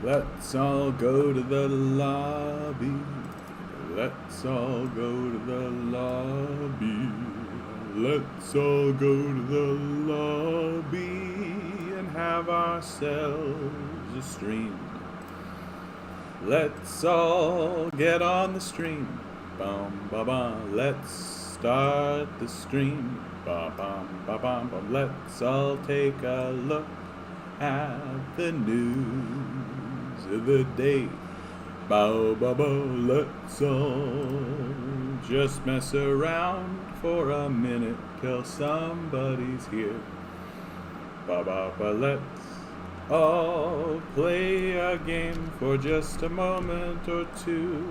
Let's all go to the lobby. Let's all go to the lobby. Let's all go to the lobby and have ourselves a stream. Let's all get on the stream. Bum ba bum. Let's start the stream. Ba bum ba bum bum. Let's all take a look at the news of the day. Bow ba bow. Let's all just mess around for a minute till somebody's here. Ba ba ba. Let's all play a game for just a moment or two.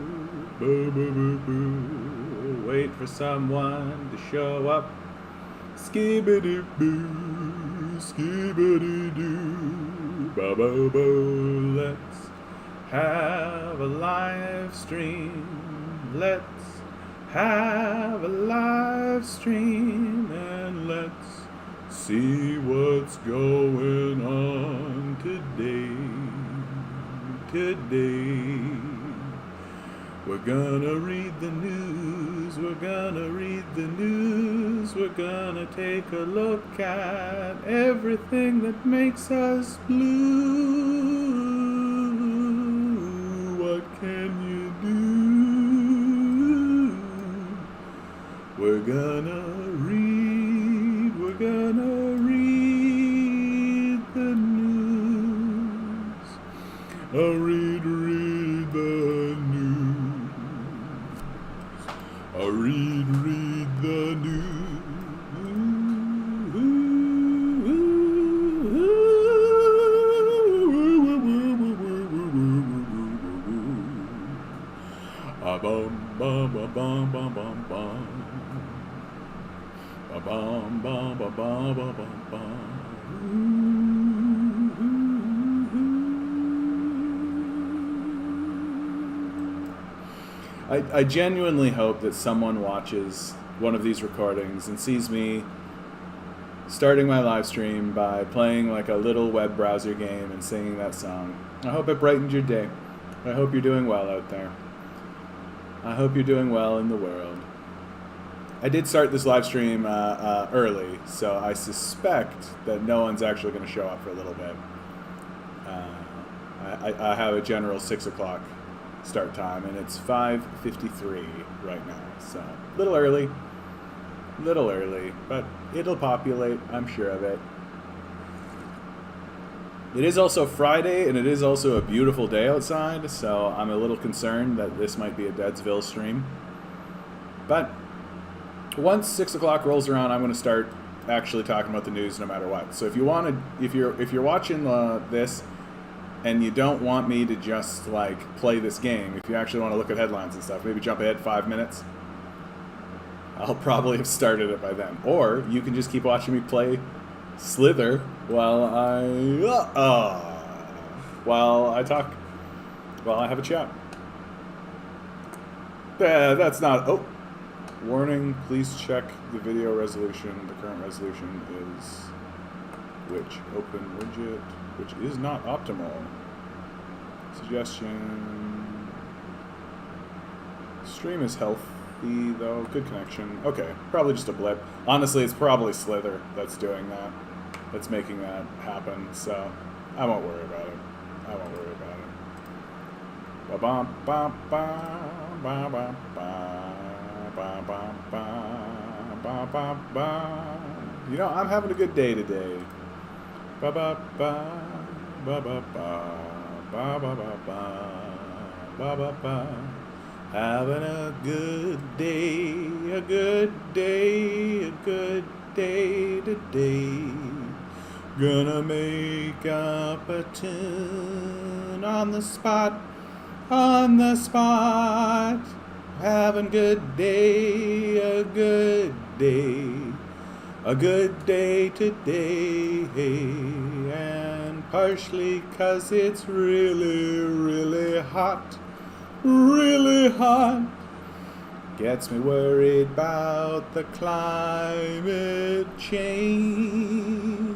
Boo boo boo boo. Wait for someone to show up. Skibbity boo, skibbity doo. Ba ba boo. Let's have a live stream. Let's have a live stream and let's see what's going on today. We're gonna read the news, we're gonna read the news, we're gonna take a look at everything that makes us blue. What can you do? We're gonna read the news. Read the news. Read the news. Bum bum bum bum bum bum bum. Bum bum bum bum bum bum bum. I genuinely hope that someone watches one of these recordings and sees me starting my live stream by playing like a little web browser game and singing that song. I hope it brightened your day. I hope you're doing well out there. I hope you're doing well in the world. I did start this live stream early, so I suspect that no one's actually going to show up for a little bit. I have a general 6 o'clock start time, and it's 5:53 right now, so a little early, but it'll populate, I'm sure of it. It is also Friday, and it is also a beautiful day outside, so I'm a little concerned that this might be a Deadsville stream. But once 6 o'clock rolls around, I'm going to start actually talking about the news no matter what. So if you want to, if you're watching this and you don't want me to just like play this game, if you actually want to look at headlines and stuff, maybe jump ahead 5 minutes. I'll probably have started it by then. Or you can just keep watching me play Slither while I talk, while I have a chat. That's not. Oh, warning! Please check the video resolution. The current resolution is which open widget, which is not optimal. Suggestion. Stream is healthy though. Good connection. Okay, probably just a blip. Honestly, it's probably Slither that's doing that. That's making that happen. So I won't worry about it. Ba bum bum bum ba ba ba ba ba ba ba. You know, I'm having a good day today. Ba ba ba ba ba ba ba ba ba ba ba ba. Having a good day today. Gonna make up a tune on the spot. Having a good day today. And partially 'cause it's really hot. Gets me worried about the climate change.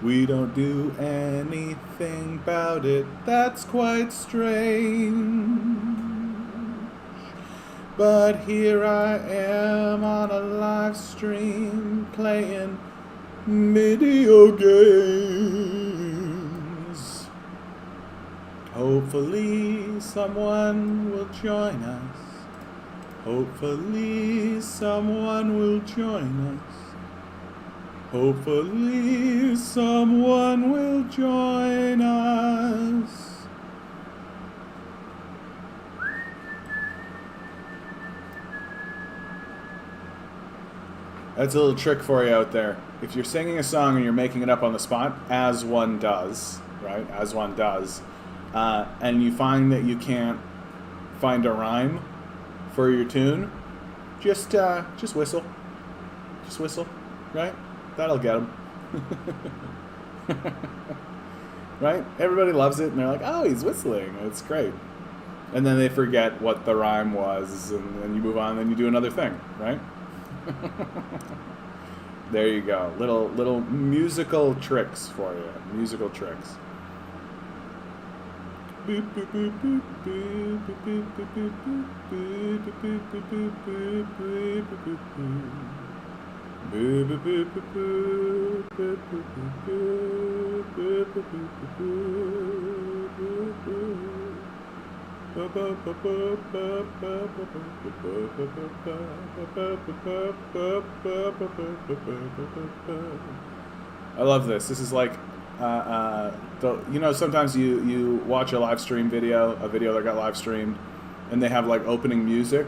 We don't do anything about it. That's quite strange. But here I am on a live stream playing video games. Hopefully someone will join us. Hopefully someone will join us. Hopefully someone will join us. That's a little trick for you out there. If you're singing a song and you're making it up on the spot, as one does, right? As one does, and you find that you can't find a rhyme for your tune, just whistle. Just whistle, right? That'll get them. Right? Everybody loves it, and they're like, oh, he's whistling. It's great. And then they forget what the rhyme was, and then you move on, and then you do another thing, right? There you go. Little musical tricks for you. Musical tricks. I love this. This is like, sometimes you watch a live stream video, a video that got live streamed, and they have like opening music,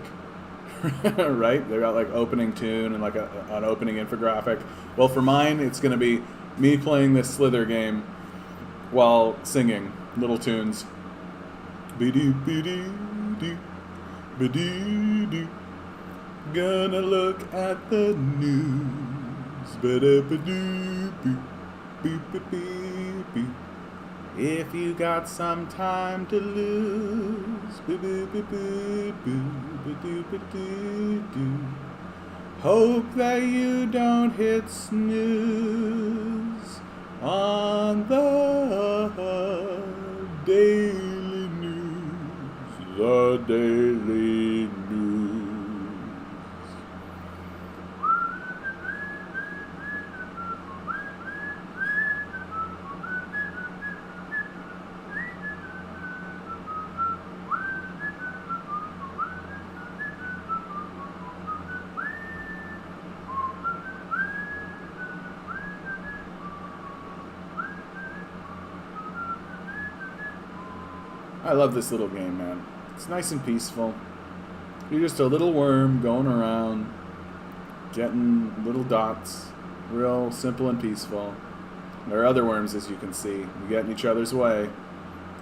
right? They got like opening tune and like an opening infographic. Well, for mine, it's going to be me playing this Slither game while singing little tunes. Gonna look at the news. If you got some time to lose. Hope that you don't hit snooze on the daily news. The daily news. I love this little game, man. It's nice and peaceful. You're just a little worm going around, getting little dots. Real simple and peaceful. There are other worms, as you can see. You get in each other's way.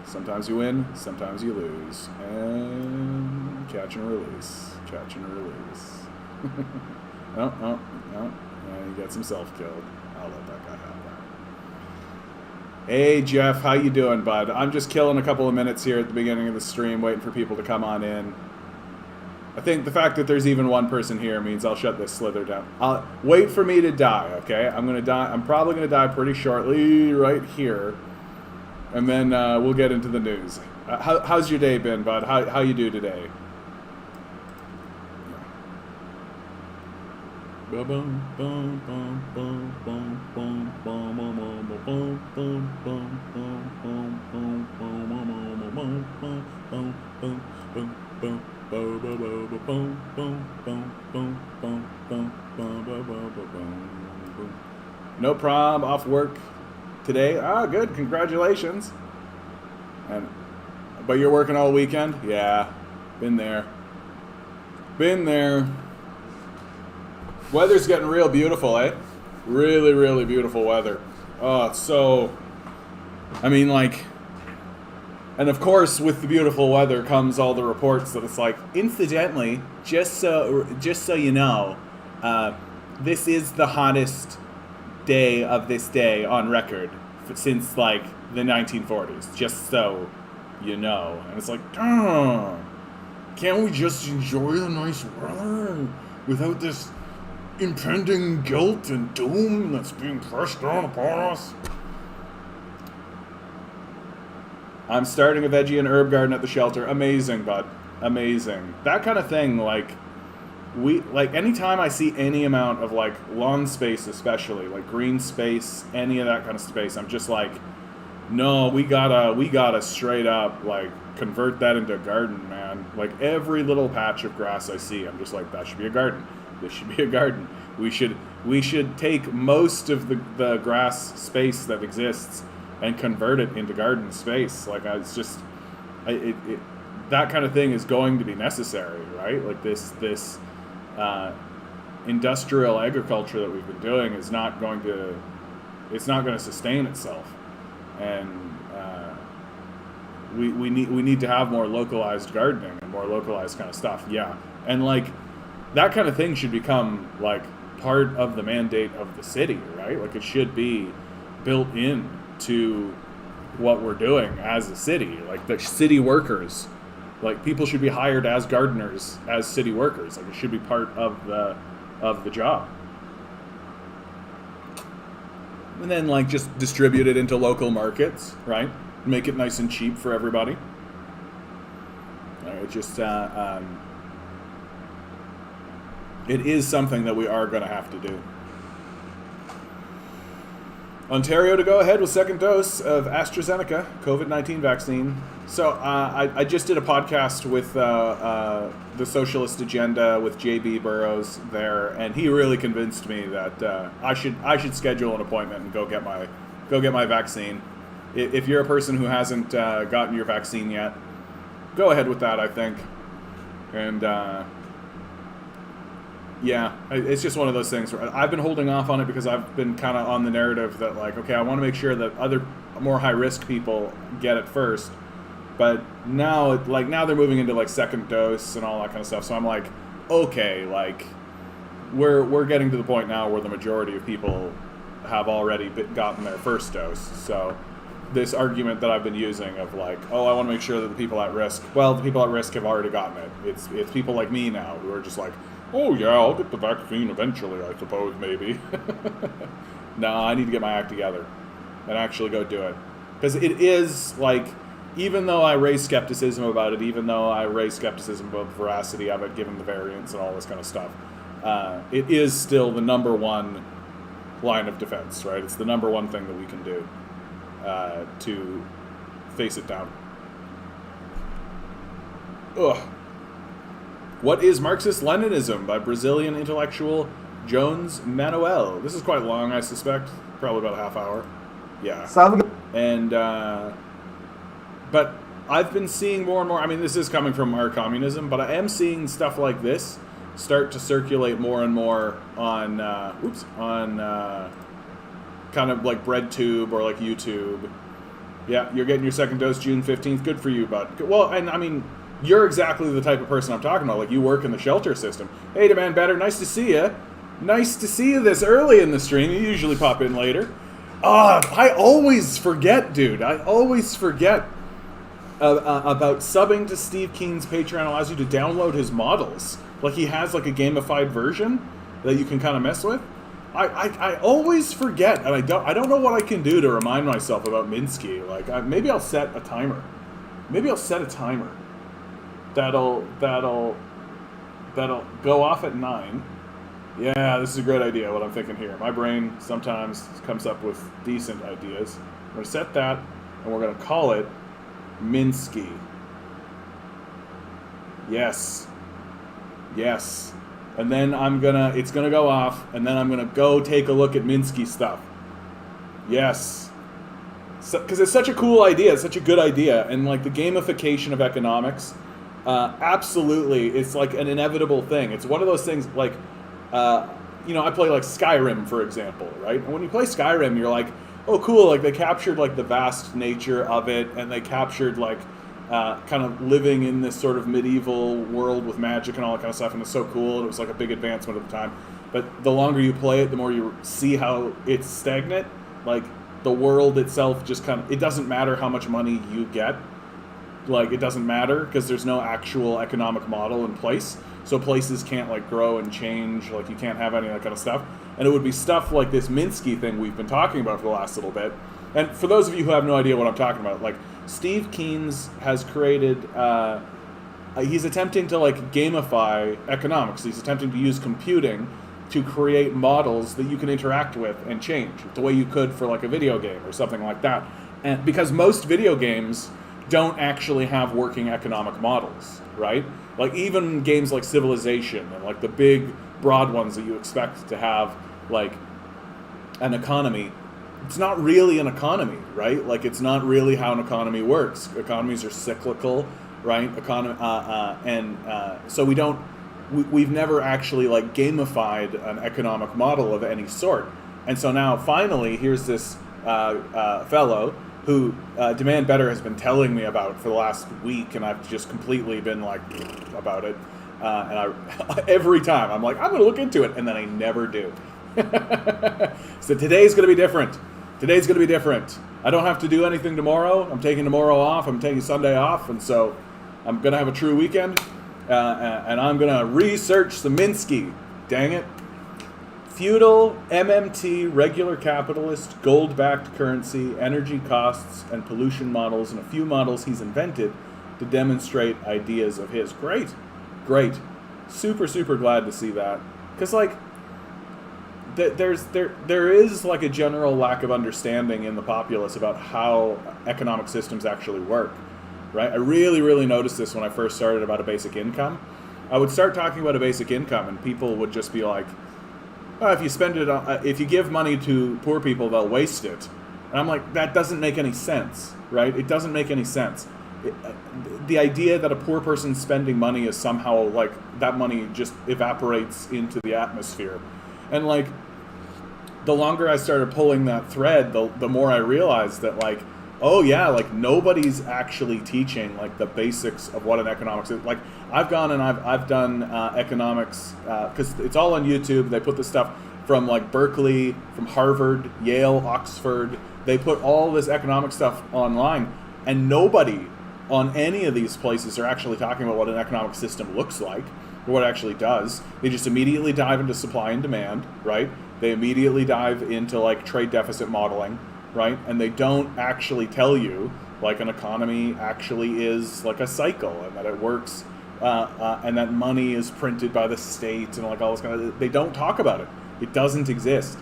Sometimes you win, sometimes you lose. And catch and release. Catch and release. Oh. Yeah, he gets himself killed. I'll let that guy have that. Hey Jeff, how you doing, bud? I'm just killing a couple of minutes here at the beginning of the stream, waiting for people to come on in. I think the fact that there's even one person here means I'll shut this Slither down. Wait for me to die, okay? I'm gonna die. I'm probably gonna die pretty shortly, right here, and then we'll get into the news. How's your day been, bud? How you do today? No prob, off work today. Ah, good, congratulations. But you're working all weekend? Yeah, been there. Weather's getting real beautiful, eh? Really, really beautiful weather. Oh, it's so... I mean, like... And of course, with the beautiful weather comes all the reports that it's like, incidentally, just so you know, this is the hottest day of this day on record since, like, the 1940s. Just so you know. And it's like, can't we just enjoy the nice weather without this impending guilt and doom that's being pressed down upon us? I'm starting a veggie and herb garden at the shelter. Amazing, bud. Amazing. That kind of thing, like, anytime I see any amount of, like, lawn space especially, like green space, any of that kind of space, I'm just like, no, we gotta straight up, like, convert that into a garden, man. Like, every little patch of grass I see, I'm just like, that should be a garden. This should be a garden. We should take most of the grass space that exists and convert it into garden space. Like, that kind of thing is going to be necessary, right? Like, this industrial agriculture that we've been doing is not going to sustain itself, and we need to have more localized gardening and more localized kind of stuff. Yeah, and like that kind of thing should become like part of the mandate of the city, right? Like, it should be built in to what we're doing as a city. Like, the city workers, like, people should be hired as gardeners, as city workers. Like, it should be part of the job. And then, like, just distribute it into local markets, right? Make it nice and cheap for everybody. It just it is something that we are going to have to do. Ontario to go ahead with second dose of AstraZeneca COVID-19 vaccine. So I just did a podcast with the Socialist Agenda with JB Burrows there, and he really convinced me that I should schedule an appointment and go get my vaccine. If you're a person who hasn't gotten your vaccine yet, go ahead with that, I think. And yeah, it's just one of those things where I've been holding off on it because I've been kind of on the narrative that, like, okay, I want to make sure that other more high-risk people get it first. But now they're moving into, like, second dose and all that kind of stuff. So I'm like, okay, like, we're getting to the point now where the majority of people have already gotten their first dose. So this argument that I've been using of, like, oh, I want to make sure that the people at risk, well, the people at risk have already gotten it. It's people like me now who are just like, oh, yeah, I'll get the vaccine eventually, I suppose, maybe. No, I need to get my act together and actually go do it. Because it is, like, even though I raise skepticism about it, even though I raise skepticism about the veracity of it, given the variants and all this kind of stuff, it is still the number one line of defense, right? It's the number one thing that we can do to face it down. Ugh. What is Marxist-Leninism by Brazilian intellectual Jones Manuel? This is quite long, I suspect. Probably about a half hour. Yeah. And, but I've been seeing more and more, I mean, this is coming from our communism, but I am seeing stuff like this start to circulate more and more on, kind of like BreadTube or like YouTube. Yeah, you're getting your second dose June 15th. Good for you, bud. Well, and I mean, you're exactly the type of person I'm talking about. Like, you work in the shelter system. Hey, Demand Better, nice to see you. Nice to see you this early in the stream. You usually pop in later. I always forget, dude. I always forget about subbing to Steve Keen's Patreon. Allows you to download his models. Like, he has, like, a gamified version that you can kind of mess with. I always forget, and I don't know what I can do to remind myself about Minsky. Like, maybe I'll set a timer. That'll go off at 9. Yeah, this is a great idea, what I'm thinking here. My brain sometimes comes up with decent ideas. I'm going to set that, and we're going to call it Minsky. Yes. And then it's going to go off, and then I'm going to go take a look at Minsky stuff. Yes. Because it's such a cool idea, it's such a good idea, and like the gamification of economics, absolutely, it's like an inevitable thing. It's one of those things, like, I play like Skyrim, for example, right? And when you play Skyrim, you're like, oh, cool, like they captured like the vast nature of it, and they captured like kind of living in this sort of medieval world with magic and all that kind of stuff, and it's so cool, and it was like a big advancement at the time. But the longer you play it, the more you see how it's stagnant. Like, the world itself just kind of, it doesn't matter how much money you get. Like, it doesn't matter because there's no actual economic model in place. So places can't like grow and change. Like, you can't have any of that kind of stuff. And it would be stuff like this Minsky thing we've been talking about for the last little bit. And for those of you who have no idea what I'm talking about, like, Steve Keen's has created. He's attempting to like gamify economics. He's attempting to use computing to create models that you can interact with and change the way you could for like a video game or something like that. And because most video games don't actually have working economic models, right? Like even games like Civilization and like the big broad ones that you expect to have like an economy, it's not really an economy, right? Like it's not really how an economy works. Economies are cyclical, right? So we've never actually like gamified an economic model of any sort. And so now finally here's this fellow who Demand Better has been telling me about for the last week, and I've just completely been like about it. Every time I'm like, I'm going to look into it, and then I never do. So today's going to be different. Today's going to be different. I don't have to do anything tomorrow. I'm taking tomorrow off. I'm taking Sunday off, and so I'm going to have a true weekend, and I'm going to research some Minsky. Dang it. Feudal, MMT, regular capitalist, gold-backed currency, energy costs, and pollution models, and a few models he's invented to demonstrate ideas of his. Great. Great. Super, super glad to see that. Because, like, there is, like, a general lack of understanding in the populace about how economic systems actually work, right? I really, really noticed this when I first started about a basic income. I would start talking about a basic income, and people would just be like, if you spend it on, if you give money to poor people, they'll waste it. And I'm like, that doesn't make any sense, right? It doesn't make any sense. The idea that a poor person spending money is somehow like that money just evaporates into the atmosphere. And like, the longer I started pulling that thread, the more I realized that like, oh yeah, like nobody's actually teaching like the basics of what an economics is. Like I've gone and I've done economics because it's all on YouTube. They put this stuff from like Berkeley, from Harvard, Yale, Oxford. They put all this economic stuff online, and nobody on any of these places are actually talking about what an economic system looks like or what it actually does. They just immediately dive into supply and demand, right? They immediately dive into like trade deficit modeling, right? And they don't actually tell you like an economy actually is like a cycle and that it works and that money is printed by the state and like all this kind of, they don't talk about it. It doesn't exist.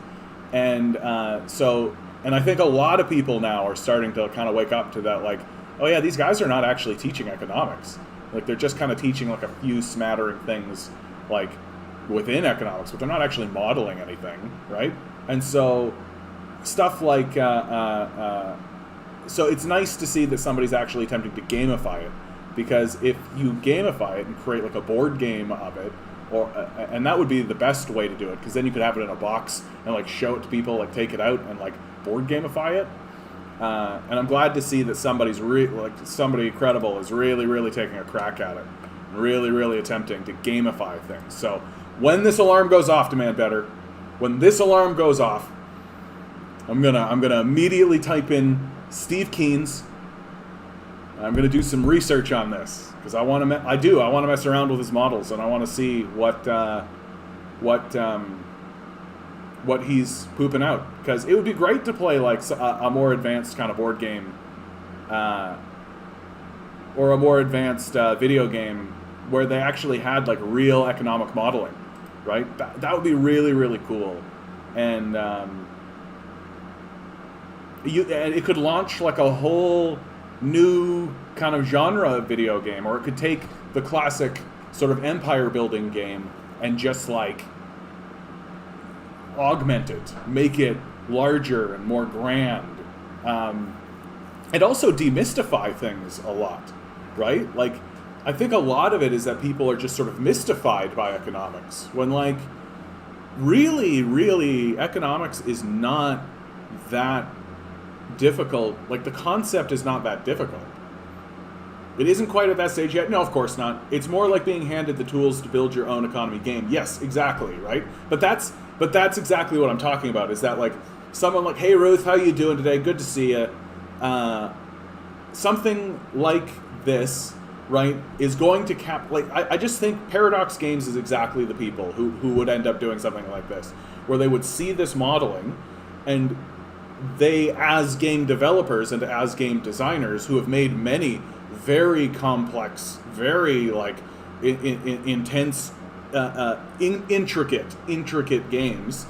And and I think a lot of people now are starting to kind of wake up to that, like, oh yeah, these guys are not actually teaching economics. Like they're just kind of teaching like a few smattering things like within economics, but they're not actually modeling anything, right? And so stuff like, so it's nice to see that somebody's actually attempting to gamify it, because if you gamify it and create like a board game of it, or and that would be the best way to do it, because then you could have it in a box and like show it to people, like take it out and like board gamify it. And I'm glad to see that somebody's somebody credible is really, really taking a crack at it, and really, really attempting to gamify things. So when this alarm goes off, Demand Better, when this alarm goes off, I'm gonna immediately type in Steve Keen's. I'm gonna do some research on this because I want to mess around with his models, and I want to see what he's pooping out, because it would be great to play like a more advanced kind of board game, or a more advanced video game where they actually had like real economic modeling, right? That would be really, really cool, and it could launch like a whole new kind of genre of video game, or it could take the classic sort of empire building game and just like augment it, make it larger and more grand, and also demystify things a lot, right? Like, I think a lot of it is that people are just sort of mystified by economics, when like really, really economics is not that difficult. Like the concept is not that difficult. It isn't quite at that stage yet. No, of course not. It's more like being handed the tools to build your own economy game. Yes, exactly, right? But that's exactly what I'm talking about, is that like someone like, hey Ruth, how you doing today? Good to see you. Something like this, right, is going to I just think Paradox Games is exactly the people who would end up doing something like this, where they would see this modeling and they, as game developers and as game designers who have made many very complex, very like intense, intricate games,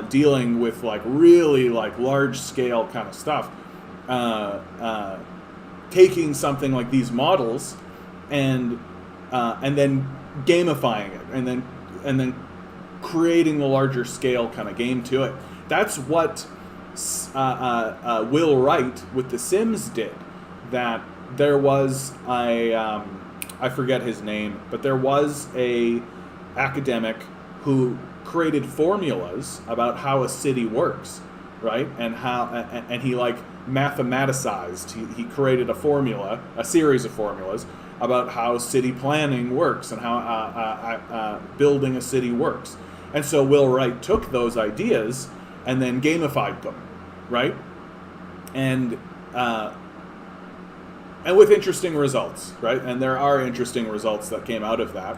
dealing with like really like large scale kind of stuff, taking something like these models and then gamifying it, and then creating a larger scale kind of game to it. That's what Will Wright with The Sims did. That there was I forget his name, but there was a academic who created formulas about how a city works, right? And he like mathematicized. He created a series of formulas about how city planning works and how building a city works. And so Will Wright took those ideas and then gamified them, right? And with interesting results, right? And there are interesting results that came out of that.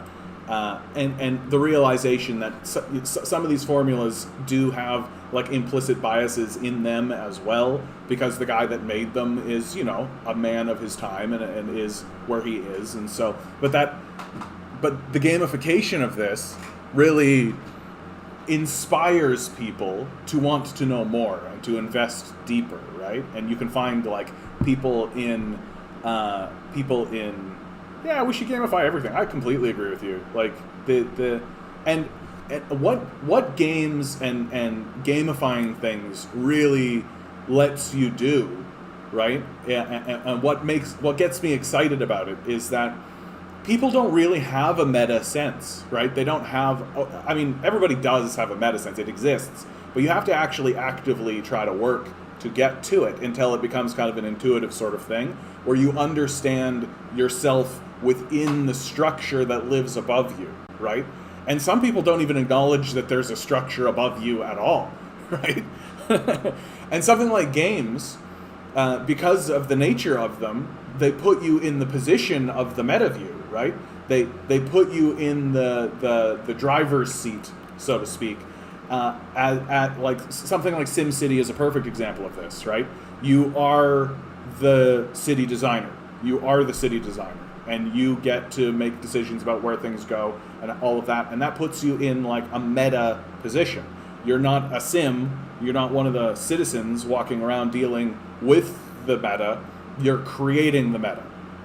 And the realization that some of these formulas do have like implicit biases in them as well, because the guy that made them is, you know, a man of his time and is where he is. And so, but the gamification of this really inspires people to want to know more and to invest deeper, right? And you can find like people in yeah, we should gamify everything. I completely agree with you. Like and what games and gamifying things really lets you do, right? And what gets me excited about it is that people don't really have a meta sense, right? They don't have. I mean, everybody does have a meta sense. It exists, but you have to actually actively try to work to get to it until it becomes kind of an intuitive sort of thing, where you understand yourself within the structure that lives above you, right? And some people don't even acknowledge that there's a structure above you at all, right? And something like games, because of the nature of them, they put you in the position of the meta view, right? They put you in the driver's seat, so to speak. At like something like SimCity is a perfect example of this, right? You are the city designer. You are the city designer, and you get to make decisions about where things go and all of that. And that puts you in like a meta position. You're not a sim. You're not one of the citizens walking around dealing with the meta. You're creating the meta,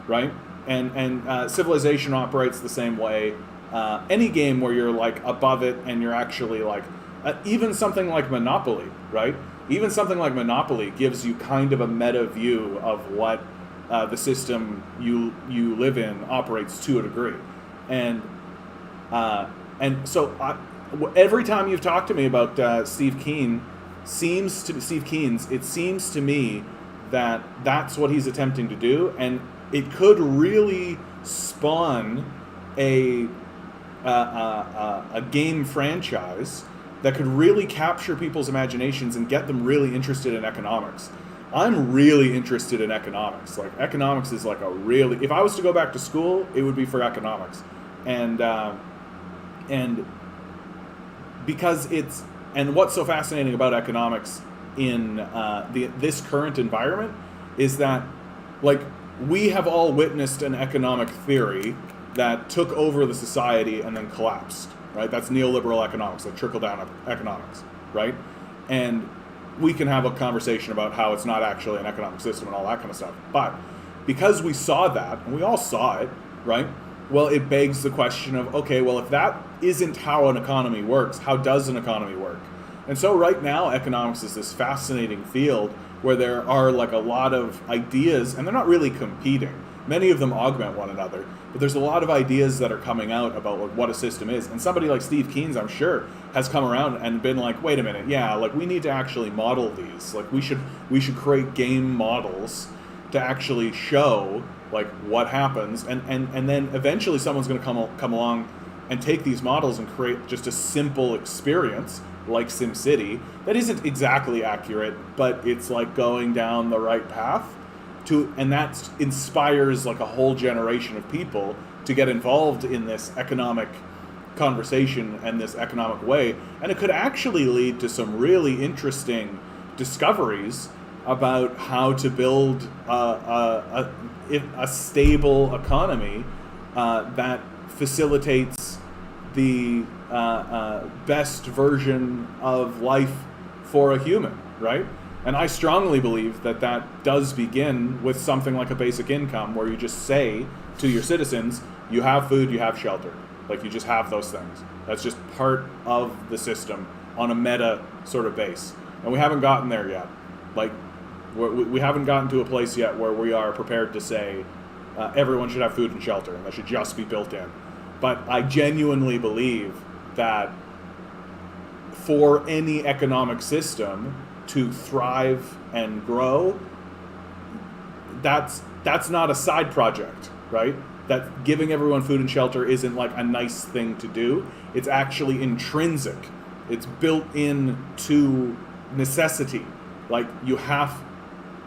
right? And Civilization operates the same way. Any game where you're like above it and you're actually like, even something like Monopoly, right? Even something like Monopoly gives you kind of a meta view of what the system you live in operates to a degree. And so every time you've talked to me about Steve Keen's, it seems to me that that's what he's attempting to do, and it could really spawn a game franchise that could really capture people's imaginations and get them really interested in economics. I'm really interested in economics. Like, economics is like if I was to go back to school, it would be for economics. And because and what's so fascinating about economics in this current environment is that, like, we have all witnessed an economic theory that took over the society and then collapsed, right? That's neoliberal economics, like trickle-down economics, right? And we can have a conversation about how it's not actually an economic system and all that kind of stuff. But because we saw that, and we all saw it, right? Well, it begs the question of, okay, well, if that isn't how an economy works, how does an economy work? And so right now, economics is this fascinating field where there are like a lot of ideas, and they're not really competing. Many of them augment one another, but there's a lot of ideas that are coming out about like what a system is. And somebody like Steve Keen's, I'm sure, has come around and been like, wait a minute, yeah, like we need to actually model these. Like we should create game models to actually show like what happens, and then eventually someone's going to come along and take these models and create just a simple experience like SimCity that isn't exactly accurate, but it's like going down the right path and that inspires like a whole generation of people to get involved in this economic conversation and this economic way. And it could actually lead to some really interesting discoveries about how to build a stable economy that facilitates the best version of life for a human, right? And I strongly believe that that does begin with something like a basic income, where you just say to your citizens, you have food, you have shelter. Like, you just have those things. That's just part of the system on a meta sort of base. And we haven't gotten there yet. Like, we haven't gotten to a place yet where we are prepared to say everyone should have food and shelter, and that should just be built in. But I genuinely believe that for any economic system to thrive and grow, that's not a side project, right? That giving everyone food and shelter isn't like a nice thing to do. It's actually intrinsic. It's built into necessity. Like, you have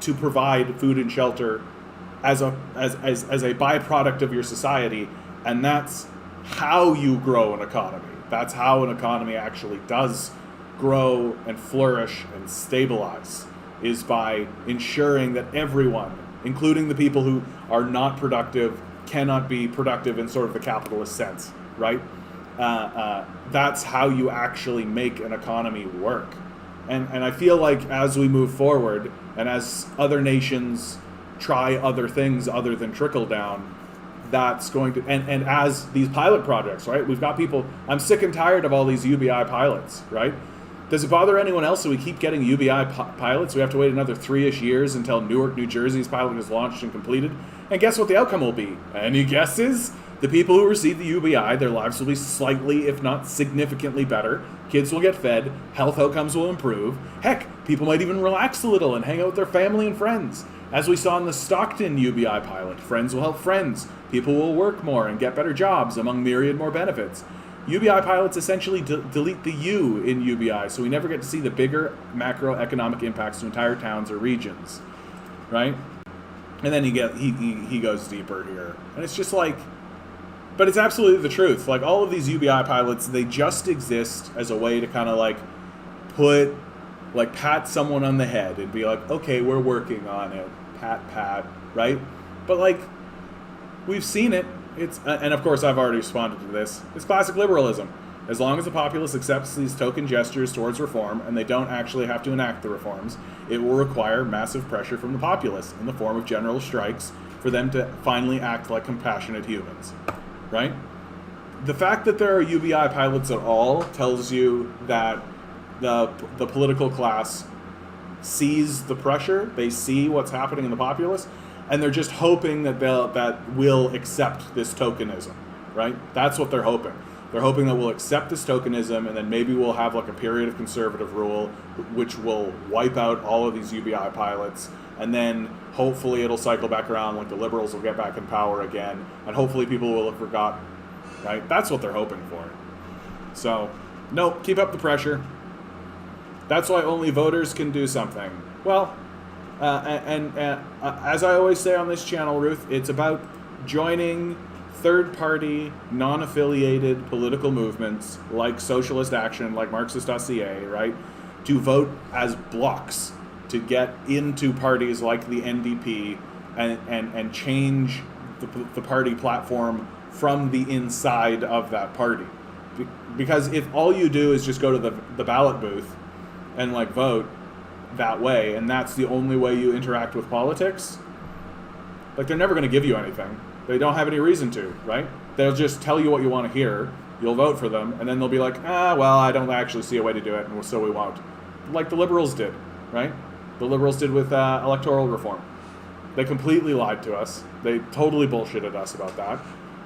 to provide food and shelter as a byproduct of your society, and that's how you grow an economy. That's how an economy actually does grow and flourish and stabilize, is by ensuring that everyone, including the people who are not productive, cannot be productive in sort of the capitalist sense, right? That's how you actually make an economy work. And I feel like as we move forward, and as other nations try other things other than trickle down, that's going to, and as these pilot projects, right? We've got people, I'm sick and tired of all these UBI pilots, right? Does it bother anyone else that we keep getting UBI pilots? We have to wait another 3-ish years until Newark, New Jersey's pilot is launched and completed. And guess what the outcome will be? Any guesses? The people who receive the UBI, their lives will be slightly, if not significantly better. Kids will get fed. Health outcomes will improve. Heck, people might even relax a little and hang out with their family and friends. As we saw in the Stockton UBI pilot, friends will help friends. People will work more and get better jobs, among myriad more benefits. UBI pilots essentially delete the U in UBI, so we never get to see the bigger macroeconomic impacts to entire towns or regions, right? And then he goes deeper here, and it's just like, but it's absolutely the truth. Like, all of these UBI pilots, they just exist as a way to kind of like pat someone on the head and be like, okay, we're working on it, pat, right? But like, we've seen it. It's and of course I've already responded to this. It's classic liberalism. As long as the populace accepts these token gestures towards reform, and they don't actually have to enact the reforms, it will require massive pressure from the populace in the form of general strikes for them to finally act like compassionate humans, right? The fact that there are UBI pilots at all tells you that the political class sees the pressure, they see what's happening in the populace, and they're just hoping that we'll accept this tokenism, right? That's what they're hoping. They're hoping that we'll accept this tokenism, and then maybe we'll have like a period of conservative rule, which will wipe out all of these UBI pilots, and then hopefully it'll cycle back around, like the liberals will get back in power again, and hopefully people will have forgotten, right? That's what they're hoping for. So, no, keep up the pressure. That's why only voters can do something. Well, as I always say on this channel, Ruth, it's about joining third-party, non-affiliated political movements like Socialist Action, like Marxist.ca, right, to vote as blocks to get into parties like the NDP and change the party platform from the inside of that party. Because if all you do is just go to the ballot booth and like vote that way, and that's the only way you interact with politics, like, they're never going to give you anything. They don't have any reason to, right? They'll just tell you what you want to hear, you'll vote for them, and then they'll be like, well, I don't actually see a way to do it, and so we won't. Like the liberals did, right? The liberals did with electoral reform. They completely lied to us. They totally bullshitted us about that.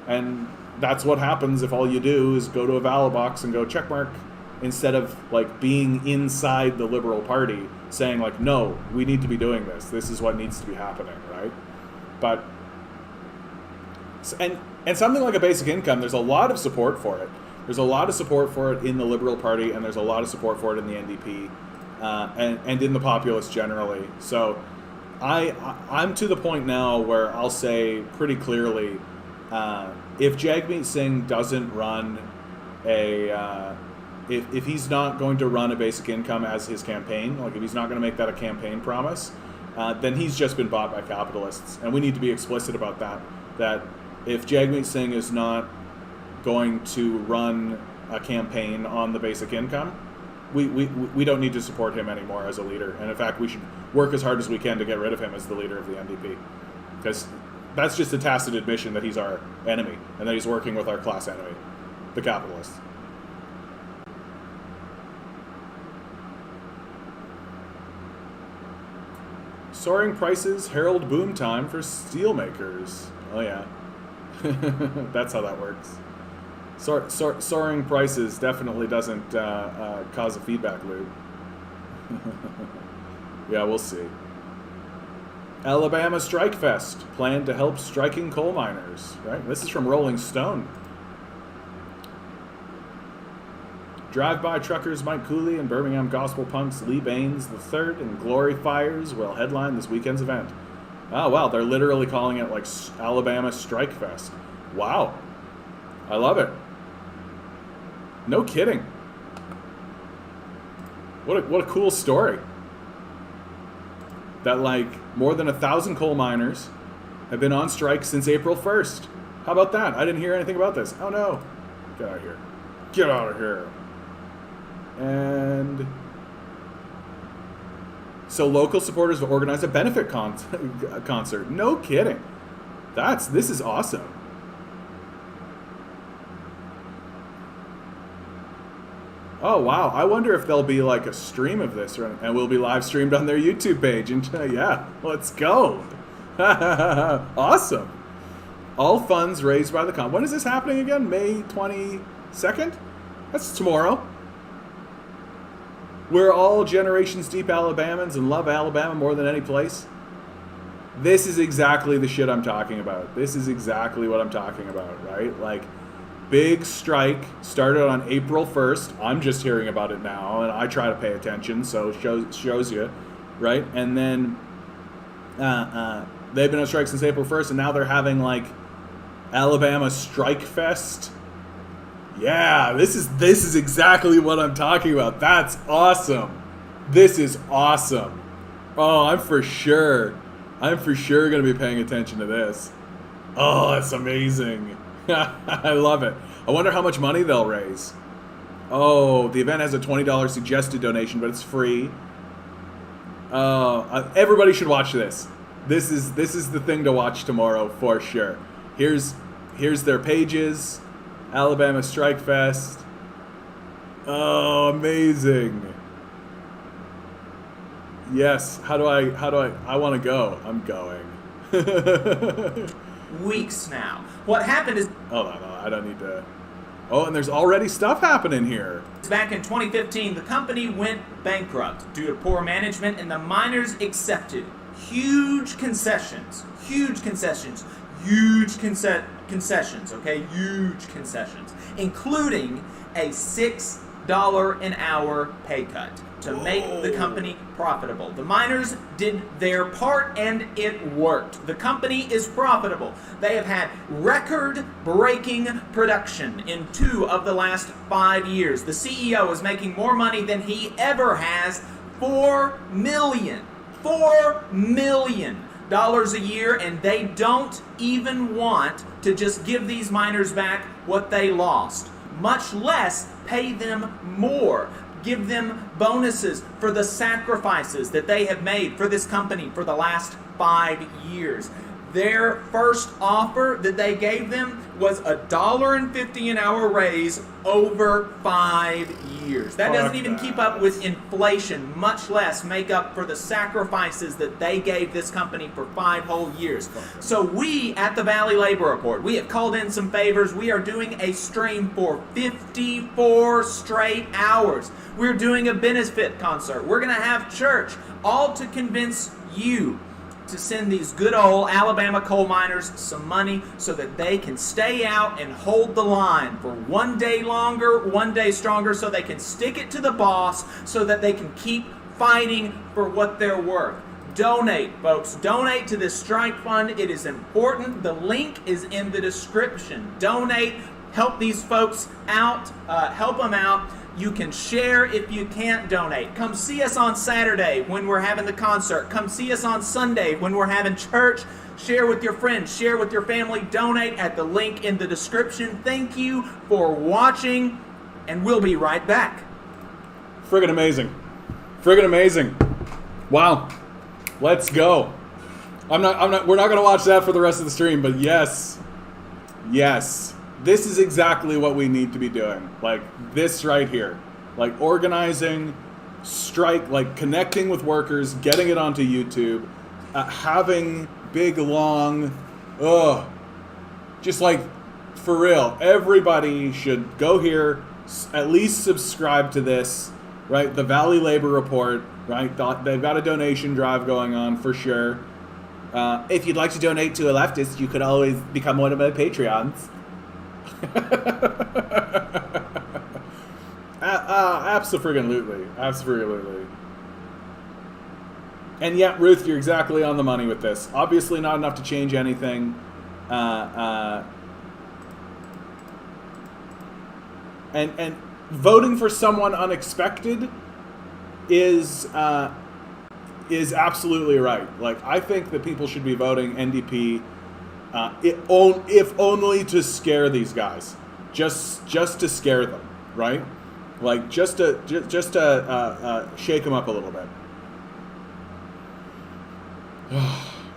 And that's what happens if all you do is go to a ballot box and go checkmark, instead of like being inside the Liberal Party saying like, no, we need to be doing this. This is what needs to be happening, right? But, and something like a basic income, there's a lot of support for it. There's a lot of support for it in the Liberal Party, and there's a lot of support for it in the NDP, and in the populace generally. So I'm to the point now where I'll say pretty clearly, if Jagmeet Singh doesn't run a if he's not going to run a basic income as his campaign, like if he's not going to make that a campaign promise, then he's just been bought by capitalists. And we need to be explicit about that. That if Jagmeet Singh is not going to run a campaign on the basic income, we don't need to support him anymore as a leader. And in fact, we should work as hard as we can to get rid of him as the leader of the NDP. Because that's just a tacit admission that he's our enemy and that he's working with our class enemy, the capitalists. Soaring prices herald boom time for steelmakers. Oh yeah, that's how that works. Soaring prices definitely doesn't cause a feedback loop. Yeah, we'll see. Alabama Strike Fest planned to help striking coal miners. Right, this is from Rolling Stone. Drive-by truckers Mike Cooley and Birmingham gospel punks Lee Baines III and Glory Fires will headline this weekend's event. Oh, wow, they're literally calling it like Alabama Strike Fest. Wow. I love it. No kidding. What a cool story. That like more than 1,000 coal miners have been on strike since April 1st. How about that? I didn't hear anything about this. Oh no. Get out of here. Get out of here. And so local supporters have organized a benefit concert. No kidding. This is awesome. Oh wow, I wonder if there'll be like a stream of this, and will be live streamed on their YouTube page. And yeah, let's go. Awesome. All funds raised by the when is this happening again? May 22nd? That's tomorrow. We're all generations deep Alabamans and love Alabama more than any place. This is exactly the shit I'm talking about. This is exactly what I'm talking about, right? Like, big strike started on April 1st. I'm just hearing about it now, and I try to pay attention, so it shows you, right? And then they've been on strike since April 1st, and now they're having, like, Alabama Strike Fest. Yeah, this is exactly what I'm talking about. That's awesome. This is awesome. Oh, I'm for sure going to be paying attention to this. Oh, that's amazing. I love it. I wonder how much money they'll raise. Oh, the event has a $20 suggested donation, but it's free. Everybody should watch this. This is the thing to watch tomorrow for sure. Here's their pages. Alabama Strike Fest. Oh, amazing. Yes. I want to go. I'm going. Weeks now. What happened is... Oh, no, I don't need to... Oh, and there's already stuff happening here. Back in 2015, the company went bankrupt due to poor management, and the miners accepted huge concessions, including a $6 an hour pay cut to make the company profitable. The miners did their part and it worked. The company is profitable. They have had record-breaking production in 2 of the last 5 years. The CEO is making more money than he ever has, $4 million a year, and they don't even want to just give these miners back what they lost, much less pay them more, give them bonuses for the sacrifices that they have made for this company for the last 5 years. Their first offer that they gave them was $1.50 an hour raise over 5 years. That doesn't even keep up with inflation, much less make up for the sacrifices that they gave this company for 5 whole years. So we at the Valley Labor Report, we have called in some favors. We are doing a stream for 54 straight hours. We're doing a benefit concert. We're going to have church, all to convince you to send these good old Alabama coal miners some money so that they can stay out and hold the line for 1 day longer, 1 day stronger, so they can stick it to the boss, so that they can keep fighting for what they're worth. Donate, folks. Donate to this strike fund. It is important. The link is in the description. Donate. Help these folks out. Help them out. You can share if you can't donate. Come see us on Saturday when we're having the concert. Come see us on Sunday when we're having church. Share with your friends. Share with your family. Donate at the link in the description. Thank you for watching, and we'll be right back. Friggin' amazing. Friggin' amazing. Wow. Let's go. We're not going to watch that for the rest of the stream, but yes. Yes. This is exactly what we need to be doing. Like this right here. Like organizing, strike, like connecting with workers, getting it onto YouTube, having big, long, just like for real. Everybody should go here, at least subscribe to this, right? The Valley Labor Report, right? They've got a donation drive going on for sure. If you'd like to donate to a leftist, you could always become one of my Patreons. Absolutely. And yeah, Ruth, you're exactly on the money with this. Obviously not enough to change anything. And voting for someone unexpected is absolutely right. Like, I think that people should be voting NDP, if only to scare these guys, just to scare them, right? Like just to shake them up a little bit.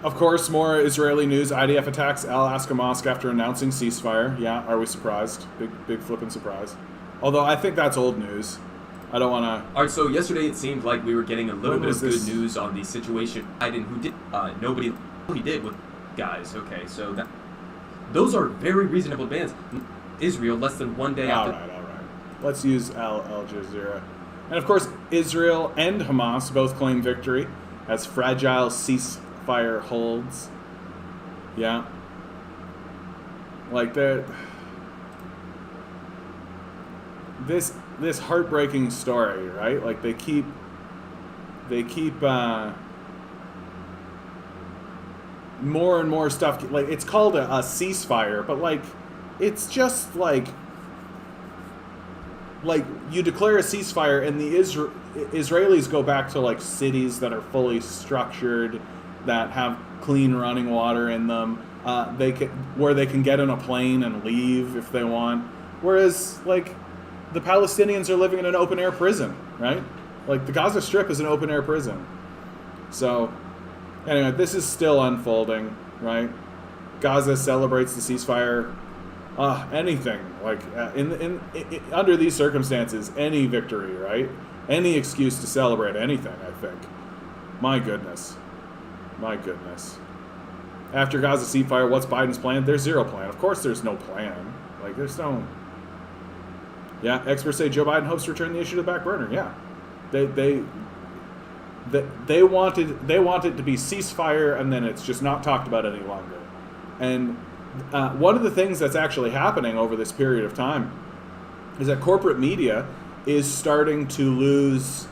Of course, more Israeli news. IDF attacks Al-Aqsa Mosque after announcing ceasefire. Yeah, are we surprised? Big flipping surprise. Although I think that's old news. I don't want to... All right, so yesterday it seemed like we were getting a little bit of good news on the situation. Who did... nobody... He did with guys. Okay, so those are very reasonable bans. Israel, less than one day after... All right. Let's use Al Jazeera. And of course, Israel and Hamas both claim victory as fragile ceasefire holds. Yeah. Like this heartbreaking story, right? Like they keep more and more stuff. Like it's called a ceasefire, but like it's just like you declare a ceasefire and the Israelis go back to like cities that are fully structured, that have clean running water in them, where they can get in a plane and leave if they want. Whereas like the Palestinians are living in an open air prison, right? Like the Gaza Strip is an open air prison. So anyway, this is still unfolding, right? Gaza celebrates the ceasefire. Anything like in under these circumstances, any victory, right? Any excuse to celebrate anything, I think. My goodness. After Gaza ceasefire, what's Biden's plan? There's zero plan. Of course, there's no plan. Like there's no. Yeah, experts say Joe Biden hopes to return the issue to the back burner. Yeah, they want it to be ceasefire, and then it's just not talked about any longer. And one of the things that's actually happening over this period of time is that corporate media is starting to lose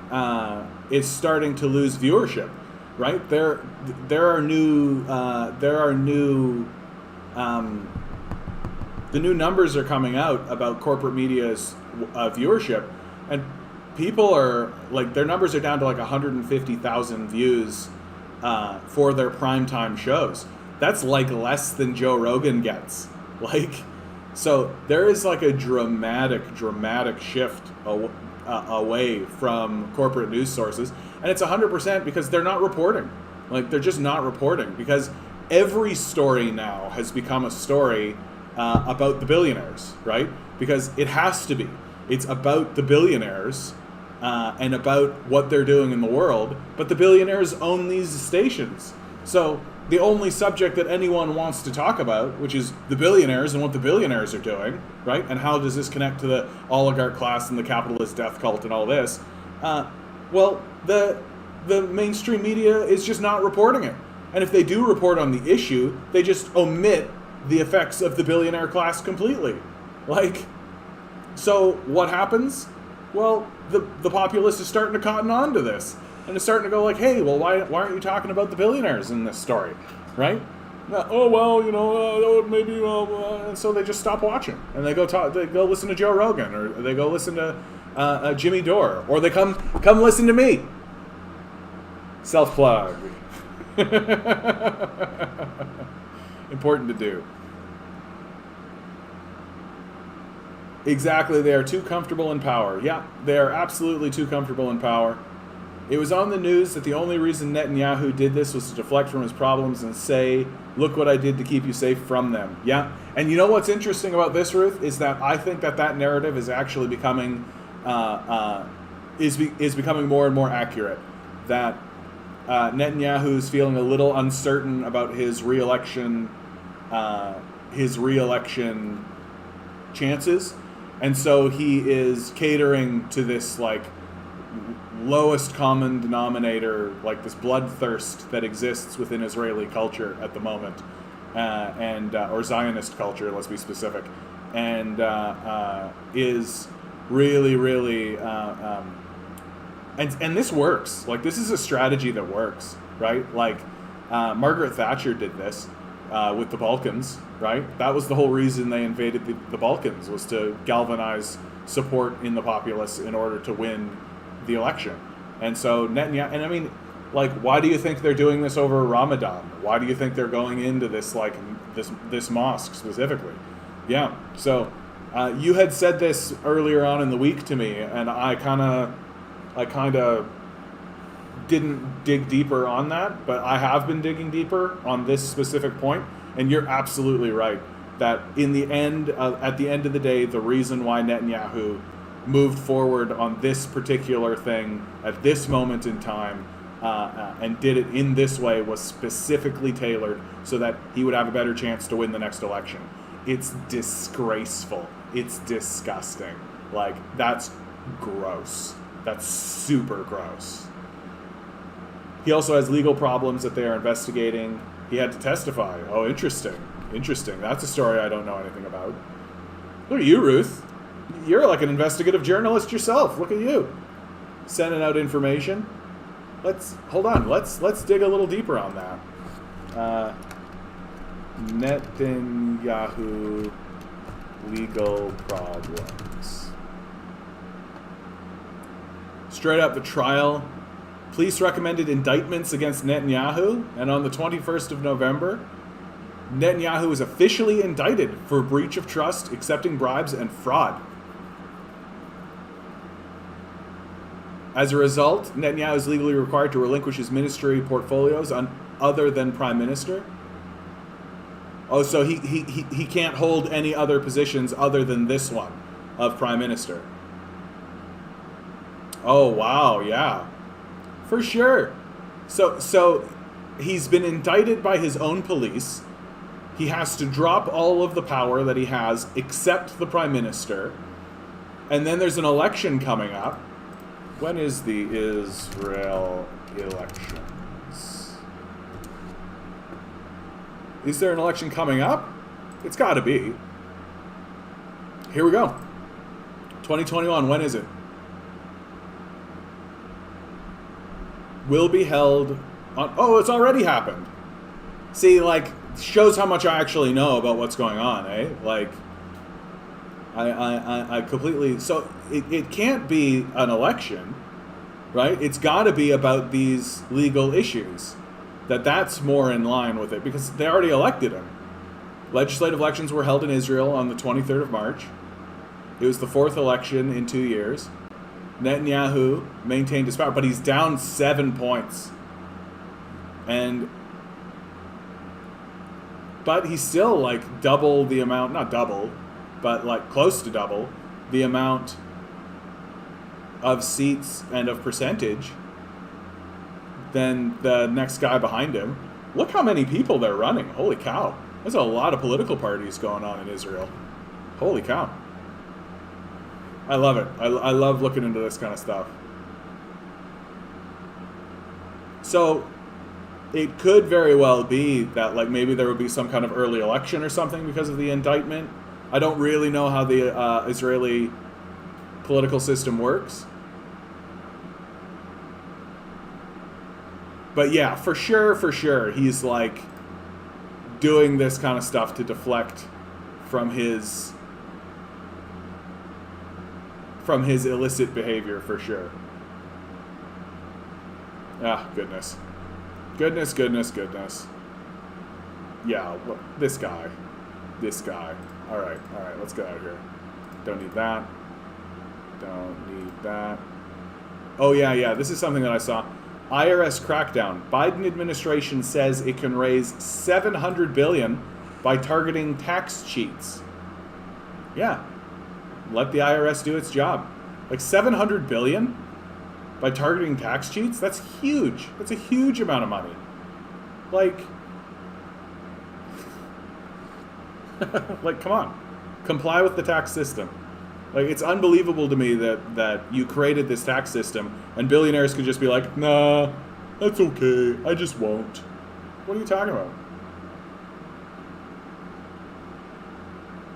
viewership, right? There are new the new numbers are coming out about corporate media's viewership, and people are like, their numbers are down to like 150,000 views for their primetime shows. That's like less than Joe Rogan gets. Like, so there is like a dramatic shift away from corporate news sources, and it's 100% because they're not reporting. Like, they're just not reporting, because every story now has become a story about the billionaires, right? Because it has to be. It's about the billionaires and about what they're doing in the world, but the billionaires own these stations. So the only subject that anyone wants to talk about, which is the billionaires and what the billionaires are doing, right? And how does this connect to the oligarch class and the capitalist death cult and all this? Well, the mainstream media is just not reporting it. And if they do report on the issue, they just omit the effects of the billionaire class completely. Like, so what happens? Well, the populace is starting to cotton on to this. And it's starting to go like, hey, well, why aren't you talking about the billionaires in this story, right? Oh well, maybe. And so they just stop watching, and they go talk. They go listen to Joe Rogan, or they go listen to Jimmy Dore, or they come listen to me. Self plug. Important to do. Exactly, they are too comfortable in power. Yeah, they are absolutely too comfortable in power. It was on the news that the only reason Netanyahu did this was to deflect from his problems and say, look what I did to keep you safe from them. Yeah, and you know what's interesting about this, Ruth, is that I think that narrative is actually becoming is becoming more and more accurate. That Netanyahu is feeling a little uncertain about his reelection chances, and so he is catering to this like lowest common denominator, like this bloodthirst that exists within Israeli culture at the moment, or Zionist culture, let's be specific, and is really and this works. Like, this is a strategy that works, right? Like Margaret Thatcher did this with the Balkans, right? That was the whole reason they invaded the Balkans, was to galvanize support in the populace in order to win the election. And so Netanyahu, and I mean, like, why do you think they're doing this over Ramadan? Why do you think they're going into this, like, this mosque specifically? Yeah, so you had said this earlier on in the week to me, and I kind of didn't dig deeper on that, but I have been digging deeper on this specific point, and you're absolutely right that at the end of the day, the reason why Netanyahu moved forward on this particular thing at this moment in time and did it in this way was specifically tailored so that he would have a better chance to win the next election. It's disgraceful. It's disgusting. Like, that's gross. That's super gross. He also has legal problems that they are investigating. He had to testify. Oh, interesting. Interesting. That's a story I don't know anything about. Look at you, Ruth. You're like an investigative journalist yourself. Look at you. Sending out information. Hold on. Let's dig a little deeper on that. Netanyahu legal problems. Straight up, the trial. Police recommended indictments against Netanyahu, and on the 21st of November, Netanyahu was officially indicted for breach of trust, accepting bribes, and fraud. As a result, Netanyahu is legally required to relinquish his ministry portfolios on other than prime minister. Oh, so he can't hold any other positions other than this one of prime minister. Oh, wow, yeah. For sure. So he's been indicted by his own police. He has to drop all of the power that he has except the prime minister. And then there's an election coming up. When is the Israel elections? Is there an election coming up? It's got to be. Here we go. 2021, when is it? Will be held on... Oh, it's already happened. See, like, shows how much I actually know about what's going on, eh? Like, I completely... So, it can't be an election, right? It's got to be about these legal issues. That's more in line with it, because they already elected him. Legislative elections were held in Israel on the 23rd of March. It was the fourth election in 2 years. Netanyahu maintained his power, but he's down 7 points. But he's still like double the amount, not double, but like close to double the amount of seats and of percentage than the next guy behind him. Look how many people they're running. Holy cow. There's a lot of political parties going on in Israel. Holy cow. I love it. I love looking into this kind of stuff. So it could very well be that like maybe there would be some kind of early election or something because of the indictment. I don't really know how the Israeli political system works. But yeah, for sure, he's like doing this kind of stuff to deflect from his illicit behavior for sure. Ah, goodness. Goodness. Yeah, this guy. All right, let's get out of here. Don't need that. Oh, yeah, this is something that I saw. IRS crackdown. Biden administration says it can raise $700 billion by targeting tax cheats. Yeah. Let the IRS do its job. Like $700 billion by targeting tax cheats? That's huge. That's a huge amount of money. Like, come on. Comply with the tax system. Like, it's unbelievable to me that you created this tax system and billionaires could just be like, nah, that's okay. I just won't. What are you talking about?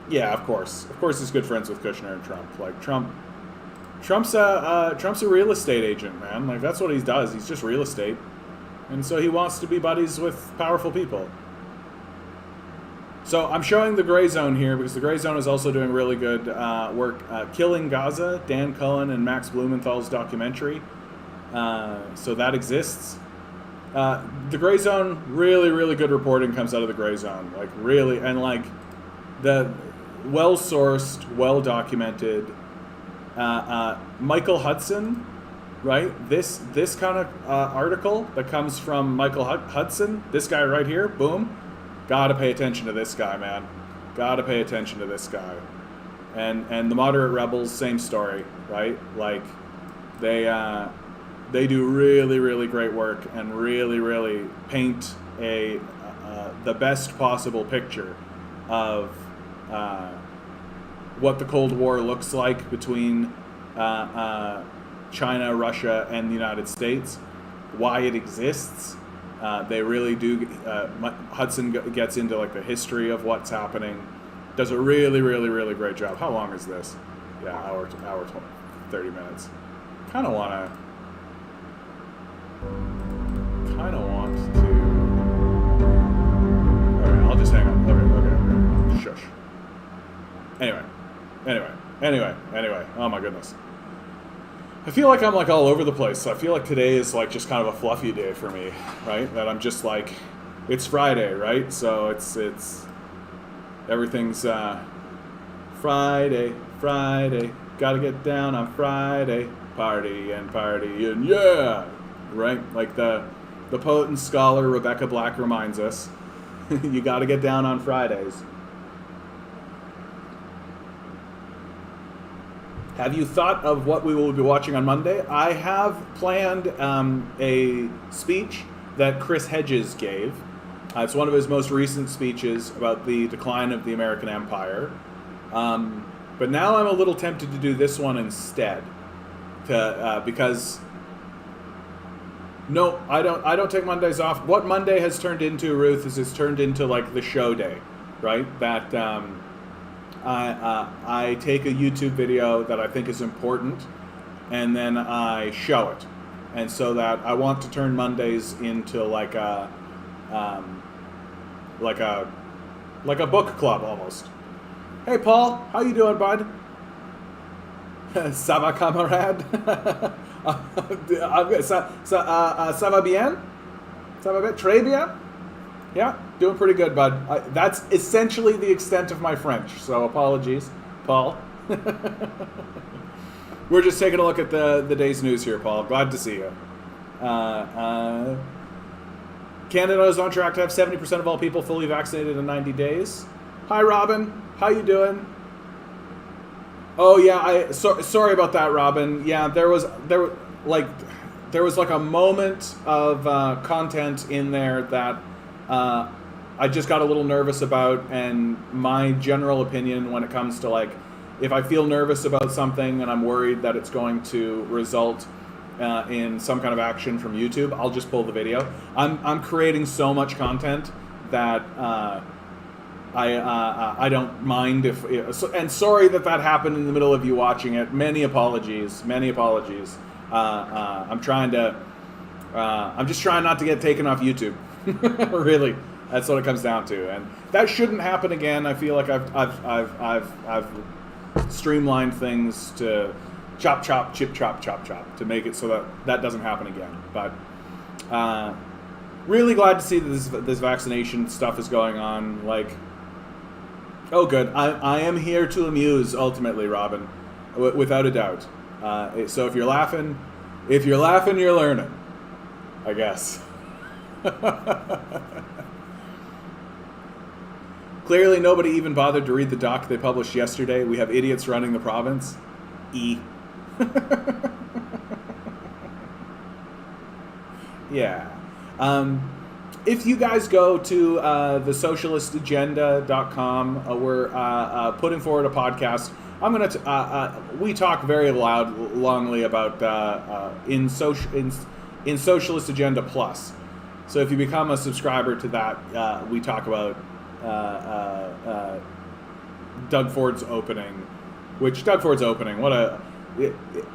Yeah, of course. Of course he's good friends with Kushner and Trump. Like, Trump's a real estate agent, man. Like, that's what he does. He's just real estate. And so he wants to be buddies with powerful people. So I'm showing the Gray Zone here because the Gray Zone is also doing really good work. Killing Gaza, Dan Cohen and Max Blumenthal's documentary. So that exists. The Gray Zone, really, really good reporting comes out of the Gray Zone. Like, really, and like the well-sourced, well-documented. Michael Hudson, right? This kind of article that comes from Michael Hudson, this guy right here, boom. Gotta pay attention to this guy, man. Gotta pay attention to this guy. And the moderate rebels, same story, right? Like, they do really, really great work and really, really paint the best possible picture of what the Cold War looks like between China, Russia, and the United States, why it exists. They really do. Hudson gets into like the history of what's happening. Does a really, really, really great job. How long is this? Yeah, hour 30 minutes. Kind of want to. Okay, I'll just hang on. Okay. Shush. Anyway. Oh my goodness. I feel like I'm like all over the place. I feel like today is like just kind of a fluffy day for me, right? That I'm just like, it's Friday, right? So it's everything's Friday, gotta get down on Friday, party and yeah, right? Like the poet and scholar Rebecca Black reminds us, you gotta get down on Fridays. Have you thought of what we will be watching on Monday? I have planned a speech that Chris Hedges gave. It's one of his most recent speeches about the decline of the American empire. But now I'm a little tempted to do this one instead, because no, I don't take Mondays off. What Monday has turned into, Ruth, is it's turned into like the show day, right? That I take a YouTube video that I think is important, and then I show it, and so that I want to turn Mondays into like a book club almost. Hey Paul, how you doing, bud? Ça va, camarade? Ça va bien? Ça va bien? Très bien? Yeah, doing pretty good, bud. That's essentially the extent of my French, so apologies, Paul. We're just taking a look at the day's news here, Paul. Glad to see you. Canada is on track to have 70% of all people fully vaccinated in 90 days. Hi, Robin. How you doing? Oh yeah, sorry about that, Robin. Yeah, there was like a moment of content in there that I just got a little nervous about, and my general opinion when it comes to like, if I feel nervous about something and I'm worried that it's going to result in some kind of action from YouTube, I'll just pull the video. I'm creating so much content that I don't mind if, and sorry that happened in the middle of you watching it. Many apologies. I'm just trying not to get taken off YouTube. That's what it comes down to, and that shouldn't happen again. I feel like I've streamlined things to chop, chip, chop, to make it so that that doesn't happen again. But really glad to see that this vaccination stuff is going on. Like, oh, good. I am here to amuse, ultimately, Robin, without a doubt. So if you're laughing, you're learning, I guess. Clearly, nobody even bothered to read the doc they published yesterday. We have idiots running the province. Yeah. If you guys go to the socialistaction.ca, we're putting forward a podcast. I'm gonna. We talk very longly about in Socialist Agenda Plus. So if you become a subscriber to that, we talk about Doug Ford's opening.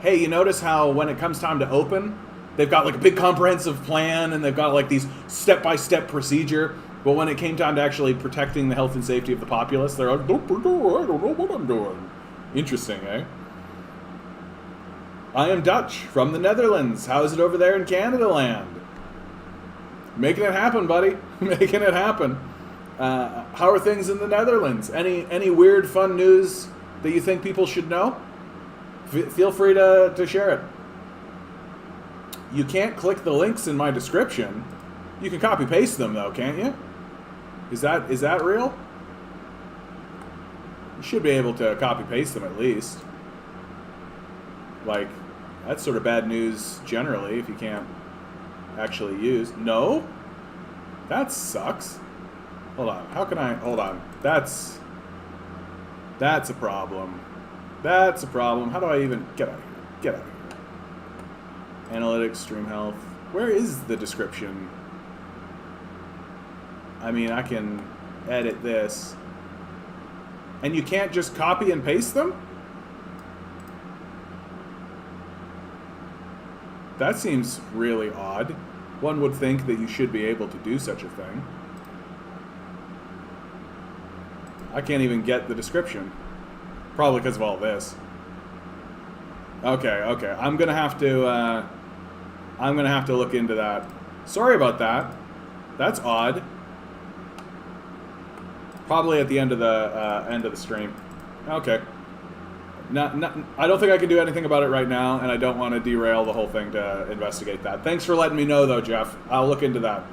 Hey, you notice how when it comes time to open, they've got like a big comprehensive plan and they've got like these step-by-step procedure. But when it came time to actually protecting the health and safety of the populace, they're like, I don't know what I'm doing. Interesting, eh? I am Dutch from the Netherlands. How is it over there in Canada land? Making it happen, buddy. Making it happen. How are things in the Netherlands? Any weird, fun news that you think people should know? Feel free to share it. You can't click the links in my description. You can copy paste them though, can't you? Is that real? You should be able to copy paste them at least. Like, that's sort of bad news generally if you can't actually use. No? That sucks. Hold on. Hold on. That's a problem. That's a problem. How do I even get out of here? Get out of here. Analytics, stream health. Where is the description? I mean, I can edit this. And you can't just copy and paste them? That seems really odd. One would think that you should be able to do such a thing. I can't even get the description. Probably because of all this. Okay. I'm gonna have to look into that. Sorry about that. That's odd. Probably at the end of the stream. Okay. I don't think I can do anything about it right now, and I don't want to derail the whole thing to investigate that. Thanks for letting me know, though, Jeff. I'll look into that.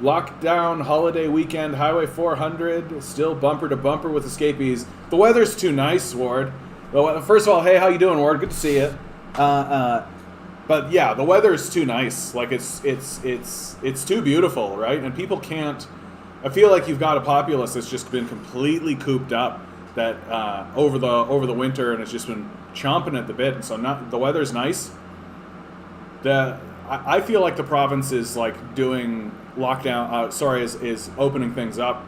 Lockdown, holiday weekend, Highway 400, still bumper to bumper with escapees. The weather's too nice, Ward. Well, first of all, hey, how you doing, Ward? Good to see you. But yeah, the weather is too nice. Like it's too beautiful, right? And people can't. I feel like you've got a populace that's just been completely cooped up that over the winter, and it's just been chomping at the bit. And so the weather's nice. I feel like the province is like doing lockdown. Is opening things up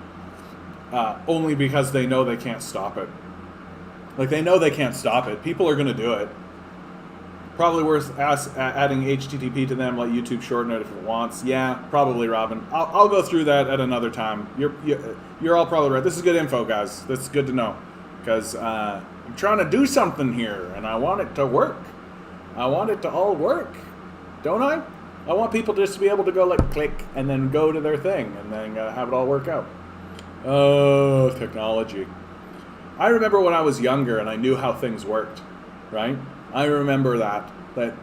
only because they know they can't stop it. Like they know they can't stop it. People are going to do it. Probably worth adding HTTP to them, let YouTube shorten it if it wants. Yeah, probably, Robin. I'll go through that at another time. You're all probably right. This is good info, guys. This is good to know. Because I'm trying to do something here, and I want it to work. I want it to all work. Don't I? I want people just to be able to go like click and then go to their thing and then have it all work out. Oh, technology. I remember when I was younger and I knew how things worked, right? I remember that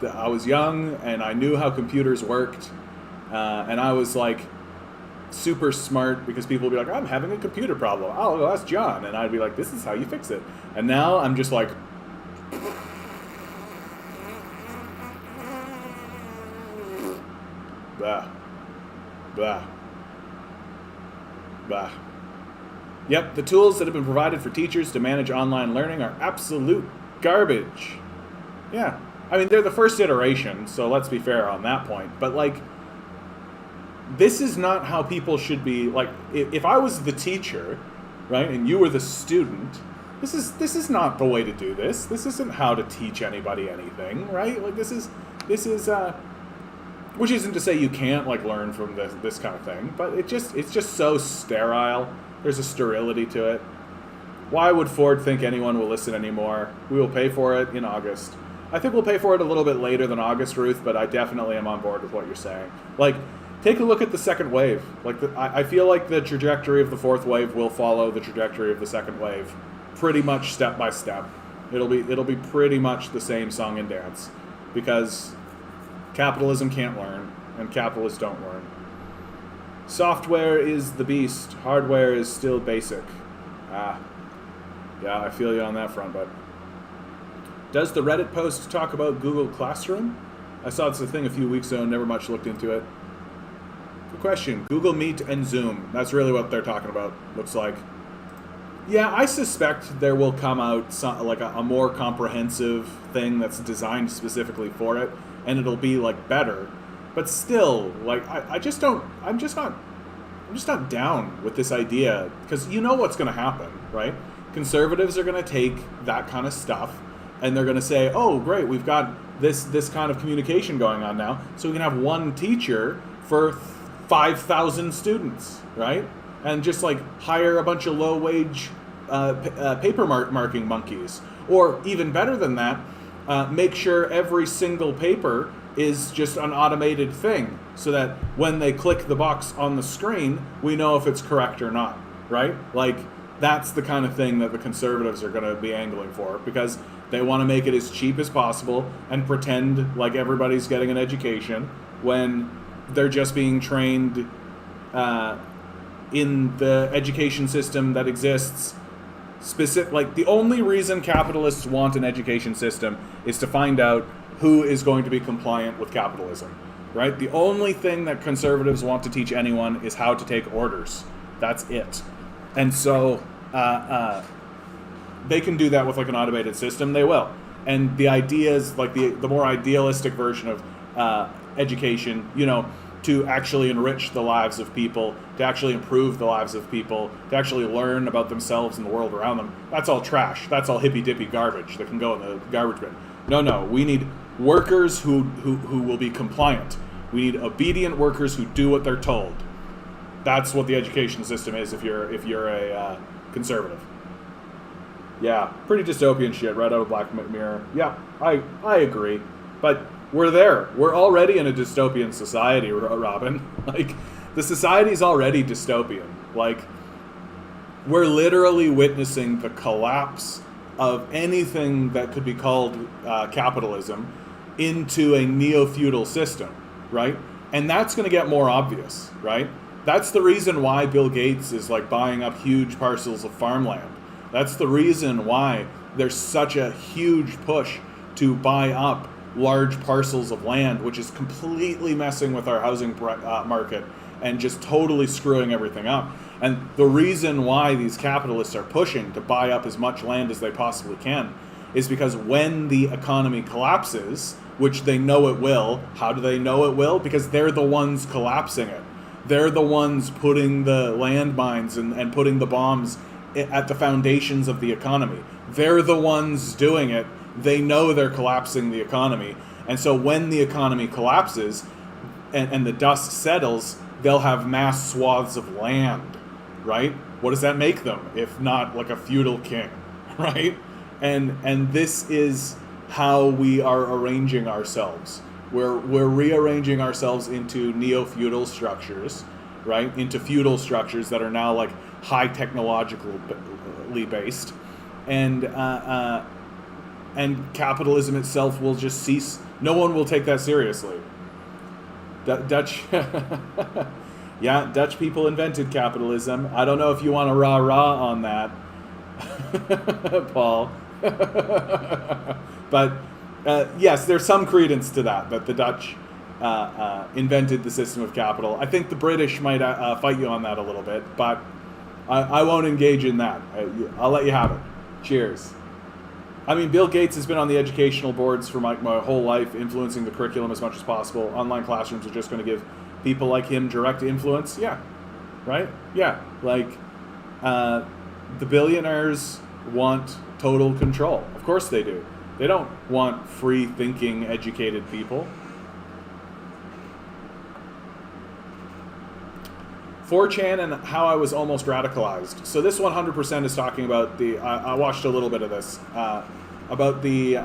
I was young and I knew how computers worked, and I was like super smart because people would be like, I'm having a computer problem. Oh, well, that's John. And I'd be like, this is how you fix it. And now I'm just like, blah, blah, blah. Yep, the tools that have been provided for teachers to manage online learning are absolute garbage. Yeah, I mean, they're the first iteration, so let's be fair on that point. But, like, this is not how people should be. Like, if I was the teacher, right, and you were the student, this is not the way to do this. This isn't how to teach anybody anything, right? Like, this is Which isn't to say you can't like learn from this kind of thing, but it's just so sterile. There's a sterility to it. Why would Ford think anyone will listen anymore? We will pay for it in August. I think we'll pay for it a little bit later than August, Ruth, but I definitely am on board with what you're saying. Like, take a look at the second wave. Like, I feel like the trajectory of the fourth wave will follow the trajectory of the second wave, pretty much step by step. It'll be pretty much the same song and dance, because capitalism can't learn, and capitalists don't learn. Software is the beast. Hardware is still basic. Yeah, I feel you on that front, bud. Does the Reddit post talk about Google Classroom? I saw it's a thing a few weeks ago and never much looked into it. Good question. Google Meet and Zoom. That's really what they're talking about, looks like. Yeah, I suspect there will come out like a more comprehensive thing that's designed specifically for it, and it'll be like better. But still, like I'm just not down with this idea, because you know what's going to happen, right? Conservatives are going to take that kind of stuff and they're going to say, oh, great, we've got this kind of communication going on now, so we can have one teacher for 5,000 students, right? And just like hire a bunch of low-wage paper marking monkeys. Or even better than that, make sure every single paper is just an automated thing, so that when they click the box on the screen, we know if it's correct or not, right? Like, that's the kind of thing that the conservatives are going to be angling for, because they want to make it as cheap as possible and pretend like everybody's getting an education when they're just being trained in the education system that exists. Like, the only reason capitalists want an education system is to find out who is going to be compliant with capitalism, right? The only thing that conservatives want to teach anyone is how to take orders. That's it. And so they can do that with like an automated system. They will. And the idea is like the more idealistic version of education, you know, to actually enrich the lives of people, to actually improve the lives of people, to actually learn about themselves and the world around them. That's all trash. That's all hippy-dippy garbage that can go in the garbage bin. No, we need workers who will be compliant. We need obedient workers who do what they're told. That's what the education system is if you're a conservative. Yeah, pretty dystopian shit right out of Black Mirror. Yeah, I agree. But we're there. We're already in a dystopian society, Robin. Like, the society's already dystopian. Like, we're literally witnessing the collapse of anything that could be called capitalism into a neo-feudal system, right? And that's going to get more obvious, right? That's the reason why Bill Gates is like buying up huge parcels of farmland. That's the reason why there's such a huge push to buy up large parcels of land, which is completely messing with our housing market and just totally screwing everything up. And the reason why these capitalists are pushing to buy up as much land as they possibly can is because when the economy collapses, which they know it will, how do they know it will? Because they're the ones collapsing it. They're the ones putting the landmines and putting the bombs at the foundations of the economy. They're the ones doing it. They know they're collapsing the economy. And so when the economy collapses and the dust settles, they'll have mass swaths of land, right? What does that make them if not like a feudal king, right? And this is how we are arranging ourselves. We're rearranging ourselves into neo-feudal structures, right? Into feudal structures that are now like high technologically based, and capitalism itself will just cease. No one will take that seriously. Dutch, yeah, Dutch people invented capitalism. I don't know if you want to rah-rah on that, Paul. But yes, there's some credence to that the Dutch invented the system of capital. I think the British might fight you on that a little bit, but I won't engage in that. I'll let you have it. Cheers. I mean, Bill Gates has been on the educational boards for my whole life, influencing the curriculum as much as possible. Online classrooms are just going to give people like him direct influence. Yeah, right? Yeah, like the billionaires want total control. Of course they do. They don't want free-thinking, educated people. 4chan and how I was almost radicalized. So this 100% is talking about I watched a little bit of this, about the,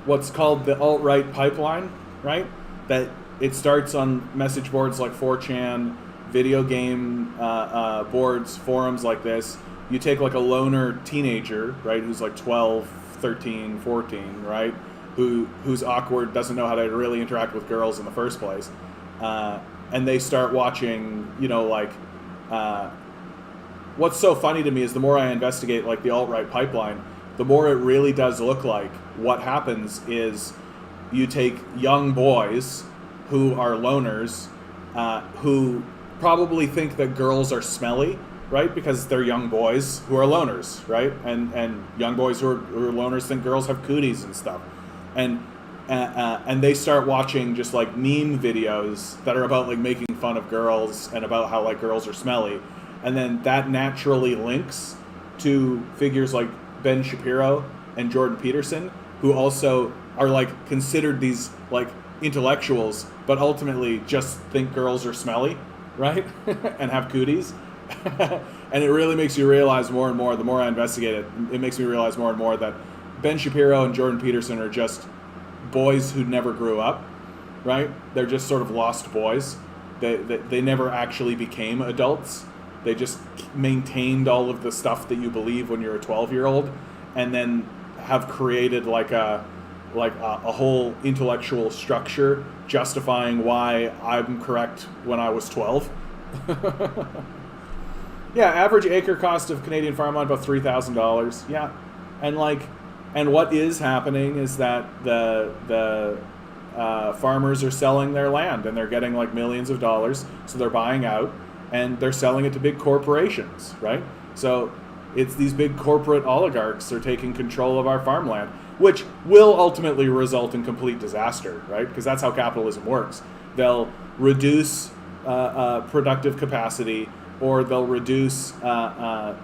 what's called the alt-right pipeline, right? That it starts on message boards like 4chan, video game boards, forums like this. You take like a loner teenager, right, who's like 12, 13, 14, right, who's awkward, doesn't know how to really interact with girls in the first place, and they start watching, what's so funny to me is the more I investigate like the alt-right pipeline, the more it really does look like what happens is you take young boys who are loners, who probably think that girls are smelly, right? Because they're young boys who are loners, right? And young boys who are loners think girls have cooties and stuff. And they start watching just like meme videos that are about like making fun of girls and about how like girls are smelly. And then that naturally links to figures like Ben Shapiro and Jordan Peterson, who also are like considered these like intellectuals, but ultimately just think girls are smelly, right? And have cooties. And it really makes you realize more and more, the more I investigate it, it makes me realize more and more that Ben Shapiro and Jordan Peterson are just boys who never grew up, right? They're just sort of lost boys. They never actually became adults. They just maintained all of the stuff that you believe when you're a 12-year-old, and then have created like a whole intellectual structure justifying why I'm correct when I was 12. Yeah, average acre cost of Canadian farmland about $3,000. Yeah, and what is happening is that the farmers are selling their land and they're getting like millions of dollars, so they're buying out and they're selling it to big corporations, right? So it's these big corporate oligarchs are taking control of our farmland, which will ultimately result in complete disaster, right? Because that's how capitalism works. They'll reduce productive capacity, or they'll reduce the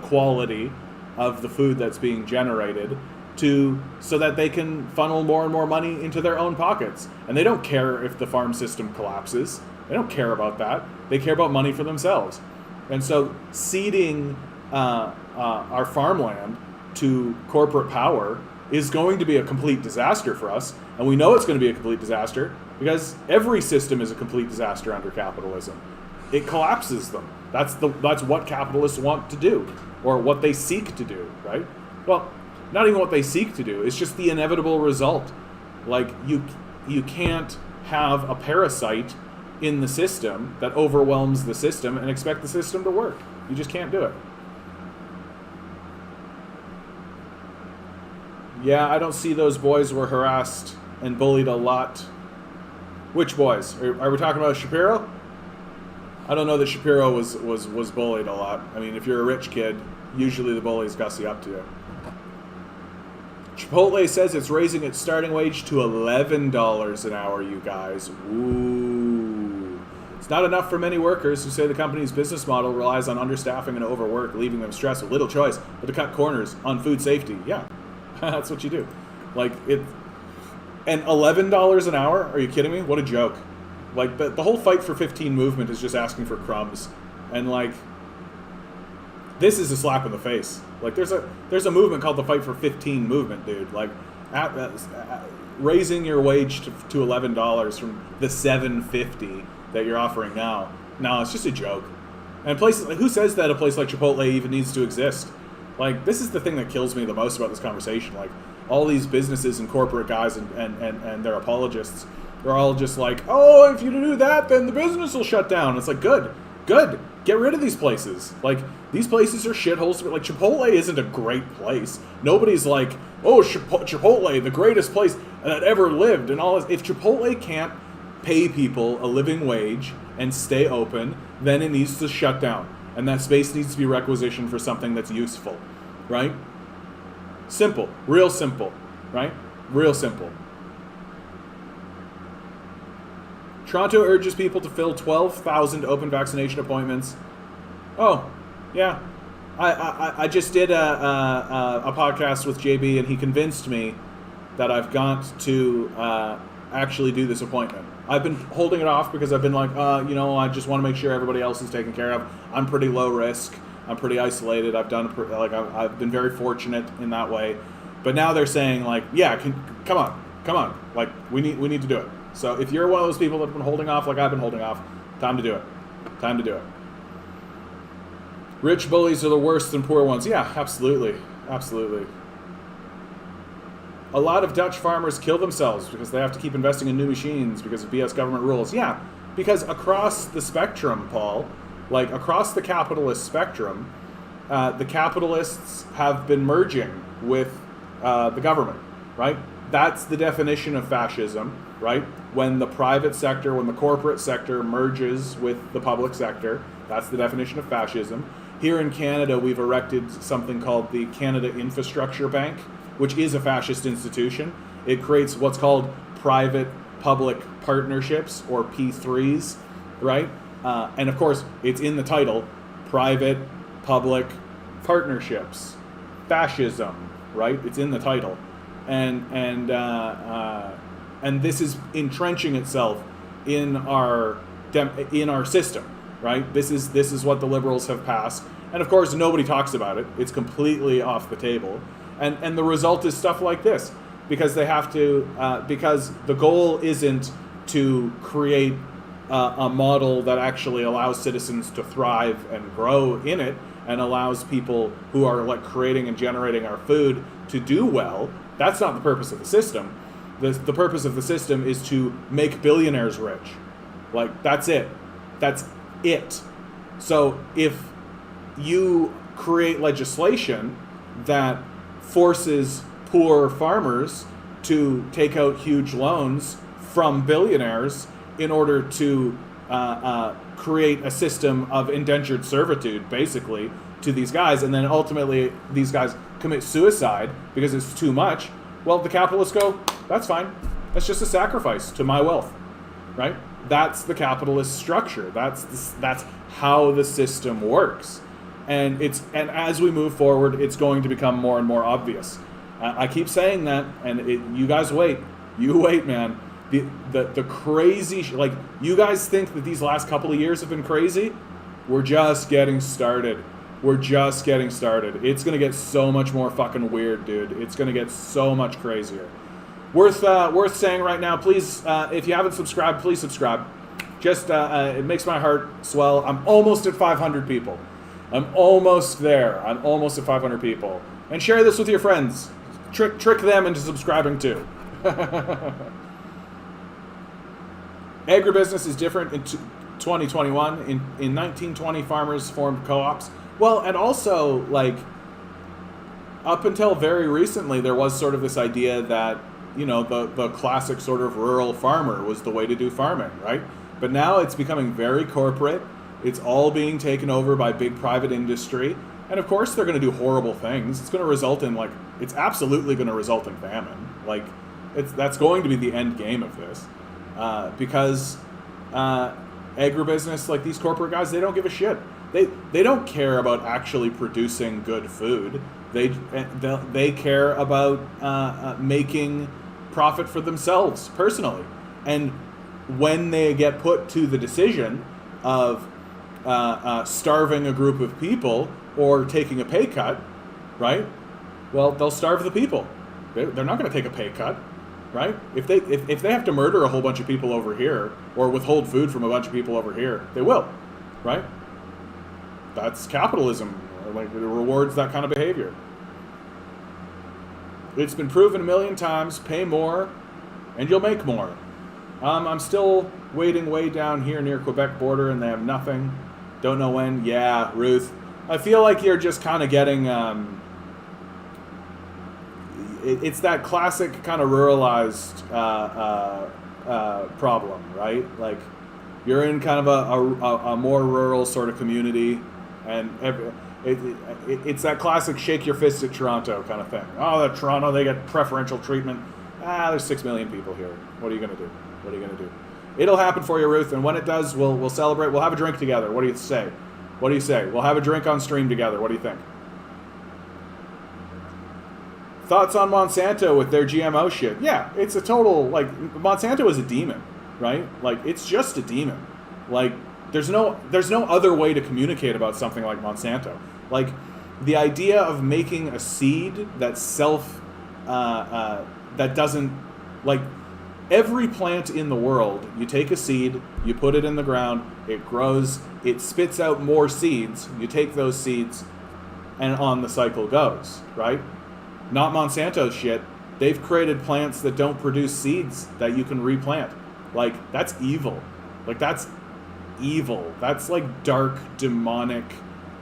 quality of the food that's being generated so that they can funnel more and more money into their own pockets. And they don't care if the farm system collapses. They don't care about that. They care about money for themselves. And so ceding our farmland to corporate power is going to be a complete disaster for us. And we know it's going to be a complete disaster because every system is a complete disaster under capitalism. It collapses them. That's what capitalists want to do, or what they seek to do, right? Well, not even what they seek to do. It's just the inevitable result. Like you can't have a parasite in the system that overwhelms the system and expect the system to work. You just can't do it. Yeah, I don't see those boys were harassed and bullied a lot. Which boys? Are we talking about Shapiro? I don't know that Shapiro was bullied a lot. I mean, if you're a rich kid, usually the bullies gussy up to you. Chipotle says it's raising its starting wage to $11 an hour, you guys. Ooh. It's not enough for many workers who say the company's business model relies on understaffing and overwork, leaving them stressed with little choice but to cut corners on food safety. Yeah, that's what you do. And $11 an hour? Are you kidding me? What a joke. Like, the whole Fight for 15 movement is just asking for crumbs. And, like, this is a slap in the face. Like, there's a movement called the Fight for 15 movement, dude. Like, raising your wage to $11 from the $7.50 that you're offering now. No, it's just a joke. And places, who says that a place like Chipotle even needs to exist? Like, this is the thing that kills me the most about this conversation. Like, all these businesses and corporate guys and their apologists are all just like, oh, if you do that, then the business will shut down. It's like, good. Get rid of these places. Like, these places are shitholes. Like, Chipotle isn't a great place. Nobody's like, oh, Chipotle, the greatest place that ever lived and all this. If Chipotle can't pay people a living wage and stay open, then it needs to shut down. And that space needs to be requisitioned for something that's useful, right? Simple. Real simple, right? Real simple. Toronto urges people to fill 12,000 open vaccination appointments. Oh, yeah. I just did a podcast with JB, and he convinced me that I've got to actually do this appointment. I've been holding it off because I've been like, I just want to make sure everybody else is taken care of. I'm pretty low risk. I'm pretty isolated. I've been very fortunate in that way. But now they're saying like, yeah, come on, like we need to do it. So if you're one of those people that have been holding off like I've been holding off, time to do it. Time to do it. Rich bullies are the worst than poor ones. Yeah, absolutely. Absolutely. A lot of Dutch farmers kill themselves because they have to keep investing in new machines because of BS government rules. Yeah, because across the spectrum, Paul, like across the capitalist spectrum, the capitalists have been merging with the government, right? That's the definition of fascism, right? When the private sector, when the corporate sector merges with the public sector, that's the definition of fascism. Here in Canada, we've erected something called the Canada Infrastructure Bank, which is a fascist institution. It creates what's called private-public partnerships, or P3s, right? And of course, it's in the title, private-public partnerships, fascism, right? It's in the title, and this is entrenching itself in our system, right? This is what the Liberals have passed, and of course, nobody talks about it. It's completely off the table. And the result is stuff like this, because they have to, because the goal isn't to create a model that actually allows citizens to thrive and grow in it, and allows people who are like creating and generating our food to do well. That's not the purpose of the system. The purpose of the system is to make billionaires rich. Like, that's it. That's it. So if you create legislation that forces poor farmers to take out huge loans from billionaires in order to create a system of indentured servitude, basically, to these guys, and then ultimately these guys commit suicide because it's too much, well, the capitalists go, that's fine. That's just a sacrifice to my wealth, right? That's the capitalist structure. That's how the system works. And as we move forward, it's going to become more and more obvious. I keep saying that, and you guys wait. You wait, man. The crazy, like, you guys think that these last couple of years have been crazy? We're just getting started. We're just getting started. It's going to get so much more fucking weird, dude. It's going to get so much crazier. Worth saying right now, please, if you haven't subscribed, please subscribe. Just, it makes my heart swell. I'm almost at 500 people. I'm almost there. I'm almost at 500 people. And share this with your friends. Trick them into subscribing too. Agribusiness is different in 2021. In 1920, farmers formed co-ops. Well, and also, like, up until very recently, there was sort of this idea that, you know, the classic sort of rural farmer was the way to do farming, right? But now it's becoming very corporate. It's all being taken over by big private industry. And of course they're going to do horrible things. It's going to result in, like, it's absolutely going to result in famine. Like, that's going to be the end game of this. Because agribusiness, like these corporate guys, they don't give a shit. They don't care about actually producing good food. They care about making profit for themselves personally. And when they get put to the decision of starving a group of people or taking a pay cut, right? Well, they'll starve the people. They're not going to take a pay cut, right? If they have to murder a whole bunch of people over here or withhold food from a bunch of people over here, they will, right? That's capitalism. Like, it rewards that kind of behavior. It's been proven a million times. Pay more, and you'll make more. I'm still waiting way down here near Quebec border, and they have nothing. Don't know when. Yeah, Ruth. I feel like you're just kind of getting... it's that classic kind of ruralized problem, right? Like, you're in kind of a more rural sort of community, and it's that classic shake your fist at Toronto kind of thing. Oh, that Toronto, they get preferential treatment. There's 6 million people here. What are you going to do? What are you going to do? It'll happen for you, Ruth, and when it does, we'll celebrate. We'll have a drink together. What do you say? What do you say? We'll have a drink on stream together. What do you think? Thoughts on Monsanto with their GMO shit? Yeah, it's a total, like, Monsanto is a demon. right? Like, it's just a demon. Like, there's no other way to communicate about something like Monsanto. Like, the idea of making a seed that's that doesn't, like, every plant in the world, you take a seed, you put it in the ground, it grows, it spits out more seeds, you take those seeds, and on the cycle goes, right? Not Monsanto's shit. They've created plants that don't produce seeds that you can replant. Like, that's evil. Like, that's evil. That's like dark, demonic.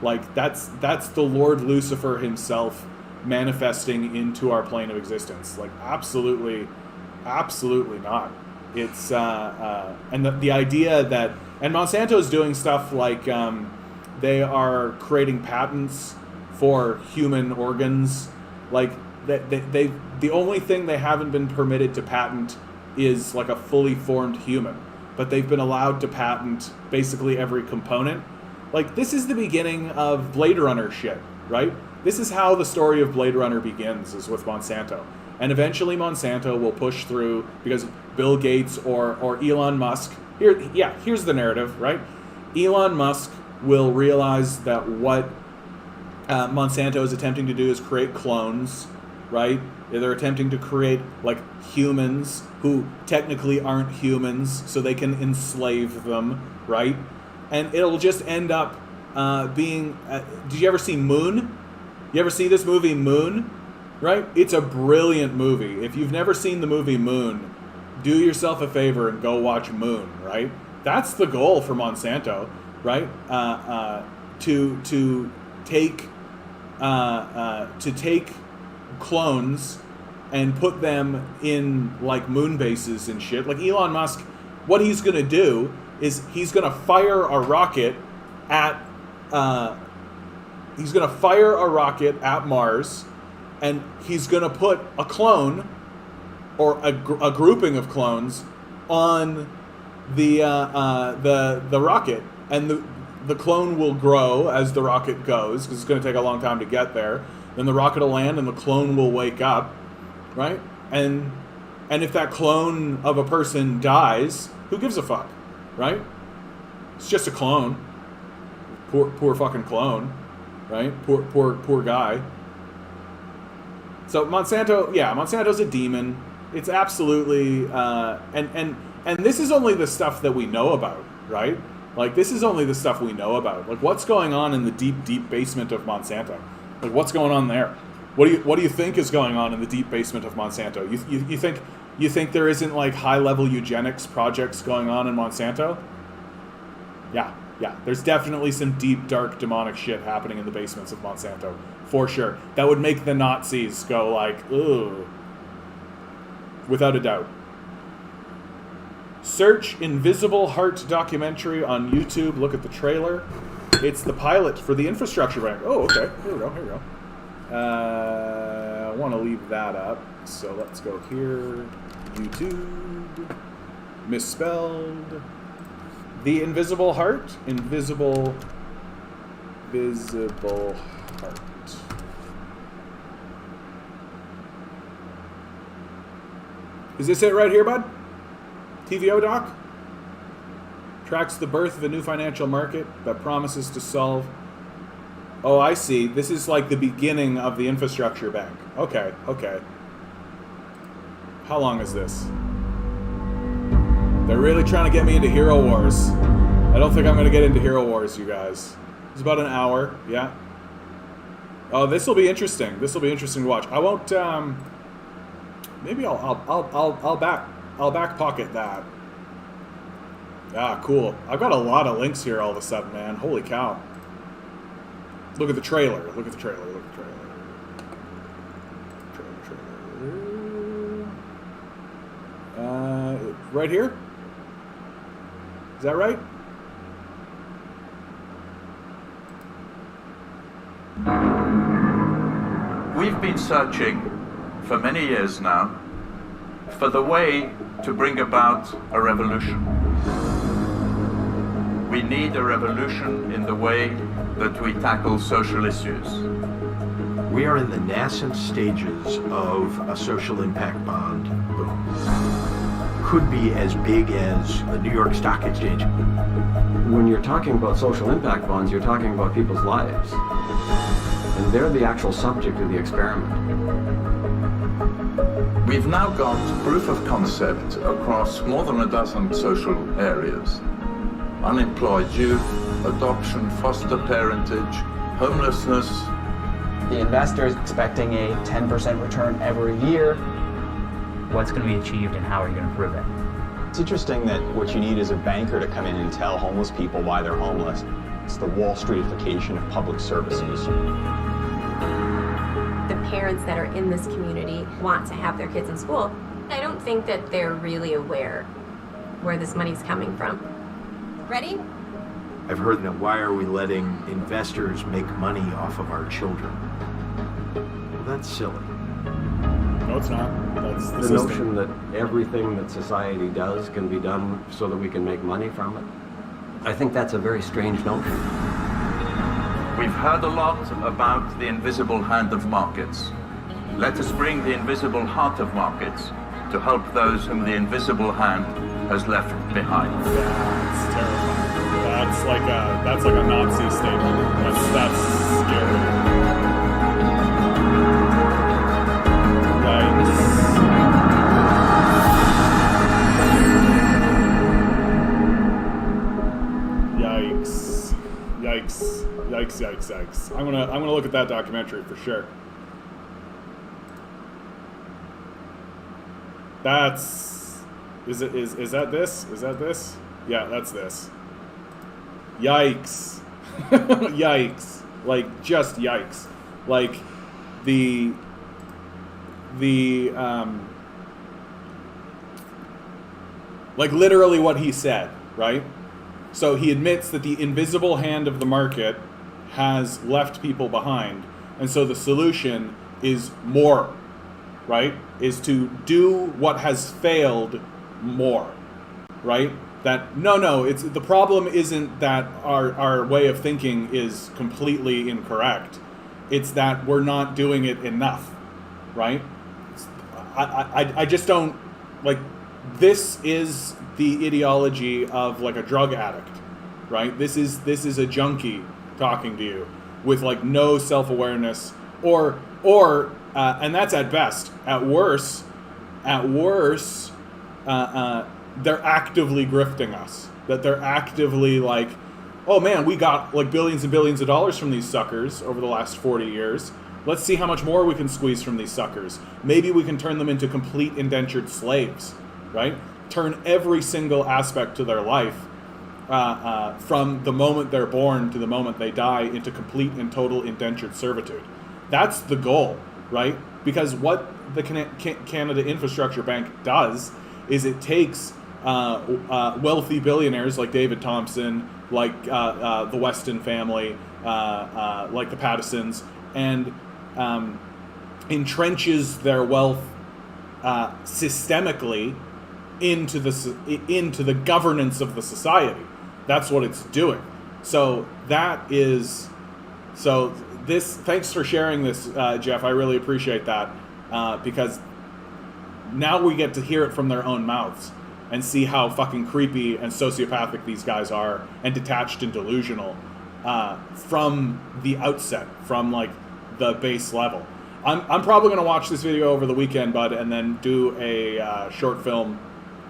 Like, that's the Lord Lucifer himself manifesting into our plane of existence. Like, absolutely not. It's and the idea that, and Monsanto's doing stuff like they are creating patents for human organs. Like, they the only thing they haven't been permitted to patent is like a fully formed human, but they've been allowed to patent basically every component. Like, this is the beginning of Blade Runner shit, right? This is how the story of Blade Runner begins, is with Monsanto. And eventually Monsanto will push through, because Bill Gates or Elon Musk, here's the narrative, right? Elon Musk will realize that what Monsanto is attempting to do is create clones, right? They're attempting to create, like, humans who technically aren't humans, so they can enslave them, right? And it'll just end up being... did you ever see Moon? You ever see this movie Moon? Right? It's a brilliant movie. If you've never seen the movie Moon, do yourself a favor and go watch Moon, right? That's the goal for Monsanto, right? To take clones and put them in, like, moon bases and shit. Like, Elon Musk, what he's gonna do is he's gonna fire a rocket at Mars, and he's gonna put a clone or a grouping of clones on the rocket, and the clone will grow as the rocket goes, because it's going to take a long time to get there. Then the rocket will land and the clone will wake up, right? And if that clone of a person dies, who gives a fuck, right? It's just a clone. Poor fucking clone, right? Poor guy. So Monsanto's a demon. It's absolutely and this is only the stuff that we know about, right? Like, this is only the stuff we know about. Like, what's going on in the deep basement of Monsanto? Like, what's going on there? What do you think is going on in the deep basement of Monsanto? You think there isn't, like, high-level eugenics projects going on in Monsanto? Yeah. There's definitely some deep, dark, demonic shit happening in the basements of Monsanto, for sure. That would make the Nazis go like, ugh. Without a doubt. Search Invisible Heart documentary on YouTube. Look at the trailer. It's the pilot for the infrastructure bank. Oh, okay. Here we go. I want to leave that up. So let's go here. YouTube. Misspelled. The Invisible Heart. Invisible Heart. Is this it right here, bud? TVO doc? Tracks the birth of a new financial market that promises to solve... Oh, I see. This is like the beginning of the infrastructure bank. Okay. How long is this? They're really trying to get me into Hero Wars. I don't think I'm going to get into Hero Wars, you guys. It's about an hour, yeah. Oh, this will be interesting. This will be interesting to watch. I won't, maybe I'll back pocket that. Ah, cool. I've got a lot of links here all of a sudden, man. Holy cow. Look at the trailer. Right here? Is that right? We've been searching for many years now for the way to bring about a revolution. We need a revolution in the way that we tackle social issues. We are in the nascent stages of a social impact bond boom. could be as big as the New York Stock Exchange. When you're talking about social impact bonds, you're talking about people's lives. And they're the actual subject of the experiment. We've now got proof of concept across more than a dozen social areas. Unemployed youth, adoption, foster parentage, homelessness. The investor is expecting a 10% return every year. What's going to be achieved and how are you going to prove it? It's interesting that what you need is a banker to come in and tell homeless people why they're homeless. It's the Wall Streetification of public services. The parents that are in this community want to have their kids in school. I don't think that they're really aware where this money's coming from. Ready? I've heard that why are we letting investors make money off of our children? Well, that's silly. No, it's not. That's the The system. notion that everything that society does can be done so that we can make money from it, I think that's a very strange notion. We've heard a lot about the invisible hand of markets. Let us bring the invisible heart of markets to help those whom the invisible hand has left behind. That's terrifying. That's like a Nazi statement. That's scary. Yikes. I'm gonna look at that documentary for sure. Is that this? Yeah, that's this. Yikes. Yikes. Like, just yikes. Like, like literally what he said, right? So he admits that the invisible hand of the market has left people behind. And so the solution is more, right? Is to do what has failed more, right? That, no, it's the problem isn't that our way of thinking is completely incorrect. It's that we're not doing it enough, right? I just don't, like, this is the ideology of like a drug addict, right? This is a junkie talking to you with like no self-awareness or and that's at best. At worst, they're actively grifting us. That they're actively like, oh man, we got like billions and billions of dollars from these suckers over the last 40 years. Let's see how much more we can squeeze from these suckers. Maybe we can turn them into complete indentured slaves, right? Turn every single aspect to their life, from the moment they're born to the moment they die, into complete and total indentured servitude. That's the goal, right? Because what the Canada Infrastructure Bank does is it takes wealthy billionaires like David Thompson, like the Weston family, like the Pattisons, and entrenches their wealth systemically into the governance of the society. That's what it's doing. So thanks for sharing this, Jeff. I really appreciate that, because now we get to hear it from their own mouths and see how fucking creepy and sociopathic these guys are, and detached and delusional from the outset, from like the base level. I'm probably gonna watch this video over the weekend, bud, and then do a short film,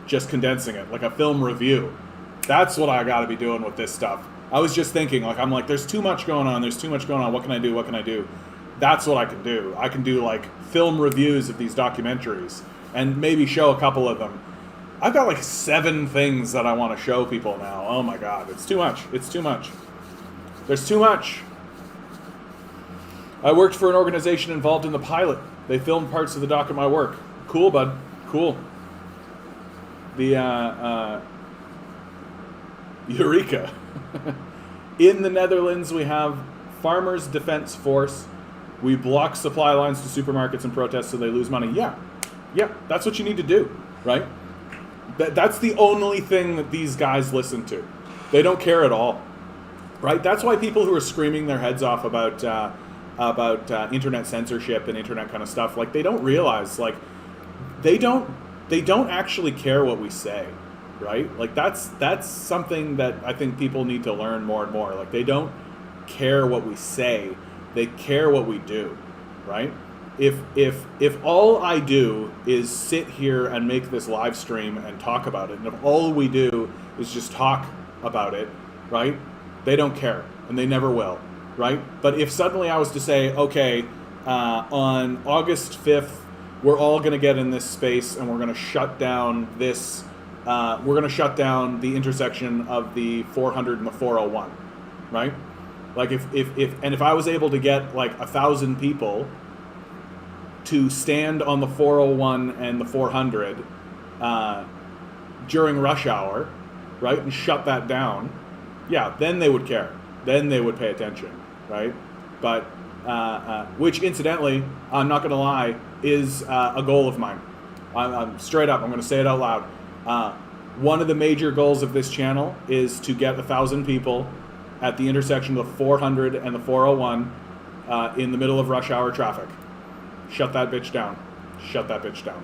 just condensing it, like a film review. That's what I got to be doing with this stuff. I was just thinking, like, I'm like, there's too much going on. What can I do? That's what I can do. I can do like film reviews of these documentaries and maybe show a couple of them. I've got like 7 things that I want to show people now. Oh my God, it's too much. There's too much. I worked for an organization involved in the pilot. They filmed parts of the doc at my work. Cool, bud. Cool. The Eureka. In the Netherlands, we have Farmers Defense Force. We block supply lines to supermarkets and protest so they lose money. Yeah, that's what you need to do, right? That's the only thing that these guys listen to. They don't care at all, right? That's why people who are screaming their heads off about internet censorship and internet kind of stuff, like, they don't realize, like, they don't they don't actually care what we say, right? Like that's something that I think people need to learn more and more. Like they don't care what we say, they care what we do, right? If all I do is sit here and make this live stream and talk about it, and if all we do is just talk about it, right? They don't care, and they never will, right? But if suddenly I was to say, okay, on August 5th, we're all going to get in this space and we're going to shut down this, we're going to shut down the intersection of the 400 and the 401, right? Like if I was able to get like 1,000 people to stand on the 401 and the 400 during rush hour, right, and shut that down, yeah, then they would care. Then they would pay attention, right? But, which incidentally, I'm not going to lie, is a goal of mine. I'm straight up, I'm going to say it out loud. One of the major goals of this channel is to get 1,000 people at the intersection of the 400 and the 401 in the middle of rush hour traffic. Shut that bitch down. Shut that bitch down.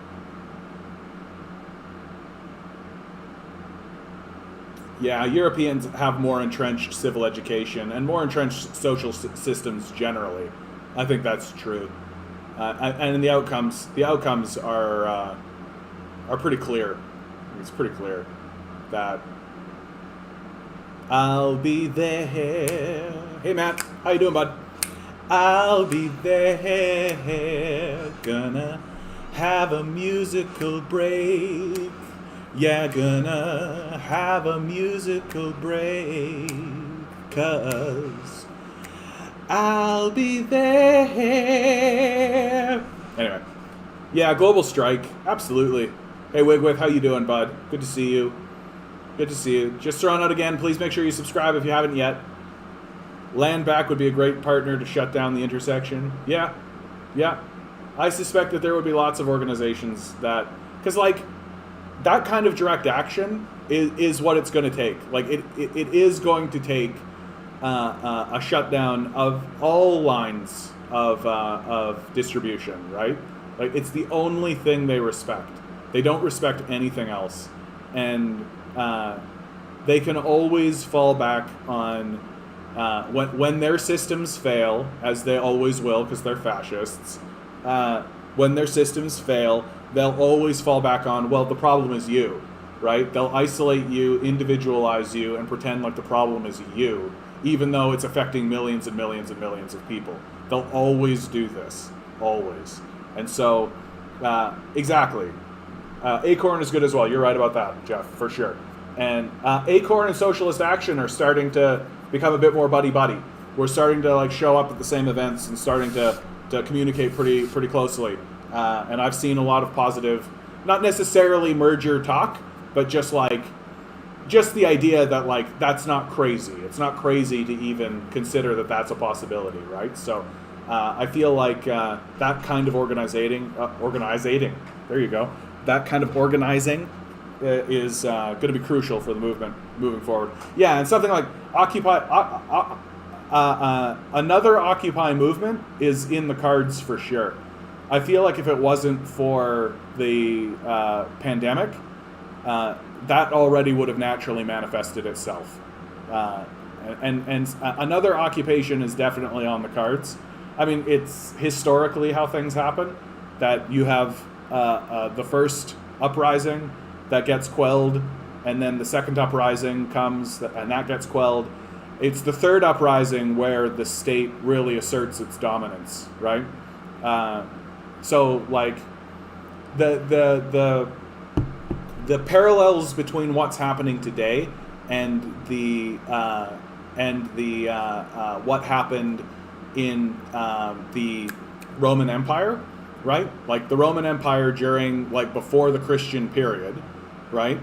Yeah, Europeans have more entrenched civil education and more entrenched social systems generally. I think that's true. And the outcomes are pretty clear. It's pretty clear that I'll be there. Hey Matt, how you doing, bud? I'll be there, gonna have a musical break. Yeah, gonna have a musical break, 'cause I'll be there. Anyway, yeah, global strike, absolutely. Hey Wigwith, how you doing, bud? Good to see you. Good to see you. Just throwing out again, please make sure you subscribe if you haven't yet. Land Back would be a great partner to shut down the intersection. Yeah. I suspect that there would be lots of organizations that, because like that kind of direct action is what it's going to take. Like it is going to take a shutdown of all lines of distribution, right? Like it's the only thing they respect. They don't respect anything else, and they can always fall back on. When their systems fail, as they always will because they're fascists, when their systems fail, they'll always fall back on, well, the problem is you, right? They'll isolate you, individualize you, and pretend like the problem is you, even though it's affecting millions and millions and millions of people. They'll always do this, always. And so, exactly. Acorn is good as well. You're right about that, Jeff, for sure. And Acorn and Socialist Action are starting to become a bit more buddy-buddy. We're starting to like show up at the same events and starting to communicate pretty closely. And I've seen a lot of positive, not necessarily merger talk, but just the idea that like that's not crazy. It's not crazy to even consider that that's a possibility, right? So I feel like that kind of organizing. There you go. That kind of organizing is going to be crucial for the movement moving forward. Yeah, and something like another Occupy movement is in the cards for sure. I feel like if it wasn't for the pandemic, that already would have naturally manifested itself. And another occupation is definitely on the cards. I mean, it's historically how things happen, that you have the first uprising that gets quelled, and then the second uprising comes, and that gets quelled. It's the third uprising where the state really asserts its dominance, right? So, like, the parallels between what's happening today and the what happened in the Roman Empire, right? Like the Roman Empire during, like, before the Christian period, right?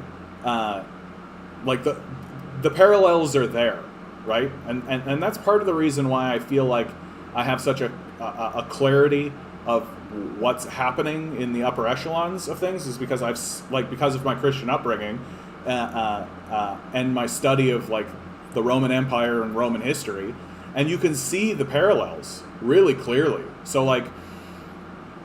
Like the parallels are there, right? And that's part of the reason why I feel like I have such a clarity of what's happening in the upper echelons of things, is because because of my Christian upbringing and my study of like the Roman Empire and Roman history, and you can see the parallels really clearly. So like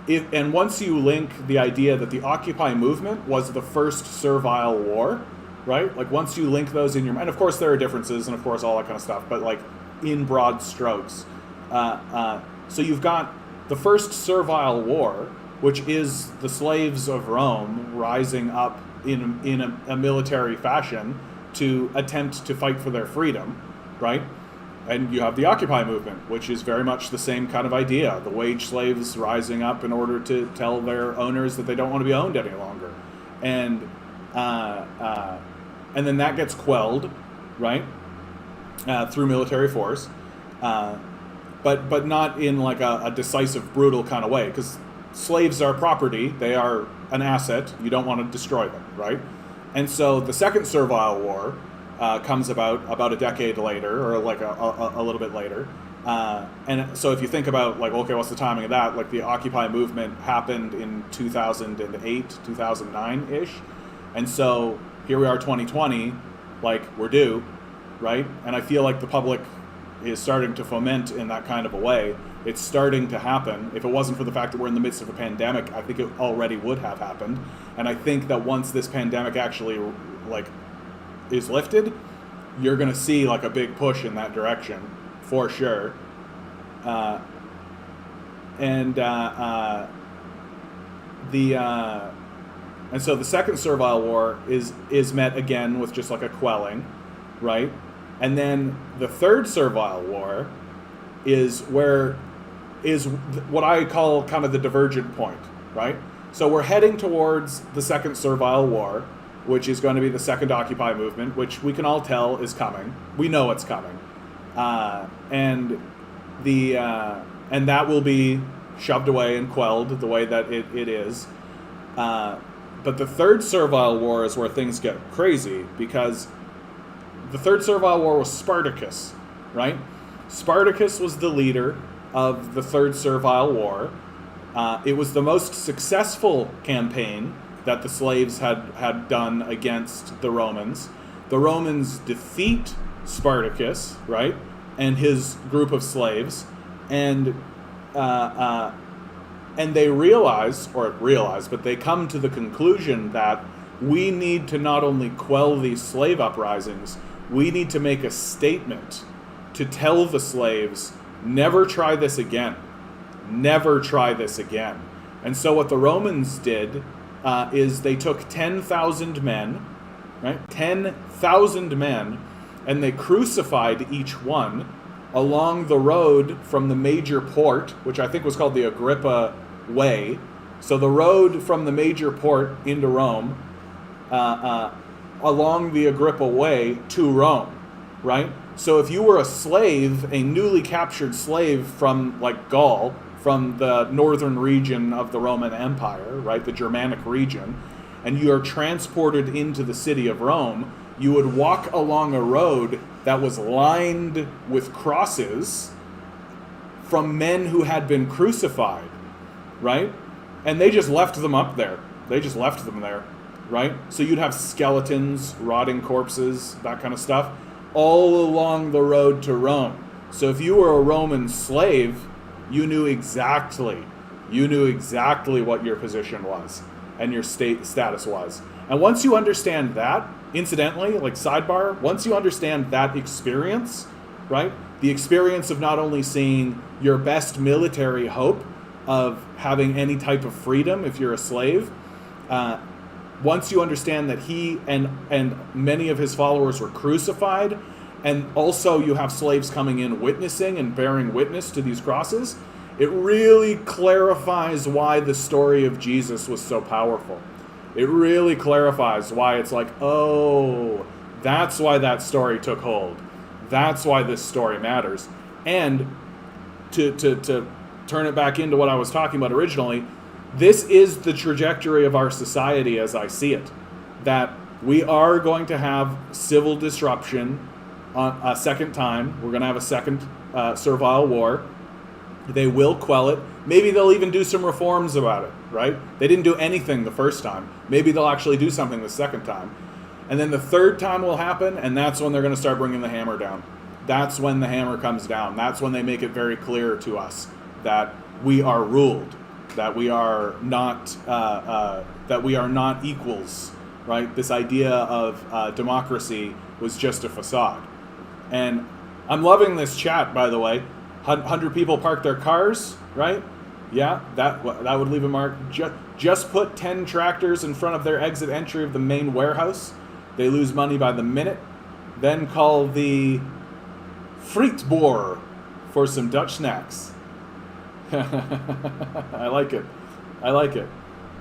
and once you link the idea that the Occupy movement was the first servile war, right? Like once you link those in your mind, of course there are differences and of course all that kind of stuff, but like in broad strokes. So you've got the first servile war, which is the slaves of Rome rising up in a military fashion to attempt to fight for their freedom, right? And you have the Occupy movement, which is very much the same kind of idea. The wage slaves rising up in order to tell their owners that they don't want to be owned any longer. And then that gets quelled, right, through military force, but not in like a decisive, brutal kind of way, because slaves are property. They are an asset. You don't want to destroy them, right? And so the second servile war comes about a decade later, or like a little bit later. And so if you think about like, okay, what's the timing of that? Like the Occupy movement happened in 2008, 2009-ish. And so here we are 2020, like we're due, right? And I feel like the public is starting to foment in that kind of a way. It's starting to happen. If it wasn't for the fact that we're in the midst of a pandemic, I think it already would have happened. And I think that once this pandemic actually like is lifted, you're going to see like a big push in that direction for sure. And so the second servile war is met again with just like a quelling, right? And then the third servile war is what I call kind of the divergent point, right? So we're heading towards the second servile war, which is going to be the second Occupy movement, which we can all tell is coming. We know it's coming, and that will be shoved away and quelled the way that it is. But the third servile war is where things get crazy, because the third servile war was Spartacus, right? Spartacus was the leader of the third servile war. It was the most successful campaign that the slaves had done against the Romans. The Romans defeat Spartacus, right, and his group of slaves, and they realize, but they come to the conclusion that we need to not only quell these slave uprisings, we need to make a statement to tell the slaves, never try this again. Never try this again. And so what the Romans did is they took 10,000 men, right? 10,000 men, and they crucified each one along the road from the major port, which I think was called the Agrippa Way. So the road from the major port into Rome, along the Agrippa Way to Rome, right? So if you were a slave, a newly captured slave from like Gaul, from the northern region of the Roman Empire, right, the Germanic region, and you are transported into the city of Rome, you would walk along a road that was lined with crosses from men who had been crucified, right? And they just left them up there. They just left them there, right? So you'd have skeletons, rotting corpses, that kind of stuff, all along the road to Rome. So if you were a Roman slave, you knew exactly what your position was and your status was. And once you understand that, incidentally, like sidebar, once you understand that experience, right? The experience of not only seeing your best military hope of having any type of freedom if you're a slave, once you understand that he and many of his followers were crucified, and also you have slaves coming in witnessing and bearing witness to these crosses, it really clarifies why the story of Jesus was so powerful. It really clarifies why it's like, oh, that's why that story took hold. That's why this story matters. And to turn it back into what I was talking about originally, this is the trajectory of our society as I see it. That we are going to have civil disruption a second time. We're going to have a second servile war. They will quell it. Maybe they'll even do some reforms about it, right? They didn't do anything the first time. Maybe they'll actually do something the second time. And then the third time will happen, and that's when they're going to start bringing the hammer down. That's when the hammer comes down. That's when they make it very clear to us that we are ruled. that we are not equals, right? This idea of democracy was just a facade. And I'm loving this chat, by the way. 100 people park their cars, right? Yeah, that would leave a mark. Just put 10 tractors in front of their exit entry of the main warehouse. They lose money by the minute. Then call the frietboer for some Dutch snacks. I like it.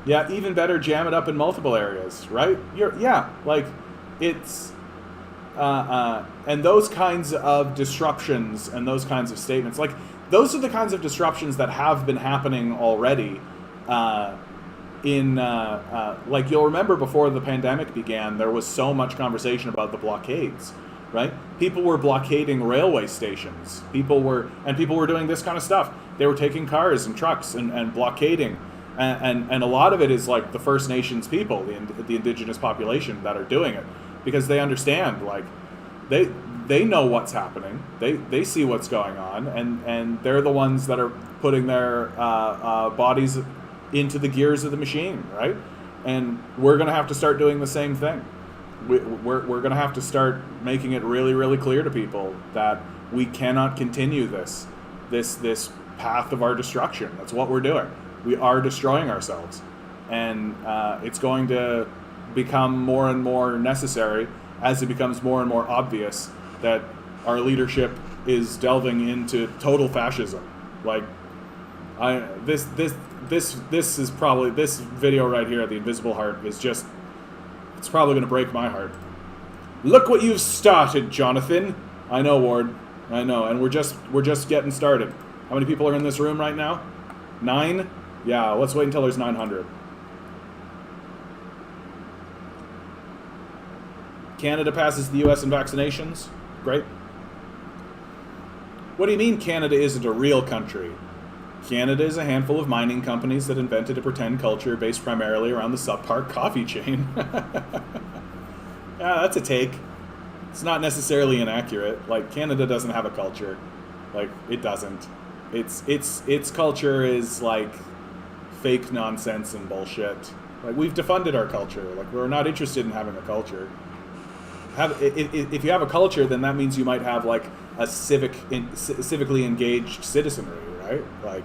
Yeah, even better, jam it up in multiple areas, right? It's and those kinds of disruptions and those kinds of statements, like those are the kinds of disruptions that have been happening already. Like you'll remember before the pandemic began, there was so much conversation about the blockades, right? People were blockading railway stations. People were doing this kind of stuff. They were taking cars and trucks and blockading. And a lot of it is like the First Nations people, the indigenous population that are doing it, because they understand, like they know what's happening. They see what's going on, and they're the ones that are putting their bodies into the gears of the machine, right? And we're going to have to start doing the same thing. We're going to have to start making it really, really clear to people that we cannot continue this path of our destruction. That's what we're doing. We are destroying ourselves, and it's going to become more and more necessary as it becomes more and more obvious that our leadership is delving into total fascism. Like, this is probably, this video right here, The Invisible Heart, is just, it's probably going to break my heart. Look what you've started, Jonathan. I know, Ward. I know, and we're just getting started. How many people are in this room right now? 9? Yeah, let's wait until there's 900. Canada passes the US in vaccinations. Great. What do you mean Canada isn't a real country? Canada is a handful of mining companies that invented a pretend culture based primarily around the subpar coffee chain. Yeah, that's a take. It's not necessarily inaccurate. Like, Canada doesn't have a culture. Like, it doesn't. Its culture is like fake nonsense and bullshit. Like, we've defunded our culture. Like, we're not interested in having a culture. If you have a culture, then that means you might have like a civically engaged citizenry, right? Like,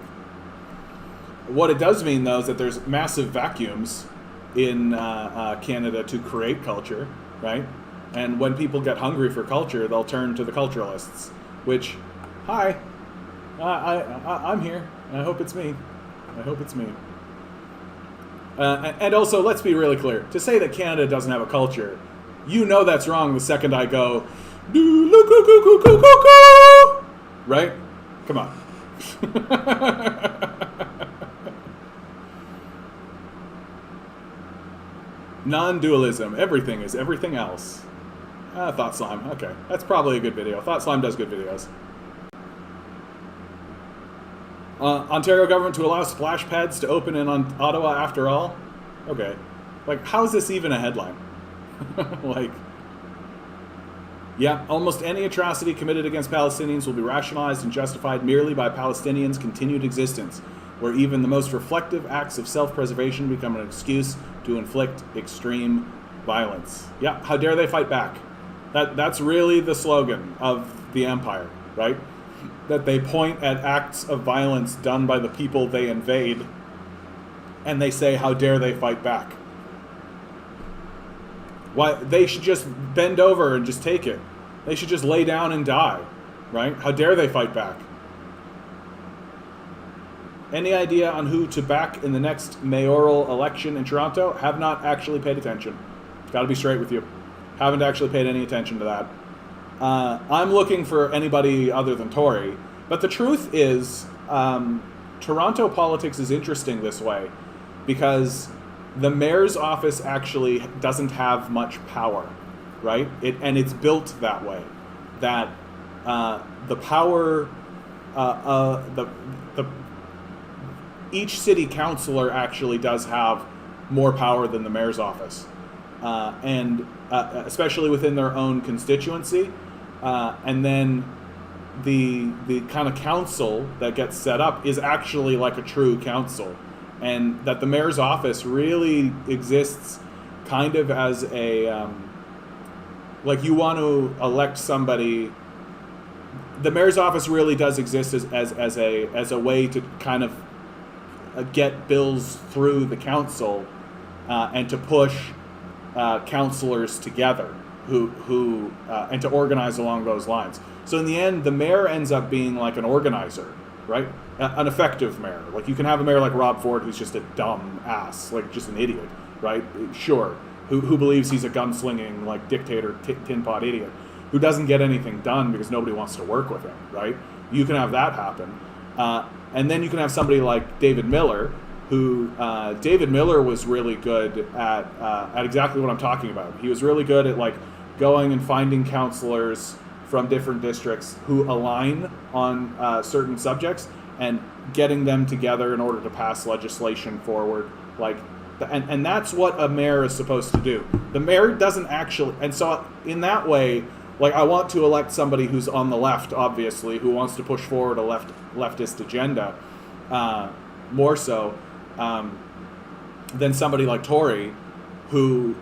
what it does mean though is that there's massive vacuums in Canada to create culture, right? And when people get hungry for culture, they'll turn to the culturalists. Which, hi, I'm here. I hope it's me. I hope it's me. And also, let's be really clear. To say that Canada doesn't have a culture, you know that's wrong the second I go, right? Come on. Non-dualism. Everything is everything else. Thought Slime. Okay. That's probably a good video. Thought Slime does good videos. Ontario government to allow splash pads to open in Ottawa after all? Okay. Like, how is this even a headline? Like, yeah, almost any atrocity committed against Palestinians will be rationalized and justified merely by Palestinians' continued existence, where even the most reflective acts of self-preservation become an excuse to inflict extreme violence. Yeah, how dare they fight back? That's really the slogan of the empire, right? That they point at acts of violence done by the people they invade, and they say, how dare they fight back? Why, they should just bend over and just take it. They should just lay down and die, right? How dare they fight back? Any idea on who to back in the next mayoral election in Toronto? Have not actually paid attention. Got to be straight with you. Haven't actually paid any attention to that. I'm looking for anybody other than Tory. But the truth is, Toronto politics is interesting this way because the mayor's office actually doesn't have much power, right? And it's built that way, that the power, each city councilor actually does have more power than the mayor's office, and especially within their own constituency, and then the kind of council that gets set up is actually like a true council. and that the mayor's office really exists kind of as a like you want to elect somebody. The mayor's office really does exist as a way to kind of get bills through the council and to push councilors together who and to organize along those lines. So in the end, the mayor ends up being like an organizer, right? An effective mayor. Like you can have a mayor like Rob Ford who's just a dumb ass, like just an idiot, right? Sure. Who believes he's a gunslinging like dictator tin pot idiot who doesn't get anything done because nobody wants to work with him, right? You can have that happen. And then you can have somebody like David Miller, who David Miller was really good at exactly what I'm talking about. He was really good at like going and finding counselors from different districts who align on certain subjects and getting them together in order to pass legislation forward. Like, and that's what a mayor is supposed to do. The mayor doesn't actually, and so in that way, like I want to elect somebody who's on the left, obviously, who wants to push forward a leftist agenda, more so than somebody like Tory, who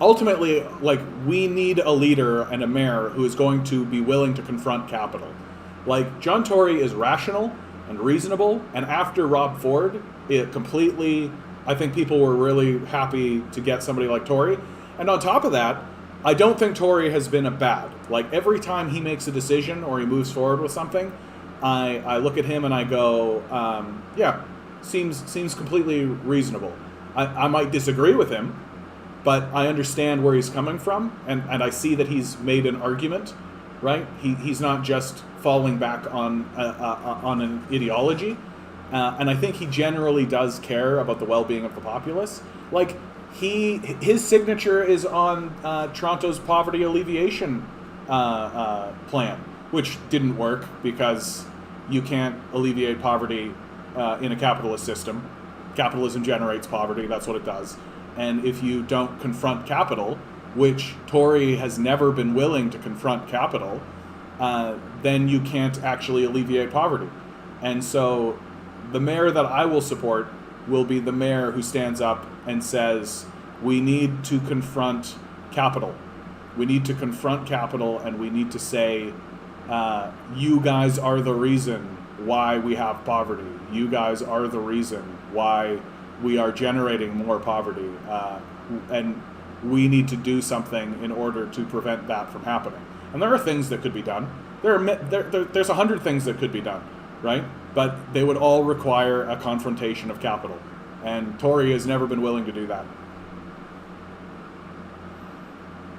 ultimately, like, we need a leader and a mayor who is going to be willing to confront capital. Like, John Tory is rational and reasonable, and after Rob Ford, it completely, I think people were really happy to get somebody like Tory. And on top of that, I don't think Tory has been a bad. Like, every time he makes a decision or he moves forward with something, I look at him and I go, yeah, seems completely reasonable. I might disagree with him, but I understand where he's coming from, and I see that he's made an argument, right? He's not just falling back on an ideology, and I think he generally does care about the well-being of the populace. Like, his signature is on Toronto's poverty alleviation plan, which didn't work because you can't alleviate poverty in a capitalist system. Capitalism generates poverty, that's what it does. And if you don't confront capital, which Tory has never been willing to confront capital, then you can't actually alleviate poverty. And so the mayor that I will support will be the mayor who stands up and says, we need to confront capital. We need to confront capital, and we need to say, you guys are the reason why we have poverty. You guys are the reason why we are generating more poverty. And we need to do something in order to prevent that from happening. And there are things that could be done. There's 100 things that could be done, right? But they would all require a confrontation of capital. And Tory has never been willing to do that.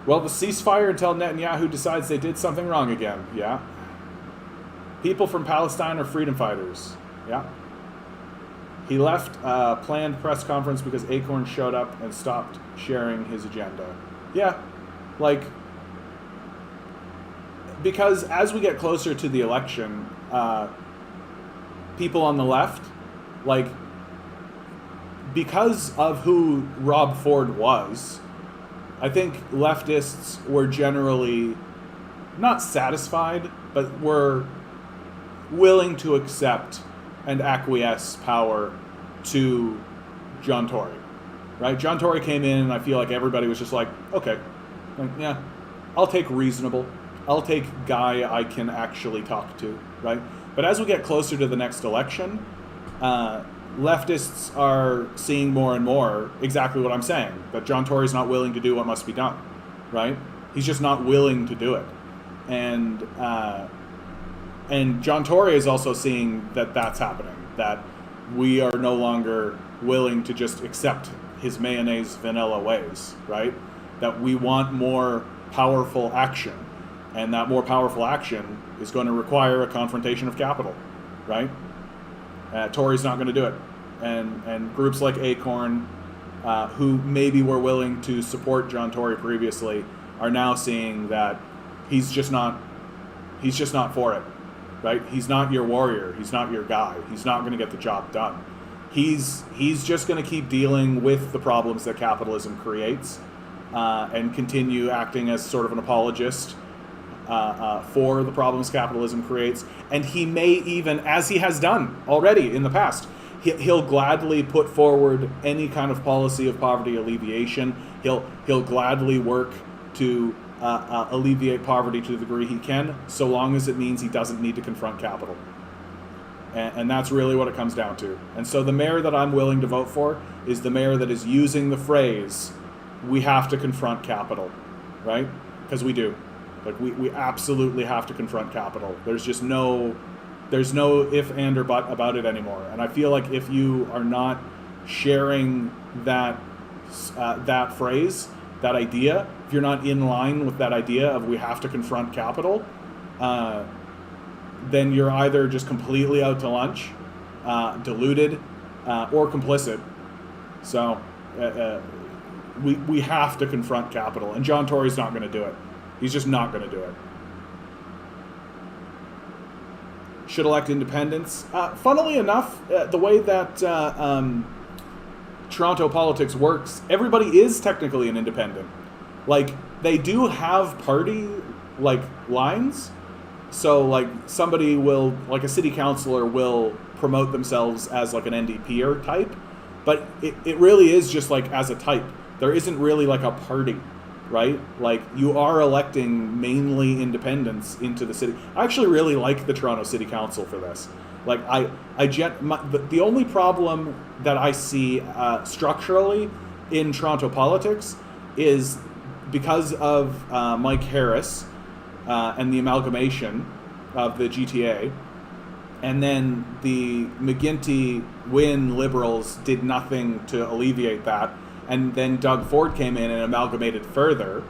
Well, the ceasefire until Netanyahu decides they did something wrong again. Yeah. People from Palestine are freedom fighters. Yeah. He left a planned press conference because Acorn showed up and stopped sharing his agenda. Yeah. Like, because as we get closer to the election, people on the left, like, because of who Rob Ford was, I think leftists were generally not satisfied, but were willing to accept and acquiesce power to John Tory, right? John Tory came in, and I feel like everybody was just like, okay, like, yeah, I'll take reasonable. I'll take guy I can actually talk to, right? But as we get closer to the next election, leftists are seeing more and more exactly what I'm saying, that John Tory's not willing to do what must be done, right? He's just not willing to do it. And John Tory is also seeing that that's happening, that we are no longer willing to just accept his mayonnaise vanilla ways, right? That we want more powerful action, and that more powerful action is going to require a confrontation of capital, right? Tory's not going to do it. And groups like Acorn, who maybe were willing to support John Tory previously, are now seeing that he's just not for it, right? He's not your warrior. He's not your guy. He's not going to get the job done. He's just going to keep dealing with the problems that capitalism creates, and continue acting as sort of an apologist for the problems capitalism creates. And he may even, as he has done already in the past, he'll gladly put forward any kind of policy of poverty alleviation. He'll gladly work to alleviate poverty to the degree he can, so long as it means he doesn't need to confront capital. And that's really what it comes down to. And so the mayor that I'm willing to vote for is the mayor that is using the phrase, we have to confront capital, right? Because we do. Like, we absolutely have to confront capital. There's no if, and, or but about it anymore. And I feel like if you are not sharing that phrase, that idea, if you're not in line with that idea of we have to confront capital, then you're either just completely out to lunch, deluded, or complicit. So we have to confront capital, and John Tory's not going to do it. He's just not going to do it. Should elect independents. Funnily enough, the way that Toronto politics works, everybody is technically an independent. Like, they do have party lines. So somebody will, like a city councillor will promote themselves as an NDPer type, but it really is just as a type. There isn't really a party, right? You are electing mainly independents into the city. I actually really like the Toronto City Council for this. The only problem that I see structurally in Toronto politics is because of Mike Harris and the amalgamation of the GTA, and then the McGuinty-Wynne Liberals did nothing to alleviate that, and then Doug Ford came in and amalgamated further.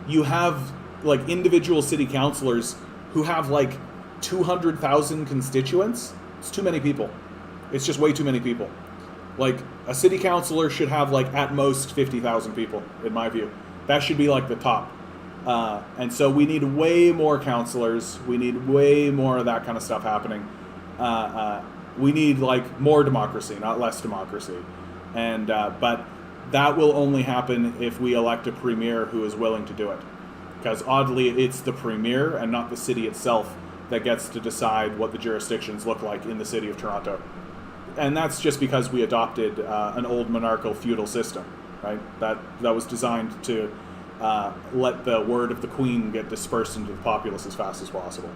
You have individual city councilors who have 200,000 constituents. It's too many people. It's just way too many people. A city councilor should have at most 50,000 people, in my view. That should be the top. And so we need way more councilors. We need way more of that kind of stuff happening. We need more democracy, not less democracy. And but that will only happen if we elect a premier who is willing to do it. Because oddly, it's the premier and not the city itself that gets to decide what the jurisdictions look like in the city of Toronto. And that's just because we adopted an old monarchical feudal system, right? That was designed to let the word of the Queen get dispersed into the populace as fast as possible.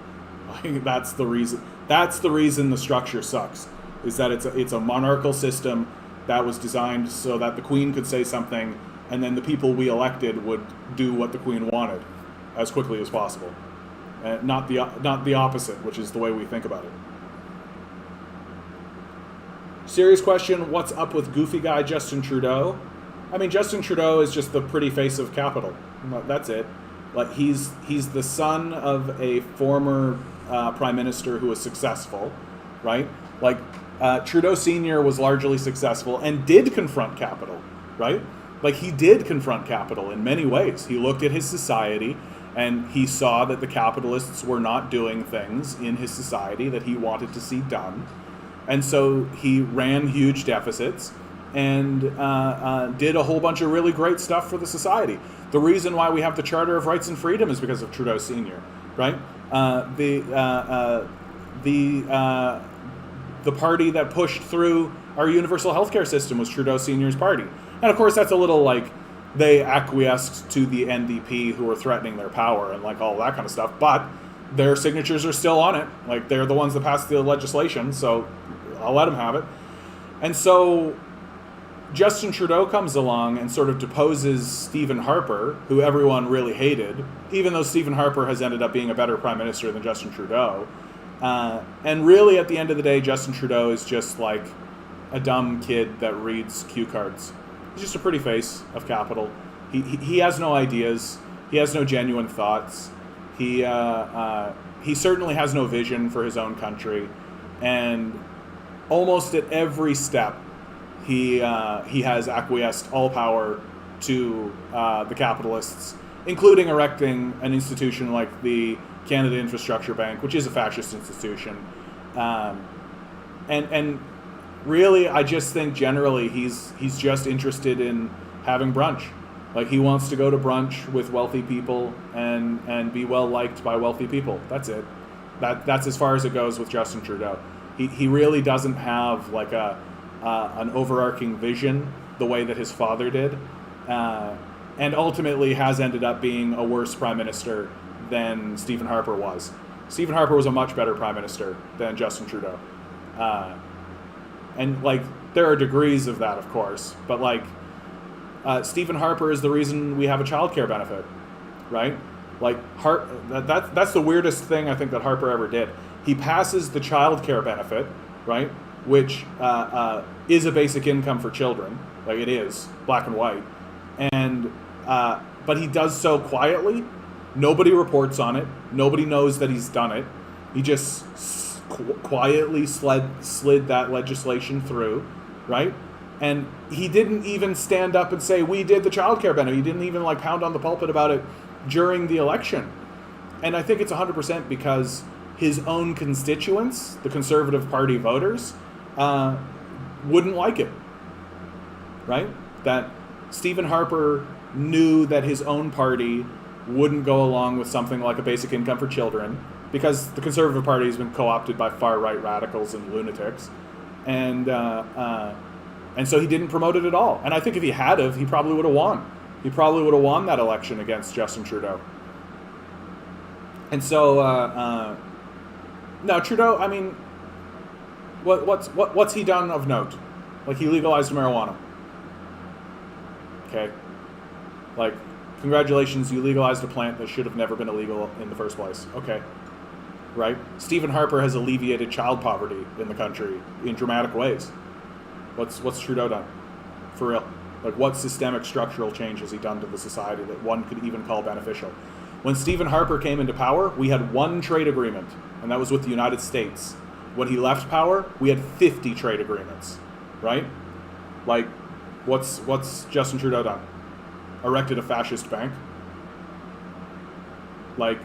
That's the reason. That's the reason the structure sucks. Is that it's a monarchical system that was designed so that the Queen could say something, and then the people we elected would do what the Queen wanted as quickly as possible, not the opposite, which is the way we think about it. Serious question: what's up with goofy guy Justin Trudeau? I mean, Justin Trudeau is just the pretty face of capital. That's it. He's the son of a former prime minister who was successful, right? Trudeau Sr. was largely successful and did confront capital, right? He did confront capital in many ways. He looked at his society and he saw that the capitalists were not doing things in his society that he wanted to see done. And so he ran huge deficits and did a whole bunch of really great stuff for the society. The reason why we have the Charter of Rights and Freedom is because of Trudeau Sr., right? The party that pushed through our universal healthcare system was Trudeau Sr.'s party. And of course, that's a little they acquiesced to the NDP who were threatening their power and all that kind of stuff, but their signatures are still on it. They're the ones that passed the legislation, so I'll let them have it. And so Justin Trudeau comes along and sort of deposes Stephen Harper, who everyone really hated, even though Stephen Harper has ended up being a better prime minister than Justin Trudeau. And really, at the end of the day, Justin Trudeau is just a dumb kid that reads cue cards. He's just a pretty face of capital. He has no ideas. He has no genuine thoughts. He certainly has no vision for his own country. And almost at every step, he has acquiesced all power to the capitalists, including erecting an institution like the Canada Infrastructure Bank, which is a fascist institution. And really, I just think generally he's just interested in having brunch. He wants to go to brunch with wealthy people and be well liked by wealthy people. That's it. That's as far as it goes with Justin Trudeau. He really doesn't have like an overarching vision the way that his father did, and ultimately has ended up being a worse prime minister than Stephen Harper was. Stephen Harper was a much better prime minister than Justin Trudeau. And like there are degrees of that, of course, but like Stephen Harper is the reason we have a child care benefit, right? Like that's the weirdest thing I think that Harper ever did. He passes the child care benefit, right, which is a basic income for children, like it is, black and white, and but he does so quietly. Nobody reports on it. Nobody knows that he's done it. He just quietly slid that legislation through, right? And he didn't even stand up and say, we did the child care benefit. He didn't even like pound on the pulpit about it during the election. And I think it's 100% because his own constituents, the Conservative Party voters, wouldn't like it, right? That Stephen Harper knew that his own party wouldn't go along with something like a basic income for children because the Conservative Party has been co-opted by far-right radicals and lunatics. And so he didn't promote it at all. And I think if he had have, he probably would have won. He probably would have won that election against Justin Trudeau. And so, no, Trudeau, I mean, what's he done of note? Like, he legalized marijuana. Okay. Like, congratulations, you legalized a plant that should have never been illegal in the first place. Okay. Right? Stephen Harper has alleviated child poverty in the country in dramatic ways. What's Trudeau done? For real. Like, what systemic structural change has he done to the society that one could even call beneficial? When Stephen Harper came into power, we had one trade agreement, and that was with the United States. When he left power, we had 50 trade agreements, right? Like, what's Justin Trudeau done? Erected a fascist bank? Like,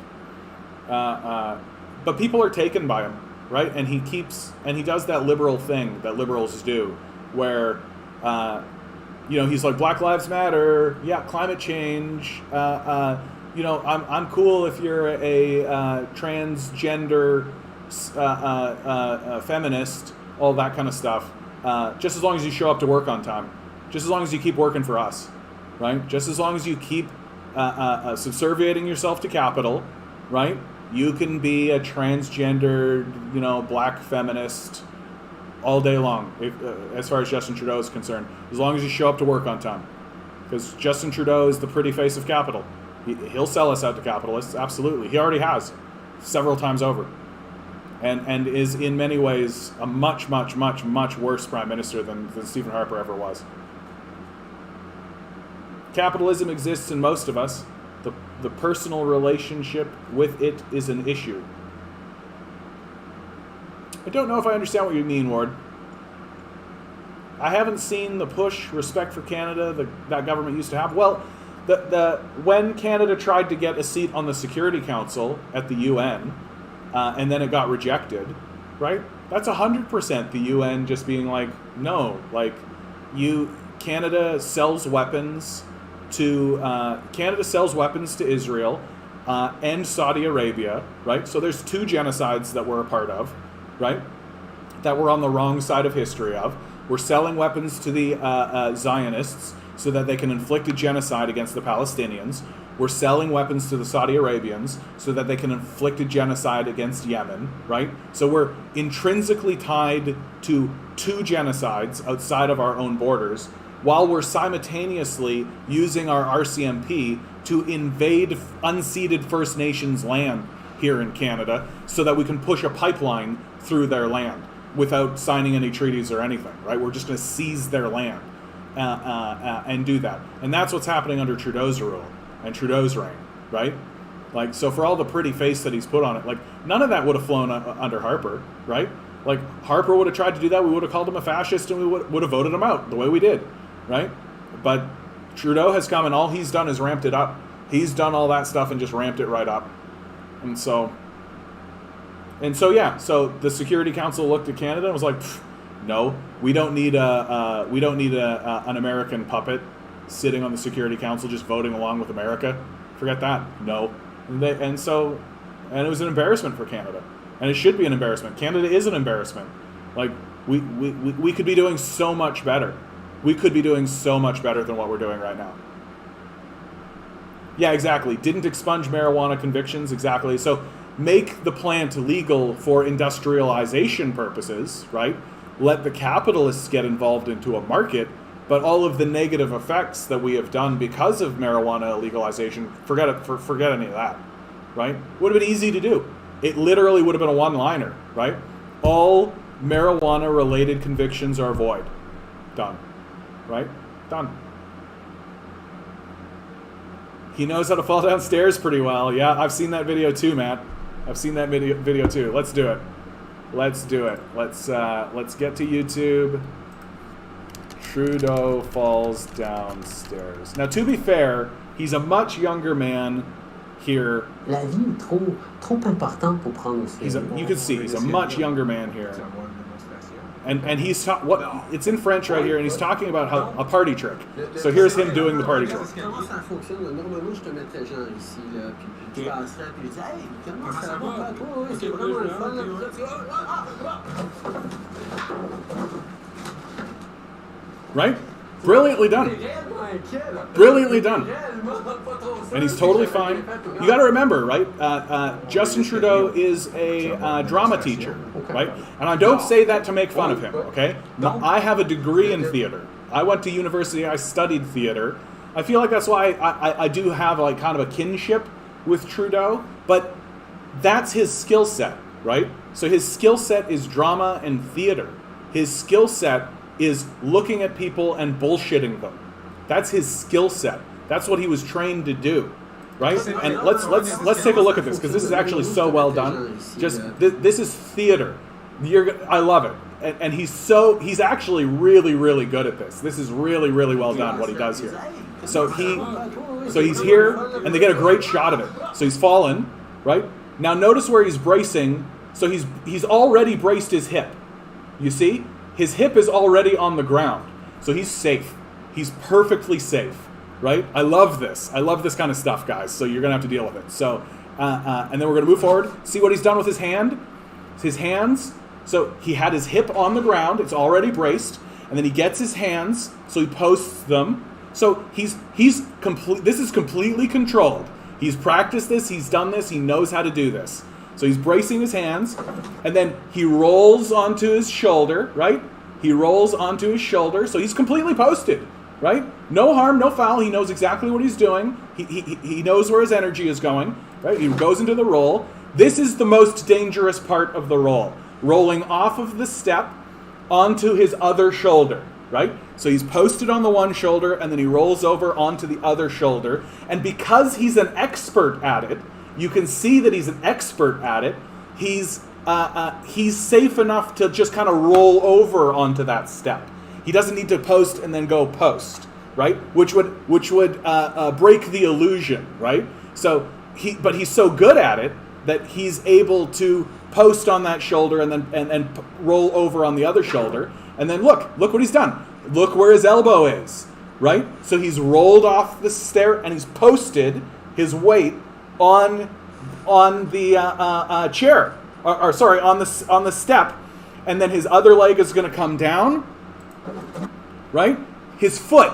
but people are taken by him, right? And he does that liberal thing that liberals do, where, he's like, Black Lives Matter, yeah, climate change, I'm cool if you're a transgender feminist, all that kind of stuff, just as long as you show up to work on time, just as long as you keep working for us, right? Just as long as you keep subserviating yourself to capital, right? You can be a transgendered, black feminist all day long, as far as Justin Trudeau is concerned, as long as you show up to work on time. Because Justin Trudeau is the pretty face of capital. He'll sell us out to capitalists, absolutely. He already has, several times over. And is in many ways a much, much, much, much worse prime minister than Stephen Harper ever was. Capitalism exists in most of us. The personal relationship with it is an issue. I don't know if I understand what you mean, Ward. I haven't seen the push, respect for Canada, that government used to have. Well, when Canada tried to get a seat on the Security Council at the UN, and then it got rejected, right? That's 100% the UN just being like, no, like, Canada sells weapons to Israel and Saudi Arabia, right? So there's two genocides that we're a part of, right? That we're on the wrong side of history of. We're selling weapons to the Zionists so that they can inflict a genocide against the Palestinians. We're selling weapons to the Saudi Arabians so that they can inflict a genocide against Yemen, right? So we're intrinsically tied to two genocides outside of our own borders, while we're simultaneously using our RCMP to invade unceded First Nations land here in Canada so that we can push a pipeline through their land without signing any treaties or anything, right? We're just going to seize their land and do that. And that's what's happening under Trudeau's rule and Trudeau's reign, right? Like, so for all the pretty face that he's put on it, like, none of that would have flown under Harper, right? Like, Harper would have tried to do that, we would have called him a fascist, and we would have voted him out the way we did, right? But Trudeau has come, and all he's done is ramped it up. He's done all that stuff and just ramped it right up. And so the Security Council looked at Canada and was like, no, we don't need an American puppet sitting on the Security Council just voting along with America. Forget that. No. And it was an embarrassment for Canada. And it should be an embarrassment. Canada is an embarrassment. Like, we could be doing so much better. We could be doing so much better than what we're doing right now. Yeah, exactly. Didn't expunge marijuana convictions, exactly. So make the plant legal for industrialization purposes, right? Let the capitalists get involved into a market, but all of the negative effects that we have done because of marijuana legalization, forget any of that, right? Would have been easy to do. It literally would have been a one-liner, right? All marijuana-related convictions are void. Done. Right? Done. He knows how to fall downstairs pretty well. Yeah, I've seen that video too, Matt. I've seen that video too. Let's do it. Let's do it. Let's get to YouTube. Trudeau falls downstairs. Now, to be fair, he's a much younger man here. La vie est trop importante pour prendre au you can see he's a much younger man here. And he's it's in French right here, and he's talking about how a party trick. So here's him doing the party trick. Comment ça fonctionne? Normalement, je te mettrais genre ici, là, puis tu passerais, puis je dis, hey, comment ça va? Oui, c'est vraiment le fun, là. Right? Brilliantly done. Brilliantly done. And he's totally fine. You got to remember, right? Justin Trudeau is a drama teacher, right? And I don't say that to make fun of him, okay? I have a degree in theater. I went to university. I studied theater. I feel like that's why I do have like kind of a kinship with Trudeau, but that's his skill set, right? So his skill set is drama and theater. His skill set is looking at people and bullshitting them. That's his skill set. That's what he was trained to do, right? And let's take a look at this, because this is actually so well done. Just this is theater. I love it, and he's actually really, really good at this. This is really, really well done what he does here. So he's here, and they get a great shot of it. So he's fallen, right? Now notice where he's bracing. So he's already braced his hip. You see? His hip is already on the ground, so he's safe. He's perfectly safe, right? I love this. I love this kind of stuff, guys. So you're gonna have to deal with it. So, and then we're gonna move forward. See what he's done with his hand? His hands. So he had his hip on the ground. It's already braced, and then he gets his hands. So he posts them. So he's complete. This is completely controlled. He's practiced this. He's done this. He knows how to do this. So he's bracing his hands, and then he rolls onto his shoulder, right? He rolls onto his shoulder, so he's completely posted, right? No harm, no foul. He knows exactly what he's doing. He knows where his energy is going, right? He goes into the roll. This is the most dangerous part of the roll, rolling off of the step onto his other shoulder, right? So he's posted on the one shoulder, and then he rolls over onto the other shoulder, and because he's an expert at it, you can see that he's an expert at it. He's safe enough to just kind of roll over onto that step. He doesn't need to post and then go post, right? Which would break the illusion, right? So but he's so good at it that he's able to post on that shoulder and then roll over on the other shoulder. And then look what he's done. Look where his elbow is, right? So he's rolled off the stair and he's posted his weight on the chair, or sorry, on the step, and then his other leg is going to come down, right? His foot,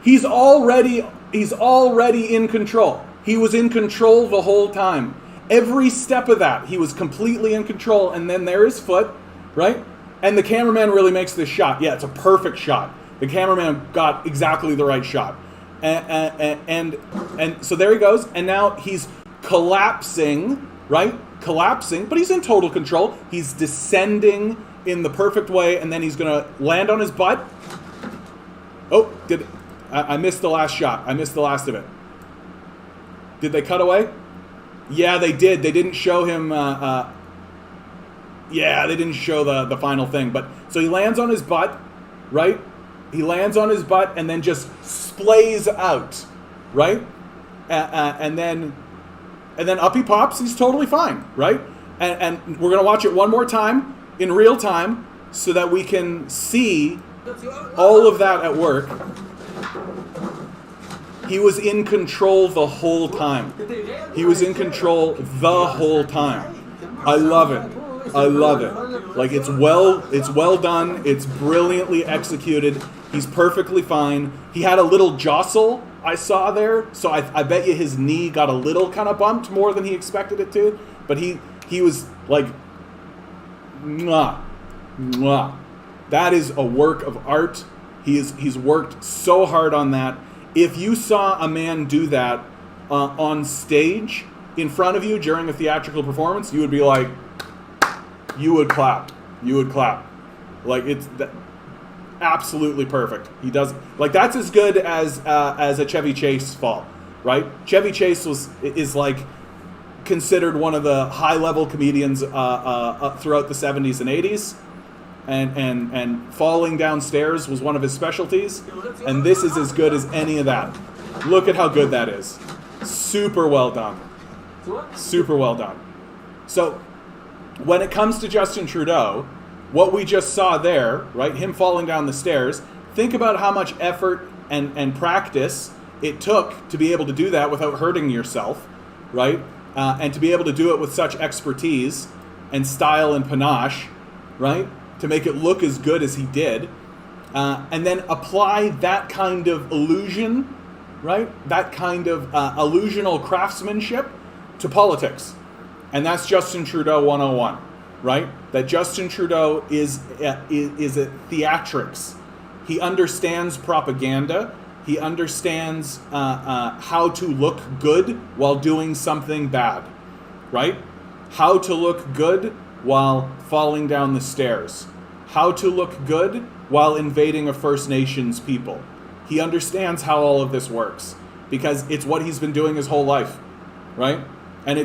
he's already in control. He was in control the whole time. Every step of that, he was completely in control, and then there his foot, right? And the cameraman really makes this shot. Yeah, it's a perfect shot. The cameraman got exactly the right shot. And so there he goes, and now he's collapsing, right? Collapsing, but he's in total control. He's descending in the perfect way, and then he's going to land on his butt. Oh, I missed the last shot. I missed the last of it. Did they cut away? Yeah, they did. They didn't show him. Yeah, they didn't show the final thing. But so he lands on his butt, right? He lands on his butt and then just splays out, right? And then up he pops. He's totally fine, right? And we're gonna watch it one more time in real time so that we can see all of that at work. He was in control the whole time. He was in control the whole time. I love it. I love it. Like it's well done. It's brilliantly executed. He's perfectly fine. He had a little jostle I saw there, so I bet you his knee got a little kind of bumped more than he expected it to. But he was like, mwah, mwah. That is a work of art. He's worked so hard on that. If you saw a man do that on stage in front of you during a theatrical performance, you would be like, you would clap. You would clap. Like it's absolutely perfect. He does like that's as good as a Chevy Chase fall, right? Chevy Chase is like considered one of the high level comedians throughout the 70s and 80s. And falling downstairs was one of his specialties, and this is as good as any of that. Look at how good that is. Super well done. Super well done. So, when it comes to Justin Trudeau, what we just saw there, right, him falling down the stairs, think about how much effort and practice it took to be able to do that without hurting yourself, right? And to be able to do it with such expertise and style and panache, right? To make it look as good as he did, and then apply that kind of illusion, right? That kind of illusional craftsmanship to politics. And that's Justin Trudeau 101, right? That Justin Trudeau is a theatrics. He understands propaganda. He understands how to look good while doing something bad, right? How to look good while falling down the stairs. How to look good while invading a First Nations people. He understands how all of this works because it's what he's been doing his whole life, right? And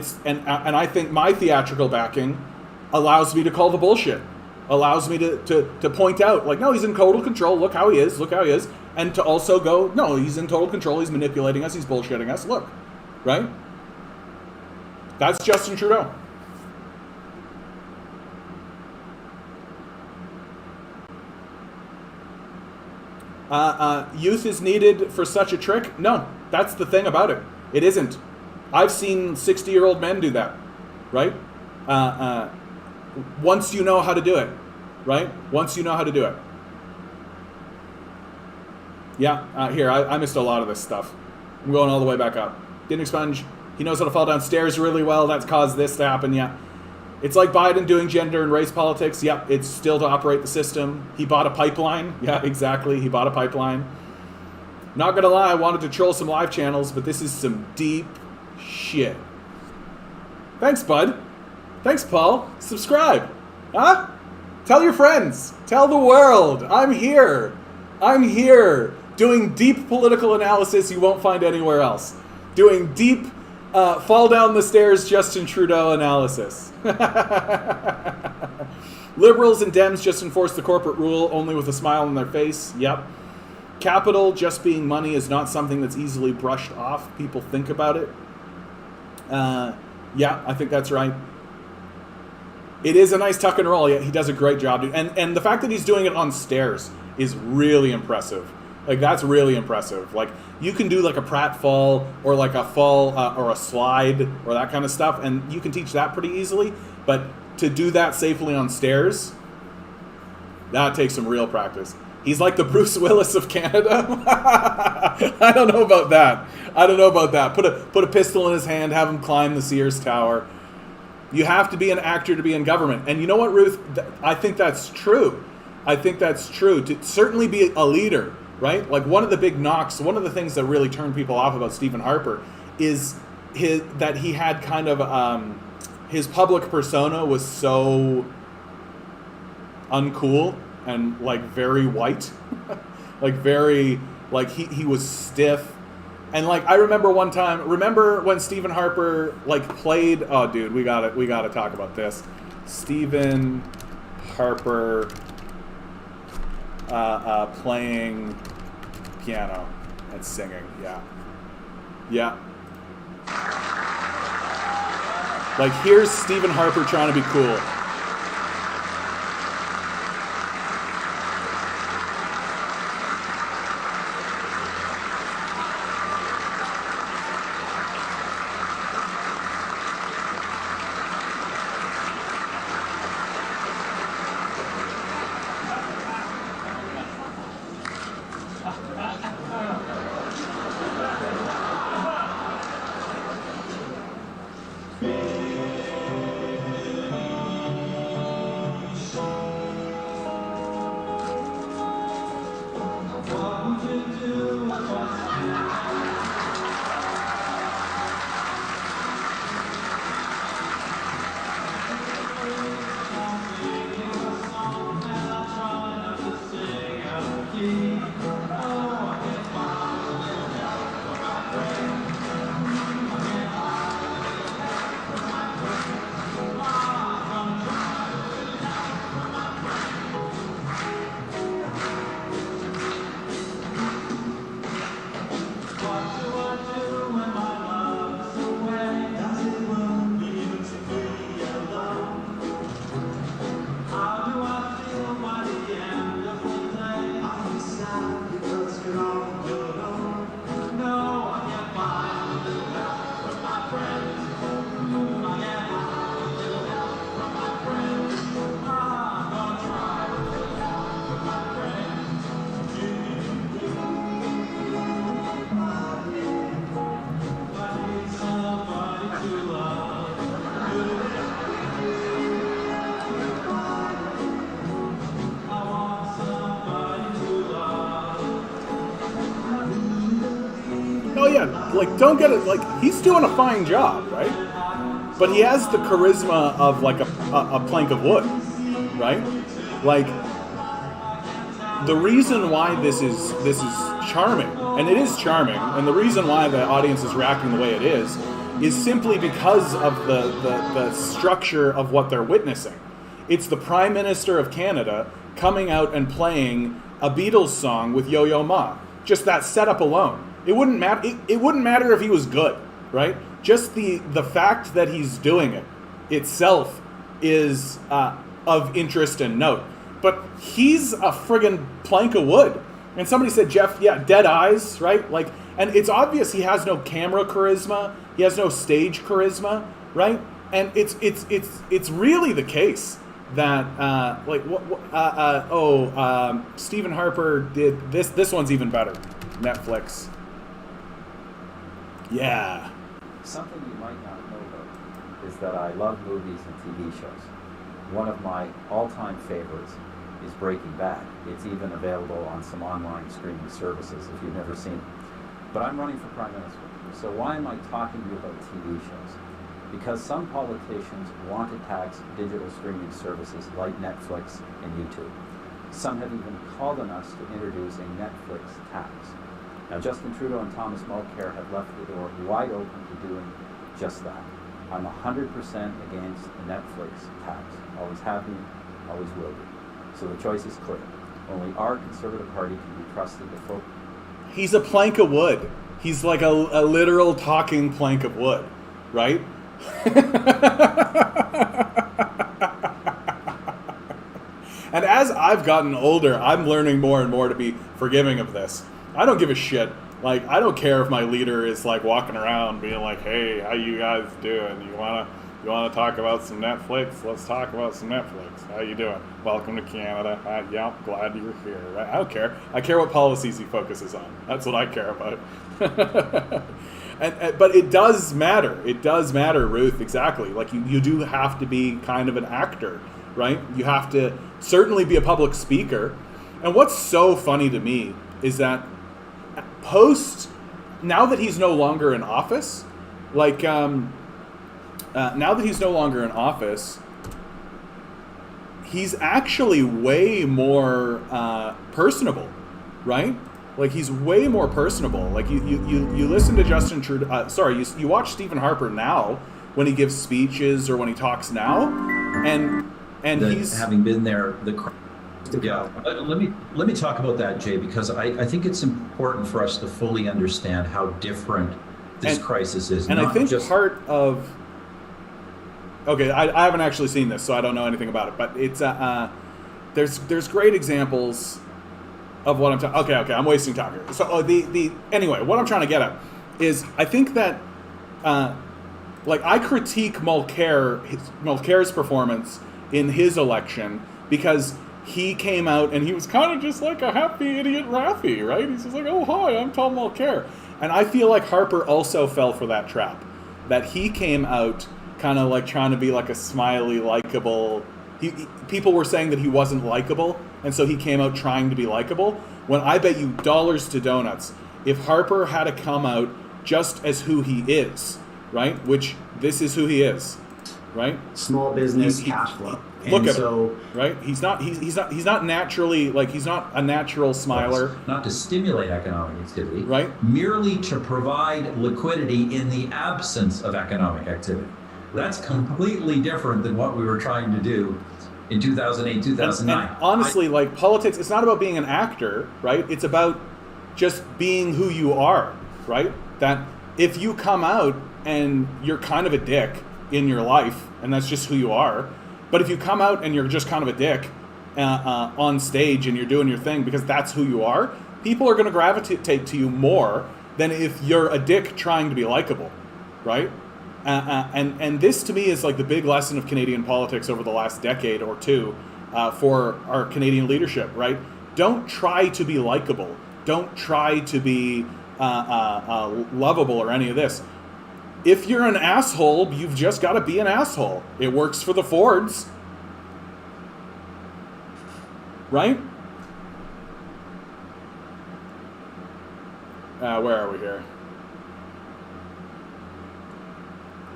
I think my theatrical backing allows me to call the bullshit. Allows me to point out, like, no, he's in total control. Look how he is. Look how he is. And to also go, no, he's in total control. He's manipulating us. He's bullshitting us. Look, right? That's Justin Trudeau. Youth is needed for such a trick? No, that's the thing about it. It isn't. I've seen 60-year-old men do that, right? Once you know how to do it, right? Once you know how to do it. Yeah, here, I missed a lot of this stuff. I'm going all the way back up. Didn't expunge. He knows how to fall downstairs really well. That's caused this to happen, yeah. It's like Biden doing gender and race politics. Yep, it's still to operate the system. He bought a pipeline. Yeah, exactly. He bought a pipeline. Not gonna lie, I wanted to troll some live channels, but this is some deep shit. Thanks, bud. Thanks, Paul. Subscribe. Huh? Tell your friends. Tell the world. I'm here. I'm here doing deep political analysis you won't find anywhere else. Doing deep fall down the stairs Justin Trudeau analysis. Liberals and Dems just enforce the corporate rule only with a smile on their face. Yep. Capital just being money is not something that's easily brushed off. People think about it. Yeah, I think that's right. It is a nice tuck and roll. Yeah, he does a great job, dude. And the fact that he's doing it on stairs is really impressive. Like, that's really impressive. Like, you can do like a pratfall or like a fall or a slide or that kind of stuff, and you can teach that pretty easily. But to do that safely on stairs, that takes some real practice. He's like the Bruce Willis of Canada. I don't know about that. I don't know about that. Put a pistol in his hand, have him climb the Sears Tower. You have to be an actor to be in government. And you know what, Ruth? I think that's true. I think that's true. To certainly be a leader, right? Like, one of the big knocks, one of the things that really turned people off about Stephen Harper is that he had kind of, his public persona was so uncool and, like, very white. Like, very, like, he was stiff. And, like, I remember one time, remember when Stephen Harper, like, played, oh, dude, we gotta talk about this. Stephen Harper playing piano and singing, yeah. Yeah. Like, here's Stephen Harper trying to be cool. Oh yeah, like don't get it. Like he's doing a fine job, right? But he has the charisma of like a plank of wood, right? Like the reason why this is charming, and it is charming, and the reason why the audience is reacting the way it is simply because of the structure of what they're witnessing. It's the Prime Minister of Canada coming out and playing a Beatles song with Yo-Yo Ma. Just that setup alone. It wouldn't matter. It wouldn't matter if he was good, right? Just the fact that he's doing it itself is of interest and note. But he's a friggin' plank of wood. And somebody said, Jeff, yeah, dead eyes, right? Like, and it's obvious he has no camera charisma. He has no stage charisma, right? And it's really the case that Stephen Harper did this. This one's even better. Netflix. Yeah. Something you might not know about is that I love movies and TV shows. One of my all-time favorites is Breaking Bad. It's even available on some online streaming services if you've never seen it. But I'm running for Prime Minister. So why am I talking to you about TV shows? Because some politicians want to tax digital streaming services like Netflix and YouTube. Some have even called on us to introduce a Netflix tax. Now, Justin Trudeau and Thomas Mulcair have left the door wide open to doing just that. I'm 100% against the Netflix tax. Always have been, always will be. So the choice is clear. Only our Conservative Party can be trusted to focus. He's a plank of wood. He's like a literal talking plank of wood, right? And as I've gotten older, I'm learning more and more to be forgiving of this. I don't give a shit. Like, I don't care if my leader is like walking around being like, "Hey, how you guys doing? You wanna talk about some Netflix? Let's talk about some Netflix. How you doing? Welcome to Canada. Yeah, glad you're here." Right? I don't care. I care what policies he focuses on. That's what I care about. But it does matter. It does matter, Ruth. Exactly. Like you do have to be kind of an actor, right? You have to certainly be a public speaker. And what's so funny to me is that now that he's no longer in office, he's actually way more personable, right? Like he's way more personable. Like you listen to Justin Trudeau. You watch Stephen Harper now when he gives speeches or when he talks now, and he's having been there. Yeah, let me talk about that, Jay, because I think it's important for us to fully understand how different this crisis is. And I think part of I haven't actually seen this, so I don't know anything about it. But it's there's great examples of what I'm talking. Okay, I'm wasting time here. So anyway, what I'm trying to get at is I think that I critique Mulcair's performance in his election because he came out and he was kind of just like a happy idiot Raffy, right? He's just like, "Oh, hi, I'm Tom Mulcair." And I feel like Harper also fell for that trap, that he came out kind of like trying to be like a smiley, likable. People were saying that he wasn't likable, and so he came out trying to be likable. When I bet you dollars to donuts, if Harper had to come out just as who he is, right? Which this is who he is, right? Small business cash flow. Look at him, right? He's not naturally, like, he's not a natural smiler. Not to stimulate economic activity, right? Merely to provide liquidity in the absence of economic activity. That's completely different than what we were trying to do in 2008, 2009. And honestly, like, politics, it's not about being an actor, right? It's about just being who you are, right? That if you come out and you're kind of a dick in your life, and that's just who you are, but if you come out and you're just kind of a dick on stage and you're doing your thing because that's who you are, people are going to gravitate to you more than if you're a dick trying to be likable, right? And this to me is like the big lesson of Canadian politics over the last decade or two for our Canadian leadership, right? Don't try to be likable. Don't try to be lovable or any of this. If you're an asshole, you've just got to be an asshole. It works for the Fords. Right? Where are we here?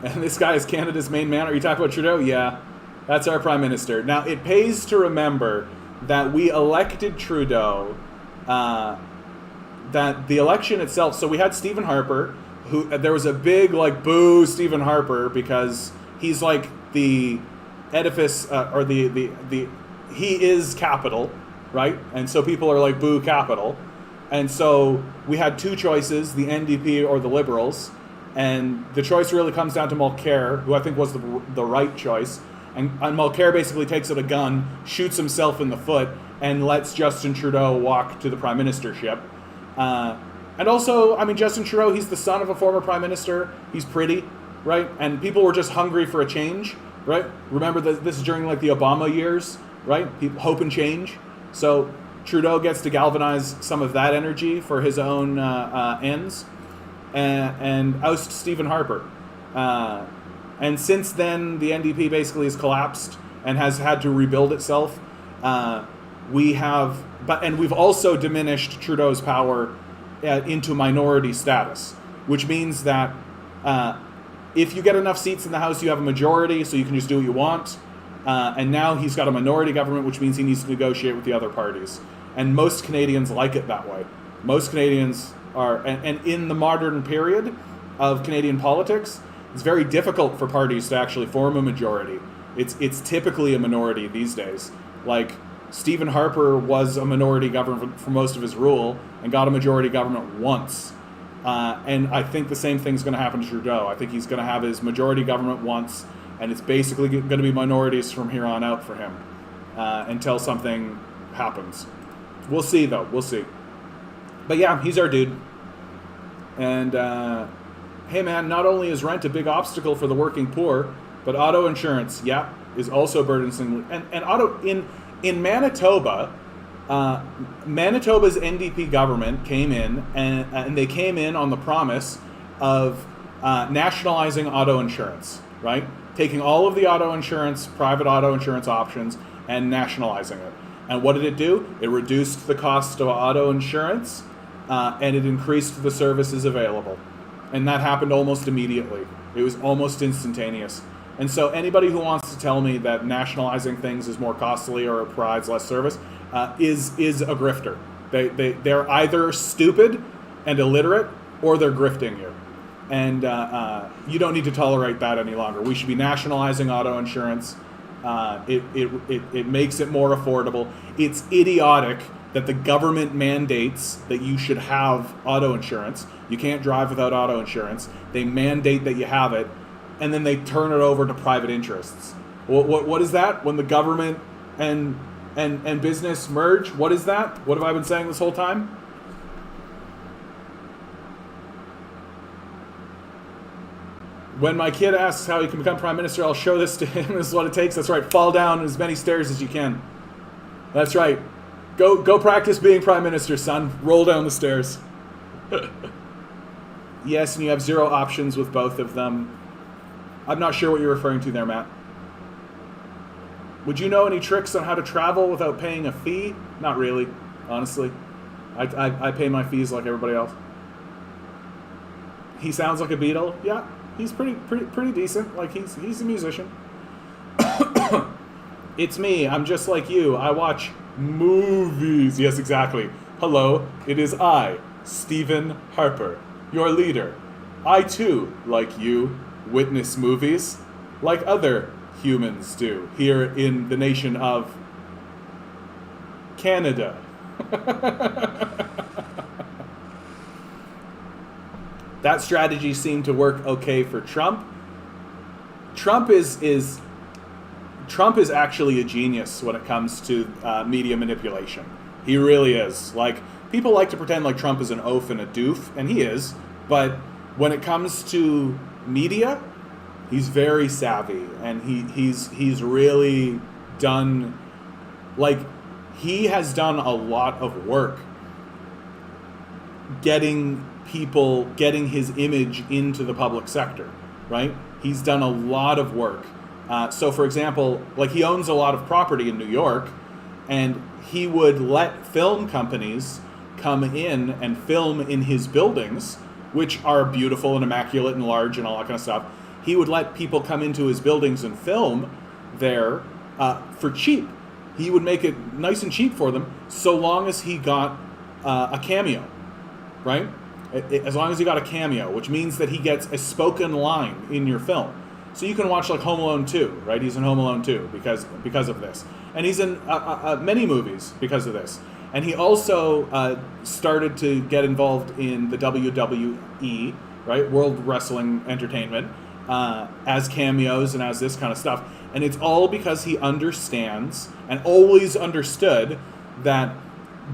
And this guy is Canada's main man. Are you talking about Trudeau? Yeah, that's our prime minister. Now, it pays to remember that we elected Trudeau, that the election itself, so we had Stephen Harper, who, there was a big, like, boo Stephen Harper, because he's like the edifice, or the he is capital, right? And so people are like, boo capital. And so we had two choices, the NDP or the Liberals. And the choice really comes down to Mulcair, who I think was the right choice. And Mulcair basically takes out a gun, shoots himself in the foot, and lets Justin Trudeau walk to the prime ministership. And also, I mean, Justin Trudeau, he's the son of a former prime minister. He's pretty, right? And people were just hungry for a change, right? Remember, this is during like the Obama years, right? People, hope and change. So Trudeau gets to galvanize some of that energy for his own ends. And oust Stephen Harper. And since then, the NDP basically has collapsed and has had to rebuild itself. We've also diminished Trudeau's power into minority status, which means that if you get enough seats in the House, you have a majority, so you can just do what you want. And now he's got a minority government, which means he needs to negotiate with the other parties. And most Canadians like it that way. Most Canadians are, and in the modern period of Canadian politics, it's very difficult for parties to actually form a majority. It's typically a minority these days. Like, Stephen Harper was a minority government for most of his rule and got a majority government once. And I think the same thing's going to happen to Trudeau. I think he's going to have his majority government once, and it's basically going to be minorities from here on out for him until something happens. We'll see, though. We'll see. But yeah, he's our dude. And hey man, not only is rent a big obstacle for the working poor, but auto insurance, yeah, is also burdensome. And auto in Manitoba, Manitoba's NDP government came in, and they came in on the promise of nationalizing auto insurance, right? Taking all of the auto insurance, private auto insurance options, and nationalizing it. And what did it do? It reduced the cost of auto insurance, and it increased the services available. And that happened almost immediately. It was almost instantaneous. And so anybody who wants to tell me that nationalizing things is more costly or provides less service is a grifter. They're either stupid and illiterate, or they're grifting you. And you don't need to tolerate that any longer. We should be nationalizing auto insurance. It makes it more affordable. It's idiotic that the government mandates that you should have auto insurance. You can't drive without auto insurance. They mandate that you have it, and then they turn it over to private interests. What is that? When the government and business merge? What is that? What have I been saying this whole time? When my kid asks how he can become prime minister, I'll show this to him. This is what it takes. That's right. Fall down as many stairs as you can. That's right. Go practice being prime minister, son. Roll down the stairs. Yes, and you have 0 options with both of them. I'm not sure what you're referring to there, Matt. Would you know any tricks on how to travel without paying a fee? Not really, honestly. I pay my fees like everybody else. He sounds like a Beatle. Yeah, he's pretty decent. Like he's a musician. It's me. I'm just like you. I watch movies. Yes, exactly. Hello, it is I, Stephen Harper, your leader. I too, like you, witness movies like other humans do here in the nation of Canada. That strategy seemed to work okay for Trump. Trump is actually a genius when it comes to media manipulation. He really is. Like, people like to pretend like Trump is an oaf and a doof, and he is. But when it comes to media, he's very savvy, and he's really done, like, he has done a lot of work getting his image into the public sector, right? He's done a lot of work. So, for example, like, he owns a lot of property in New York, and he would let film companies come in and film in his buildings, which are beautiful and immaculate and large and all that kind of stuff. he would let people come into his buildings and film there for cheap. He would make it nice and cheap for them, so long as he got a cameo, right? As long as he got a cameo, which means that he gets a spoken line in your film. So you can watch like Home Alone 2, right? He's in Home Alone 2 because of this. And he's in many movies because of this. And he also started to get involved in the WWE, right? World Wrestling Entertainment, as cameos and as this kind of stuff. And it's all because he understands and always understood that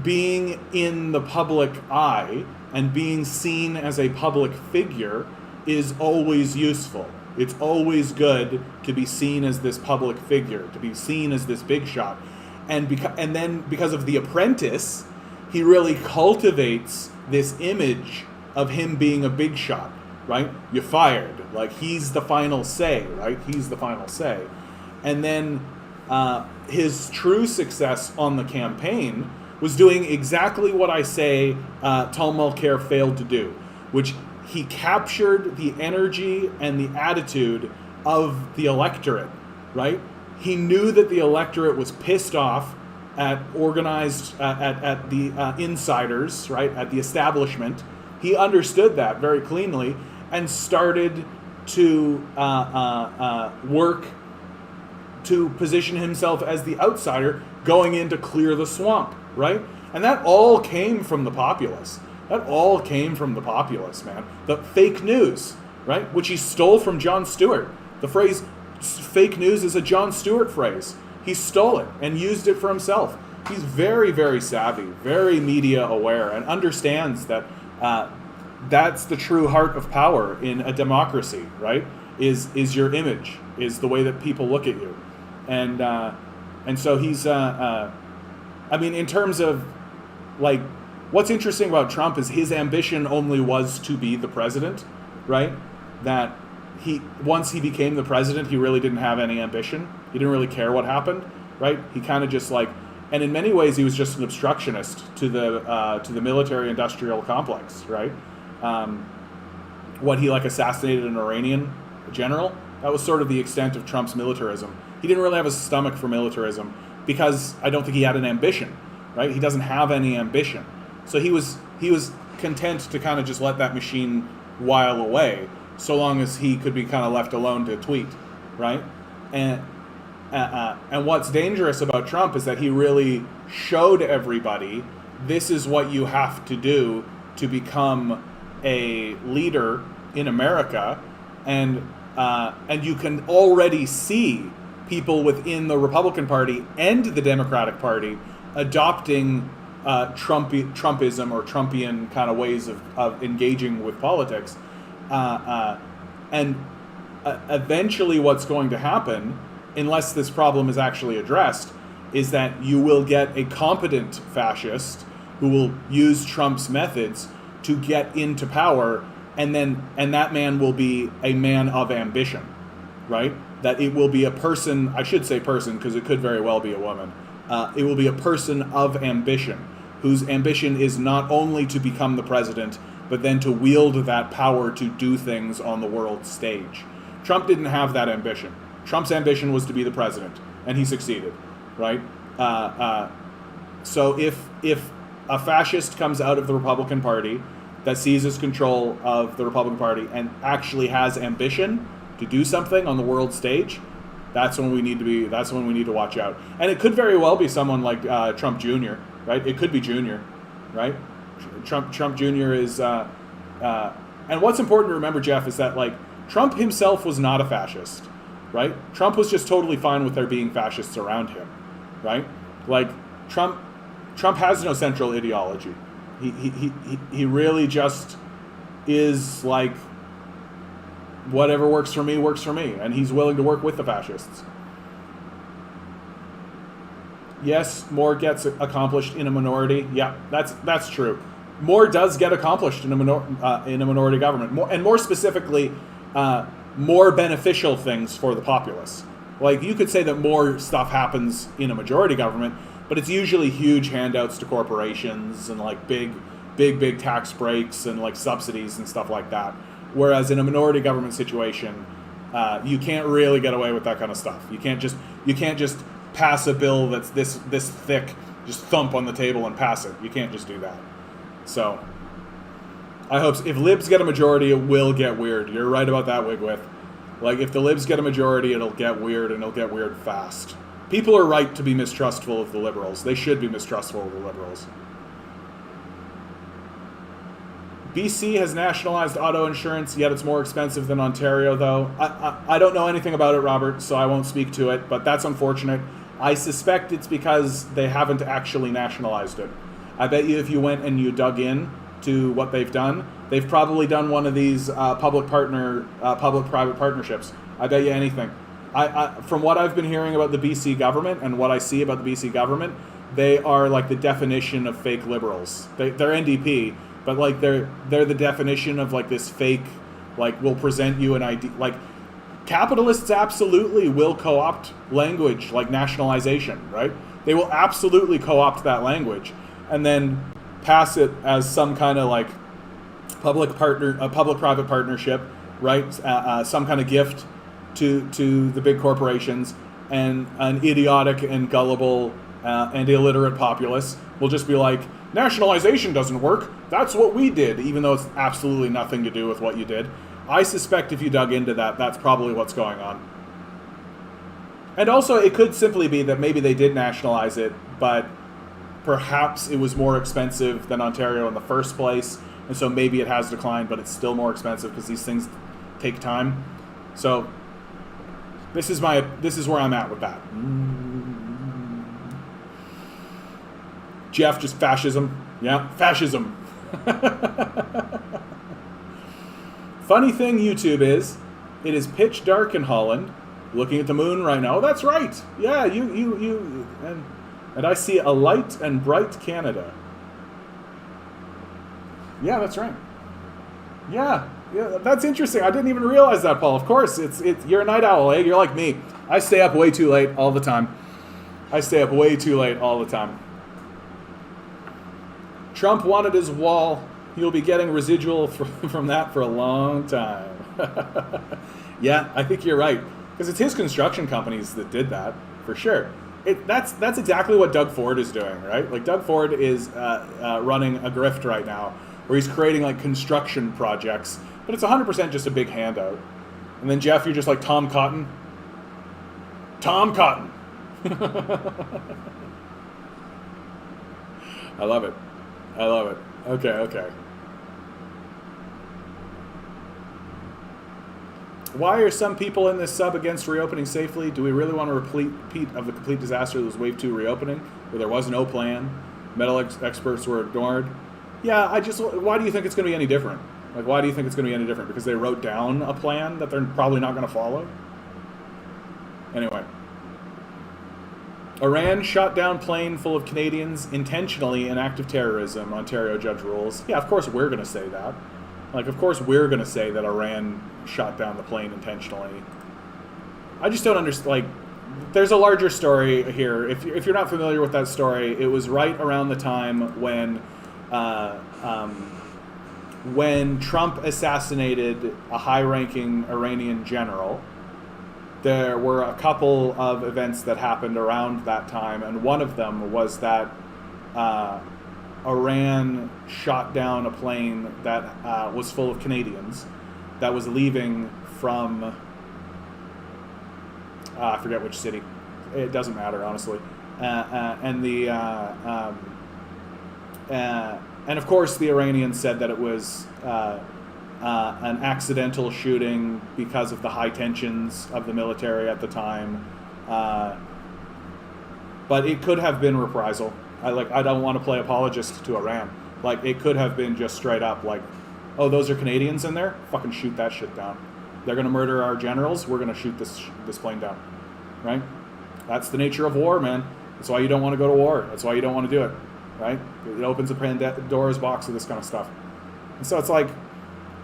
being in the public eye and being seen as a public figure is always useful. It's always good to be seen as this public figure, to be seen as this big shot. And then because of The Apprentice, he really cultivates this image of him being a big shot, right? You're fired. Like, he's the final say, right? He's the final say. And then his true success on the campaign was doing exactly what I say Tom Mulcair failed to do, which he captured the energy and the attitude of the electorate, right? He knew that the electorate was pissed off at organized, at the insiders, right, at the establishment. He understood that very cleanly and started to work to position himself as the outsider going in to clear the swamp, right? And that all came from the populace. That all came from the populace, man. The fake news, right? Which he stole from Jon Stewart. The phrase fake news is a Jon Stewart phrase. He stole it and used it for himself. He's very, very savvy, very media aware, and understands that that's the true heart of power in a democracy, right? Is your image, is the way that people look at you. And so he's, I mean, in terms of, like, what's interesting about Trump is his ambition only was to be the president, right? That once he became the president, he really didn't have any ambition. He didn't really care what happened, right? He kind of just like, and in many ways, he was just an obstructionist to the military-industrial complex, right? What, he like assassinated an Iranian general? That was sort of the extent of Trump's militarism. He didn't really have a stomach for militarism because I don't think he had an ambition, right? He doesn't have any ambition. So he was content to kind of just let that machine while away, so long as he could be kind of left alone to tweet, right? And what's dangerous about Trump is that he really showed everybody this is what you have to do to become a leader in America, and you can already see people within the Republican Party and the Democratic Party adopting Trumpism or Trumpian kind of ways of engaging with politics. And eventually what's going to happen, unless this problem is actually addressed, is that you will get a competent fascist who will use Trump's methods to get into power, and that man will be a man of ambition, right? That it will be a person, I should say person because it could very well be a woman, it will be a person of ambition, whose ambition is not only to become the president, but then to wield that power to do things on the world stage. Trump didn't have that ambition. Trump's ambition was to be the president, and he succeeded, right? So if a fascist comes out of the Republican Party that seizes control of the Republican Party and actually has ambition to do something on the world stage, that's when we need to watch out. And it could very well be someone like Trump Jr., right? It could be Jr., right? Trump Jr. is, and what's important to remember, Jeff, is that like Trump himself was not a fascist, right? Trump was just totally fine with there being fascists around him, right? Like Trump has no central ideology. He really just is like, whatever works for me, and he's willing to work with the fascists. Yes, more gets accomplished in a minority. Yeah, that's true. More does get accomplished in a minority government, more specifically, more beneficial things for the populace. Like, you could say that more stuff happens in a majority government, but it's usually huge handouts to corporations and like big tax breaks and like subsidies and stuff like that. Whereas in a minority government situation, You can't really get away with that kind of stuff. You can't just pass a bill that's this thick, just thump on the table and pass it. You can't just do that. So I hope if libs get a majority, it will get weird. You're right about that, Wigwith. Like, if the libs get a majority, it'll get weird, and it'll get weird fast. People are right to be mistrustful of the liberals. They should be mistrustful of the liberals. BC has nationalized auto insurance, yet it's more expensive than Ontario, though. I don't know anything about it, Robert, so I won't speak to it, but that's unfortunate. I suspect it's because they haven't actually nationalized it. I bet you if you went and you dug in to what they've done, they've probably done one of these public-private partnerships. I bet you anything. From what I've been hearing about the BC government and what I see about the BC government, they are like the definition of fake liberals. They're NDP, but like they're the definition of like this fake, like, we'll present you an idea. Like, capitalists absolutely will co-opt language like nationalization, right? They will absolutely co-opt that language and then pass it as some kind of like public-private partnership, right? Some kind of gift to the big corporations, and an idiotic and gullible and illiterate populace will just be like, nationalization doesn't work. That's what we did, even though it's absolutely nothing to do with what you did. I suspect if you dug into that, that's probably what's going on. And also, it could simply be that maybe they did nationalize it, but perhaps it was more expensive than Ontario in the first place, and so maybe it has declined, but it's still more expensive because these things take time. So this is where I'm at with that. Jeff, just fascism. Yeah, fascism. Funny thing, YouTube is, it is pitch dark in Holland. Looking at the moon right now. Oh, that's right. Yeah, you and I see a light and bright Canada. Yeah, that's right. Yeah, that's interesting. I didn't even realize that, Paul. Of course, it's you're a night owl, eh? You're like me. I stay up way too late all the time. Trump wanted his wall. He'll be getting residual from that for a long time. Yeah, I think you're right. Because it's his construction companies that did that, for sure. That's exactly what Doug Ford is doing, right? Like, Doug Ford is running a grift right now, where he's creating like construction projects, but it's 100% just a big handout. And then Jeff, you're just like Tom Cotton. Tom Cotton. I love it. Okay. Why are some people in this sub against reopening safely? Do we really want to repeat of the complete disaster that was Wave 2 reopening, where there was no plan, medical experts were ignored? Yeah, why do you think it's going to be any different? Like, why do you think it's going to be any different? Because they wrote down a plan that they're probably not going to follow? Anyway. Iran shot down plane full of Canadians intentionally in act of terrorism, Ontario judge rules. Yeah, of course we're going to say that. Like, of course we're going to say that Iran shot down the plane intentionally. I just don't understand. Like, there's a larger story here. If you're not familiar with that story, it was right around the time when Trump assassinated a high-ranking Iranian general. There were a couple of events that happened around that time, and one of them was that Iran shot down a plane that was full of Canadians that was leaving from, I forget which city. It doesn't matter, honestly. And of course the Iranians said that it was an accidental shooting because of the high tensions of the military at the time. But it could have been reprisal. I don't want to play apologist to Iran. Like, it could have been just straight up like, oh, those are Canadians in there? Fucking shoot that shit down. They're going to murder our generals. We're going to shoot this plane down. Right? That's the nature of war, man. That's why you don't want to go to war. That's why you don't want to do it. Right? It opens a Pandora's box of this kind of stuff. And so it's like,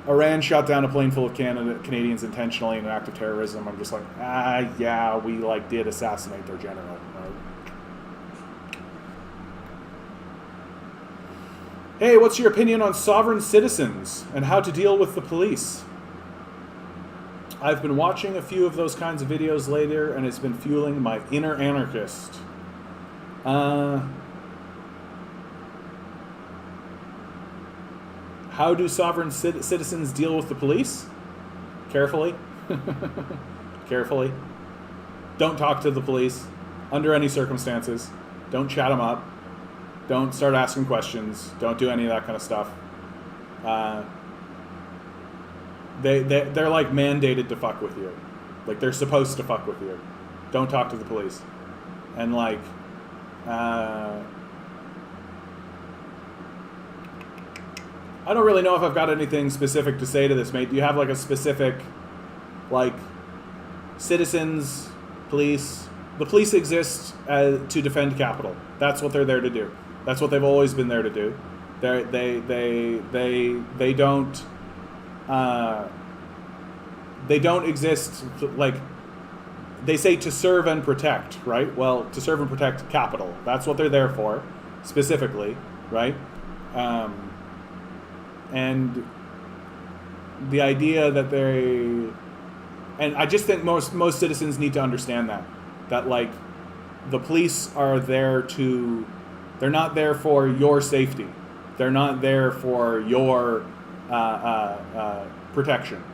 Iran shot down a plane full of Canadians intentionally in an act of terrorism. I'm just like, yeah, we did assassinate their general. Right? Hey, what's your opinion on sovereign citizens and how to deal with the police? I've been watching a few of those kinds of videos later, and it's been fueling my inner anarchist. How do sovereign citizens deal with the police? Carefully. Carefully. Don't talk to the police under any circumstances. Don't chat them up. Don't start asking questions. Don't do any of that kind of stuff. They're like mandated to fuck with you. Like they're supposed to fuck with you. Don't talk to the police. And like, I don't really know if I've got anything specific to say to this, mate. Do you have like a specific, like, citizens, police? The police exist to defend capital. That's what they're there to do. That's what they've always been there to do. They don't exist, like, they say to serve and protect, right? Well, to serve and protect capital. That's what they're there for, specifically, right? And the idea that and I just think most citizens need to understand that like, the police are there they're not there for your safety. They're not there for your protection.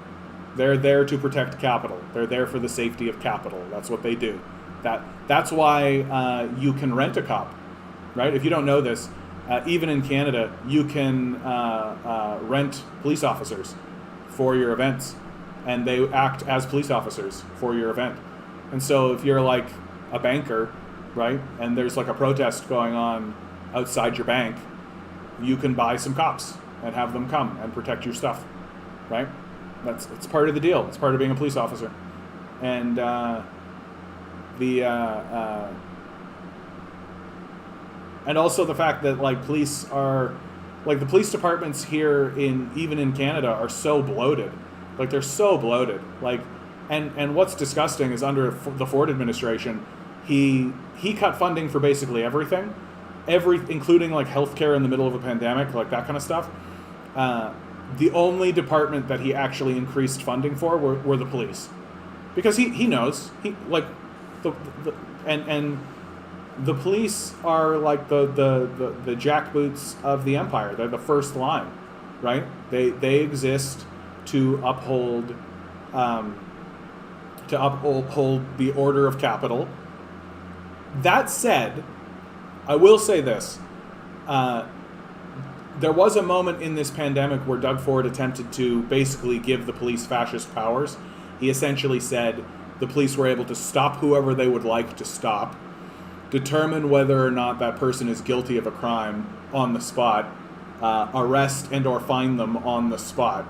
They're there to protect capital. They're there for the safety of capital. That's what they do. That's why you can rent a cop, right? If you don't know this, even in Canada, you can rent police officers for your events, and they act as police officers for your event. And so if you're like a banker, right, and there's like a protest going on outside your bank, you can buy some cops and have them come and protect your stuff, right? It's part of the deal. It's part of being a police officer. And and also the fact that like police are, like the police departments here even in Canada are so bloated. Like they're so bloated. Like, and what's disgusting is under the Ford administration, he cut funding for basically everything, including like healthcare in the middle of a pandemic, like that kind of stuff. The only department that he actually increased funding for were the police, because he knows and the police are like the jackboots of the empire. They're the first line, right? They exist to uphold the order of capital. That said, I will say this. There was a moment in this pandemic where Doug Ford attempted to basically give the police fascist powers. He essentially said the police were able to stop whoever they would like to stop, determine whether or not that person is guilty of a crime on the spot, arrest and or fine them on the spot,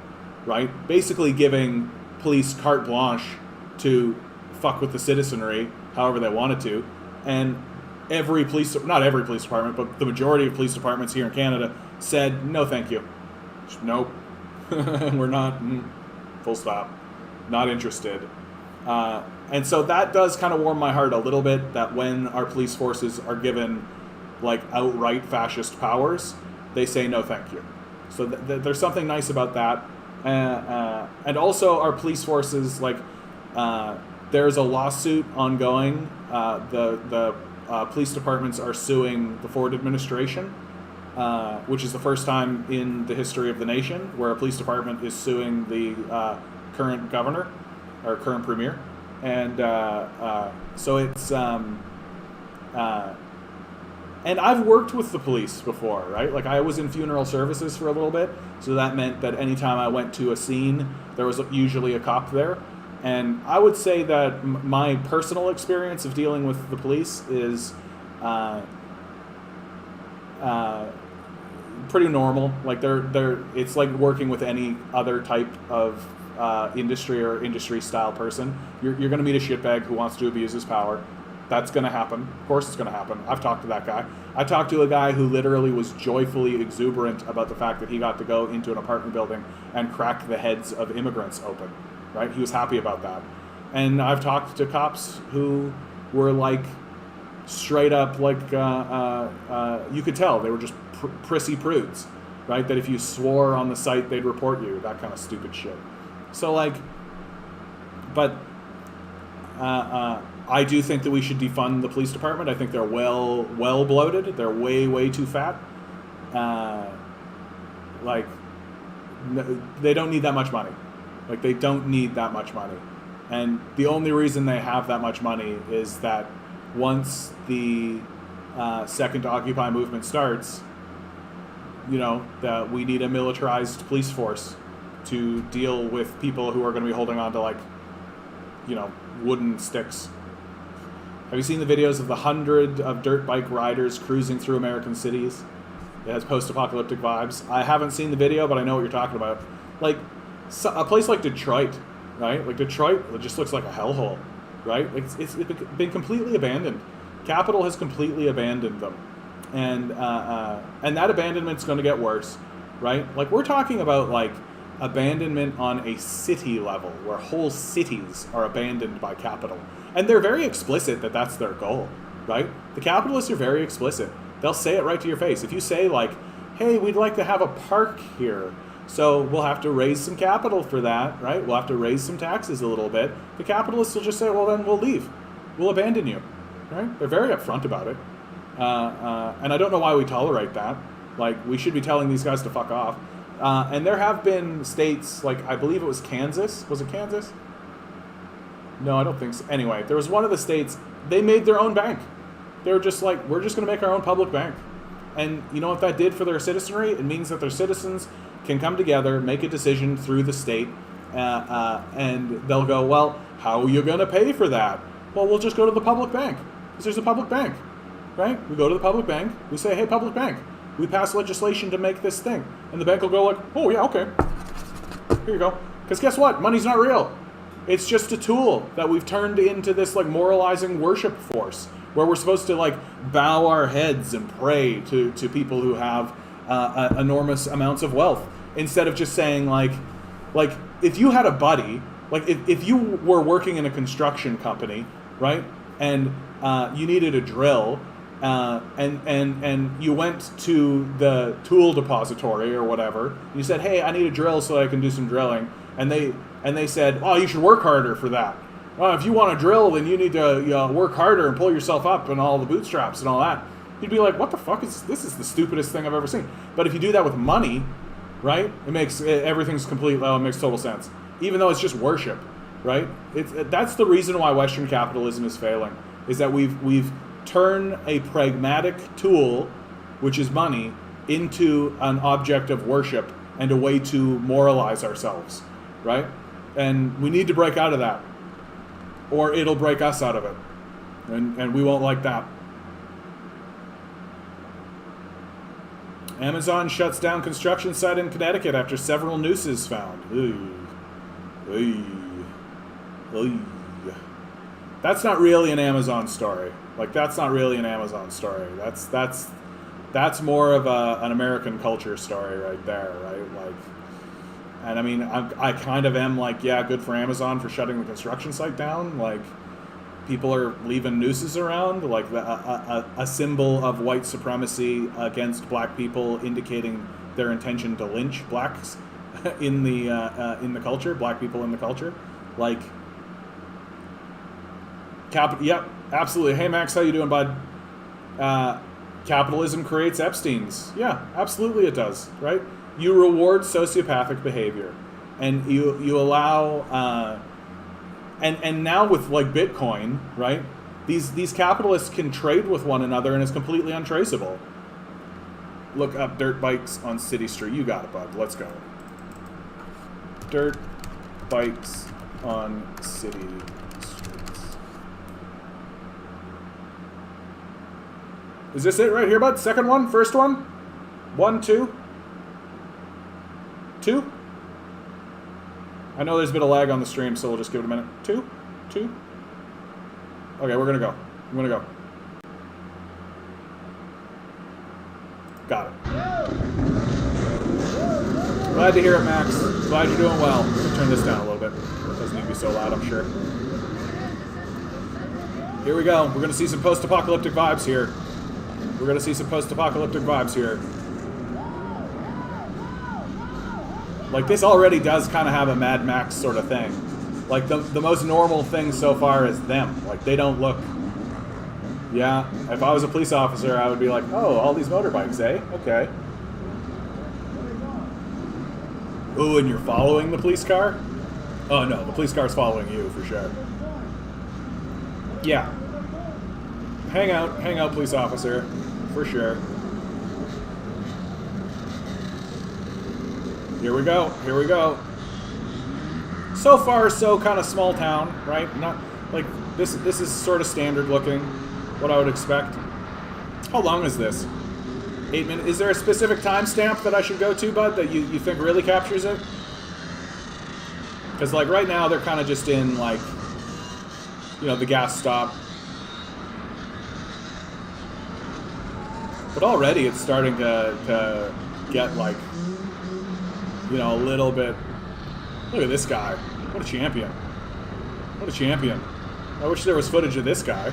right? Basically giving police carte blanche to fuck with the citizenry however they wanted to. And not every police department, but the majority of police departments here in Canada said, no thank you. Nope. We're not, full stop. Not interested. And so that does kind of warm my heart a little bit, that when our police forces are given like outright fascist powers, they say no thank you. So there's something nice about that. And also our police forces, like, there's a lawsuit ongoing. The police departments are suing the Ford administration, which is the first time in the history of the nation where a police department is suing the current governor or current premier. And so it's and I've worked with the police before, right? Like I was in funeral services for a little bit, so that meant that anytime I went to a scene, there was usually a cop there. And I would say that my personal experience of dealing with the police is pretty normal. Like it's like working with any other type of industry or industry style person. You're going to meet a shitbag who wants to abuse his power. That's going to happen. Of course it's going to happen. I've talked to that guy. I talked to a guy who literally was joyfully exuberant about the fact that he got to go into an apartment building and crack the heads of immigrants open. Right? He was happy about that. And I've talked to cops who were like straight up like you could tell they were just prissy prudes, right? That if you swore on the site they'd report you, that kind of stupid shit. So like but I do think that we should defund the police department. I think they're well bloated. They're way too fat. Like, they don't need that much money. Like, they don't need that much money. And the only reason they have that much money is that once the second Occupy movement starts, you know, that we need a militarized police force to deal with people who are going to be holding on to, like, you know, wooden sticks. Have you seen the videos of the 100 of dirt bike riders cruising through American cities? It has post-apocalyptic vibes. I haven't seen the video, but I know what you're talking about. Like, a place like Detroit, right? Like, Detroit, it just looks like a hellhole, right? It's been completely abandoned. Capital has completely abandoned them. And that abandonment's going to get worse, right? Like, we're talking about, like, abandonment on a city level, where whole cities are abandoned by capital. And they're very explicit that that's their goal, right? The capitalists are very explicit. They'll say it right to your face. If you say, like, hey, we'd like to have a park here, so we'll have to raise some capital for that, right? We'll have to raise some taxes a little bit. The capitalists will just say, well, then we'll leave. We'll abandon you, right? They're very upfront about it. And I don't know why we tolerate that. Like, we should be telling these guys to fuck off. And there have been states, like, I believe it was Kansas. Was it Kansas? No, I don't think so. Anyway, there was one of the states, they made their own bank. They were just like, we're just going to make our own public bank. And you know what that did for their citizenry? It means that their citizens can come together, make a decision through the state, and they'll go, well, how are you going to pay for that? Well, we'll just go to the public bank, because there's a public bank, right? We go to the public bank, we say, hey, public bank, we pass legislation to make this thing. And the bank will go like, oh, yeah, okay. Here you go. Because guess what? Money's not real. It's just a tool that we've turned into this, like, moralizing worship force, where we're supposed to, like, bow our heads and pray to people who have enormous amounts of wealth, instead of just saying, like if you had a buddy, like, if you were working in a construction company, right, and you needed a drill, and you went to the tool depository or whatever, you said, hey, I need a drill so I can do some drilling, and they said, oh, you should work harder for that. Well, if you want to drill, then you need to work harder and pull yourself up and all the bootstraps and all that. You'd be like, what the fuck is this? Is the stupidest thing I've ever seen. But if you do that with money, right, it makes everything's complete. It makes total sense, even though it's just worship, right? That's the reason why Western capitalism is failing, is that we've turned a pragmatic tool, which is money, into an object of worship and a way to moralize ourselves, right? And we need to break out of that, or it'll break us out of it, and we won't like that. Amazon shuts down construction site in Connecticut after several nooses found. That's not really an Amazon story. Like, that's not really an Amazon story. That's more of an American culture story right there, right? Like, and I mean, I kind of am like, yeah, good for Amazon for shutting the construction site down. Like, people are leaving nooses around, like a symbol of white supremacy against black people, indicating their intention to lynch blacks in the culture, black people in the culture. Like, yep, absolutely. Hey Max, how you doing, bud? Capitalism creates Epsteins. Yeah, absolutely it does, right? You reward sociopathic behavior, and you allow. And now with, like, Bitcoin, right? These capitalists can trade with one another, and it's completely untraceable. Look up dirt bikes on City Street. You got it, bud. Let's go. Dirt bikes on City Streets. Is this it right here, bud? Second one? First one? 1, 2? 2? I know there's a bit of lag on the stream, so we'll just give it a minute. 2? Okay, we're gonna go. I'm gonna go. Got it. Glad to hear it, Max. Glad you're doing well. Turn this down a little bit. It doesn't need to be so loud, I'm sure. Here we go. We're gonna see some post-apocalyptic vibes here. Like, this already does kind of have a Mad Max sort of thing. Like the most normal thing so far is them. Like they don't look. Yeah, if I was a police officer, I would be like, oh, all these motorbikes, eh? Okay. Ooh, and you're following the police car? Oh no, the police car's following you for sure. Yeah. Hang out, police officer, for sure. Here we go. So far, so kind of small town, right? Not like this is sort of standard looking, what I would expect. How long is this? 8 minutes. Is there a specific timestamp that I should go to, bud, that you think really captures it? Because like right now they're kind of just in like, you know, the gas stop. But already it's starting to get like, you know, a little bit. Look at this guy. What a champion. What a champion. I wish there was footage of this guy.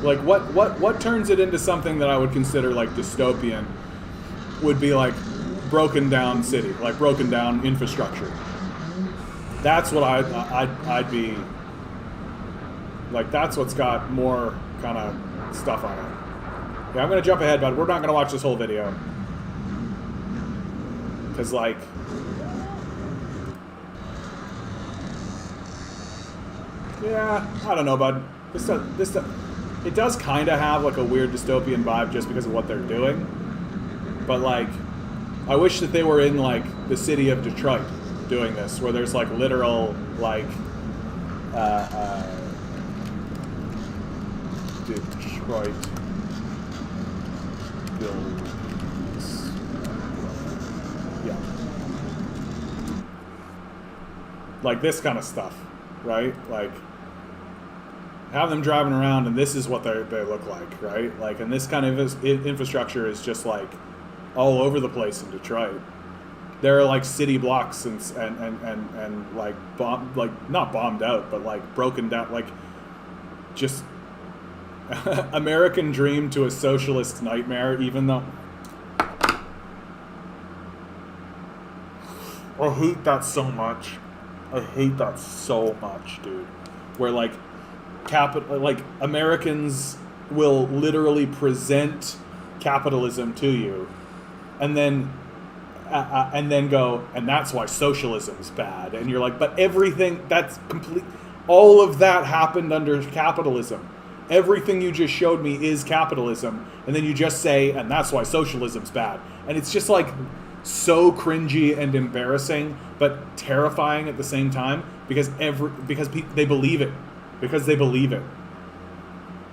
Like what turns it into something that I would consider like dystopian would be like broken down city, like broken down infrastructure. That's what I'd be like. That's what's got more kind of stuff on it. Yeah, I'm gonna jump ahead, but we're not gonna watch this whole video because like yeah, I don't know, bud. This it does kind of have like a weird dystopian vibe just because of what they're doing, but like I wish that they were in like the city of Detroit doing this, where there's like literal like Detroit buildings. Yeah, like this kind of stuff, right? Like have them driving around and this is what they look like, right? Like, and this kind of infrastructure is just like all over the place in Detroit. There are like city blocks and like not bombed out, but like broken down, like just American dream to a socialist nightmare. Even though I hate that so much. I hate that so much, dude. Where like like Americans will literally present capitalism to you, and then go, and that's why socialism's bad. And you're like, but everything that's complete, all of that happened under capitalism. Everything you just showed me is capitalism, and then you just say, and that's why socialism's bad. And it's just like so cringy and embarrassing, but terrifying at the same time because they believe it. Because they believe it.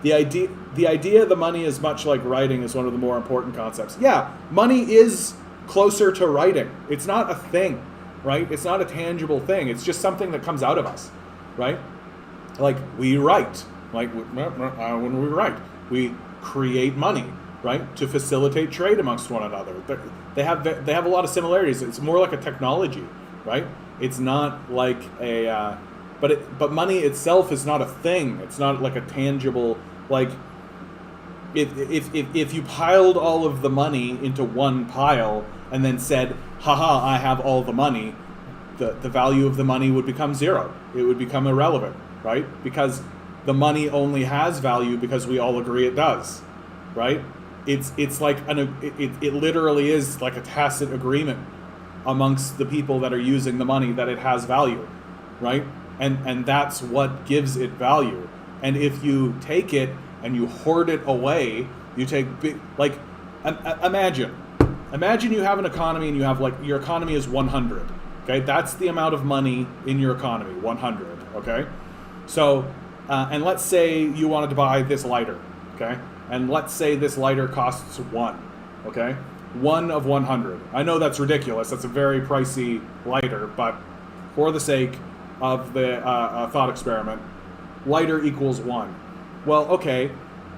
The idea of the money is much like writing is one of the more important concepts. Yeah, money is closer to writing. It's not a thing, right? It's not a tangible thing. It's just something that comes out of us, right? Like we write. Like when we write, we create money, right? To facilitate trade amongst one another. They have a lot of similarities. It's more like a technology, right? It's not like a But money itself is not a thing. It's not like a tangible, like if you piled all of the money into one pile and then said, haha, I have all the money, the value of the money would become zero. It would become irrelevant, right? Because the money only has value because we all agree it does, right? It's like it literally is like a tacit agreement amongst the people that are using the money that it has value, right? And that's what gives it value. And if you take it and you hoard it away, you take big, like, imagine you have an economy and you have like, your economy is 100, okay? That's the amount of money in your economy, 100, okay? So, and let's say you wanted to buy this lighter, okay? And let's say this lighter costs 1, okay? 1 of 100. I know that's ridiculous. That's a very pricey lighter, but for the sake of the thought experiment, lighter equals 1. Well, okay,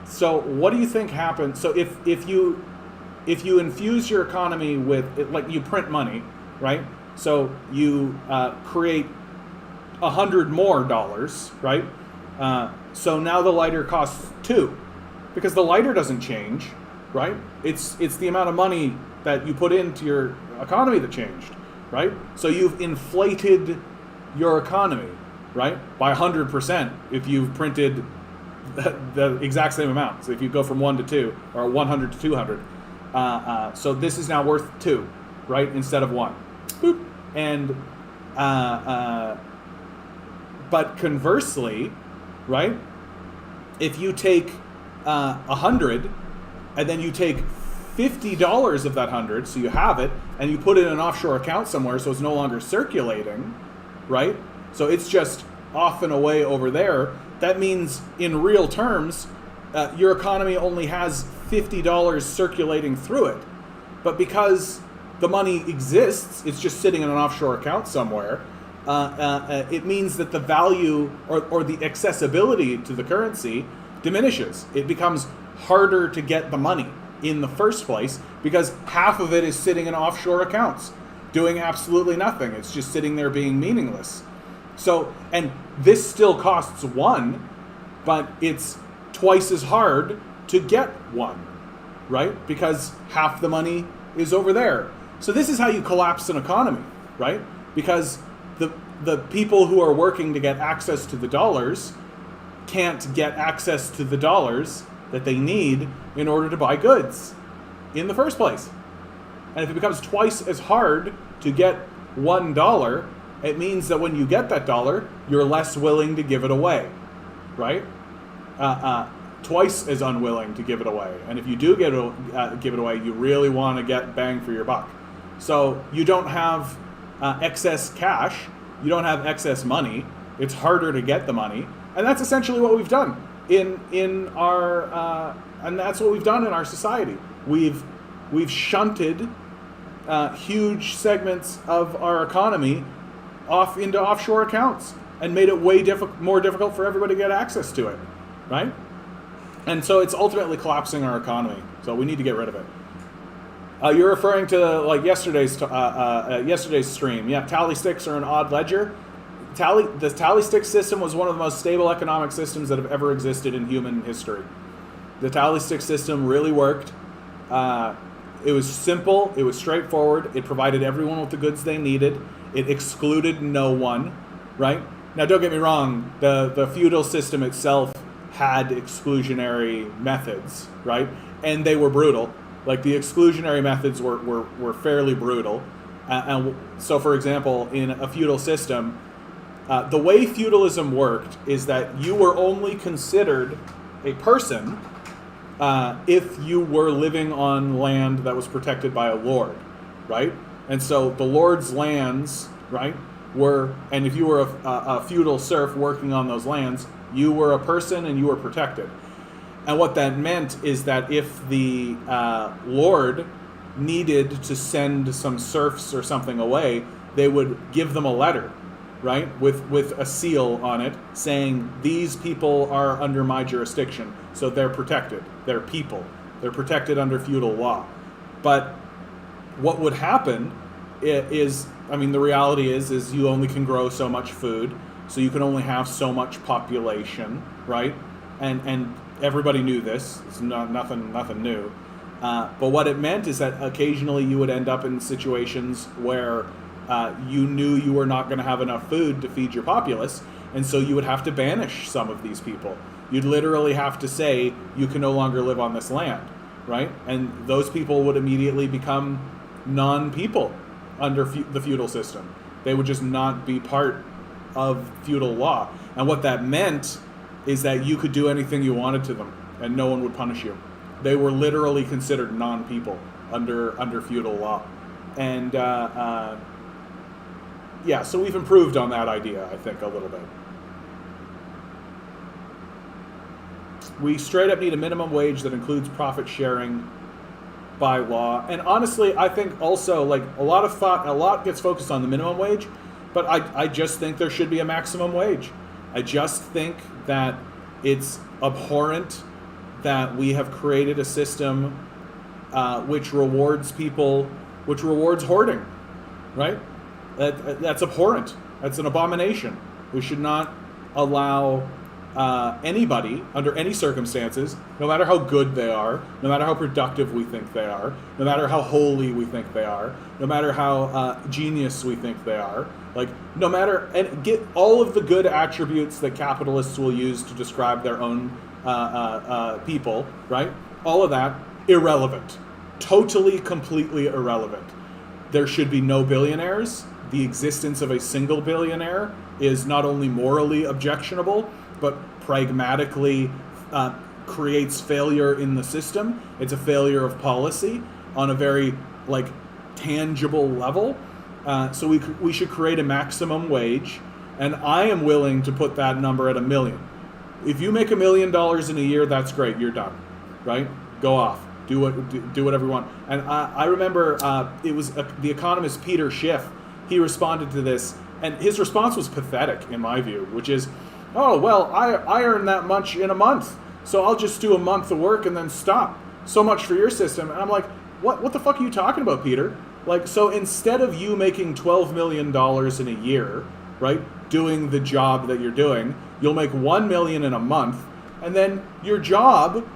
so what do you think happens? So if you infuse your economy with, like, you print money, right? So you create $100 more, right? So now the lighter costs 2, because the lighter doesn't change, right? It's the amount of money that you put into your economy that changed, right? So you've inflated your economy, right, by 100% if you've printed the exact same amount. So if you go from 1 to 2 or 100 to 200, so this is now worth 2, right, instead of 1. Boop. And but conversely, right, if you take 100 and then you take $50 of that 100, so you have it, and you put it in an offshore account somewhere, so it's no longer circulating, right? So it's just off and away over there. That means, in real terms, your economy only has $50 circulating through it. But because the money exists, it's just sitting in an offshore account somewhere, it means that the value or the accessibility to the currency diminishes. It becomes harder to get the money in the first place because half of it is sitting in offshore accounts doing absolutely nothing. It's just sitting there being meaningless. So, and this still costs 1, but it's twice as hard to get 1, right? Because half the money is over there. So this is how you collapse an economy, right? Because the people who are working to get access to the dollars can't get access to the dollars that they need in order to buy goods in the first place. And if it becomes twice as hard to get $1, it means that when you get that dollar, you're less willing to give it away, right? Twice as unwilling to give it away. And if you do give it away, you really want to get bang for your buck. So you don't have excess cash, you don't have excess money. It's harder to get the money, and that's essentially what we've done in our and that's what we've done in our society. We've shunted huge segments of our economy off into offshore accounts and made it way more difficult for everybody to get access to it, right? And so it's ultimately collapsing our economy. So we need to get rid of it. You're referring to like yesterday's stream. Yeah, tally sticks are an odd ledger. The tally stick system was one of the most stable economic systems that have ever existed in human history. The tally stick system really worked. It was simple. It was straightforward. It provided everyone with the goods they needed. It excluded no one, right? Now, don't get me wrong. The feudal system itself had exclusionary methods, right? And they were brutal. Like the exclusionary methods were fairly brutal. And so, for example, in a feudal system, the way feudalism worked is that you were only considered a person if you were living on land that was protected by a lord, right? And so the lord's lands, right, and if you were a feudal serf working on those lands, you were a person and you were protected. And what that meant is that if the lord needed to send some serfs or something away, they would give them a letter, right, with a seal on it saying, these people are under my jurisdiction, so they're protected. They're people. They're protected under feudal law. But what would happen is, I mean, the reality is you only can grow so much food, so you can only have so much population, right? And everybody knew this. It's nothing new. But what it meant is that occasionally you would end up in situations where you knew you were not going to have enough food to feed your populace, and so you would have to banish some of these people. You'd literally have to say, you can no longer live on this land, right? And those people would immediately become non-people under the feudal system. They would just not be part of feudal law. And what that meant is that you could do anything you wanted to them, and no one would punish you. They were literally considered non-people under feudal law. And yeah, so we've improved on that idea, I think, a little bit. We straight up need a minimum wage that includes profit sharing by law. And honestly, I think also, like, a lot gets focused on the minimum wage, but I just think there should be a maximum wage. I just think that it's abhorrent that we have created a system which rewards hoarding, right? That's abhorrent. That's an abomination. We should not allow anybody, under any circumstances, no matter how good they are, no matter how productive we think they are, no matter how holy we think they are, no matter how genius we think they are, like, no matter, and get all of the good attributes that capitalists will use to describe their own people, right? All of that, irrelevant. Totally, completely irrelevant. There should be no billionaires. The existence of a single billionaire is not only morally objectionable, but pragmatically creates failure in the system. It's a failure of policy on a very, like, tangible level. So we should create a maximum wage, and I am willing to put that number at $1 million. If you make $1 million in a year, that's great. You're done, right? Go off. Do whatever you want. And I remember it was the economist Peter Schiff. He responded to this, and his response was pathetic in my view, which is, oh, well, I earn that much in a month, so I'll just do a month of work and then stop. So much for your system. And I'm like, what the fuck are you talking about, Peter? Like, so instead of you making $12 million in a year, right, doing the job that you're doing, you'll make $1 million in a month, and then your job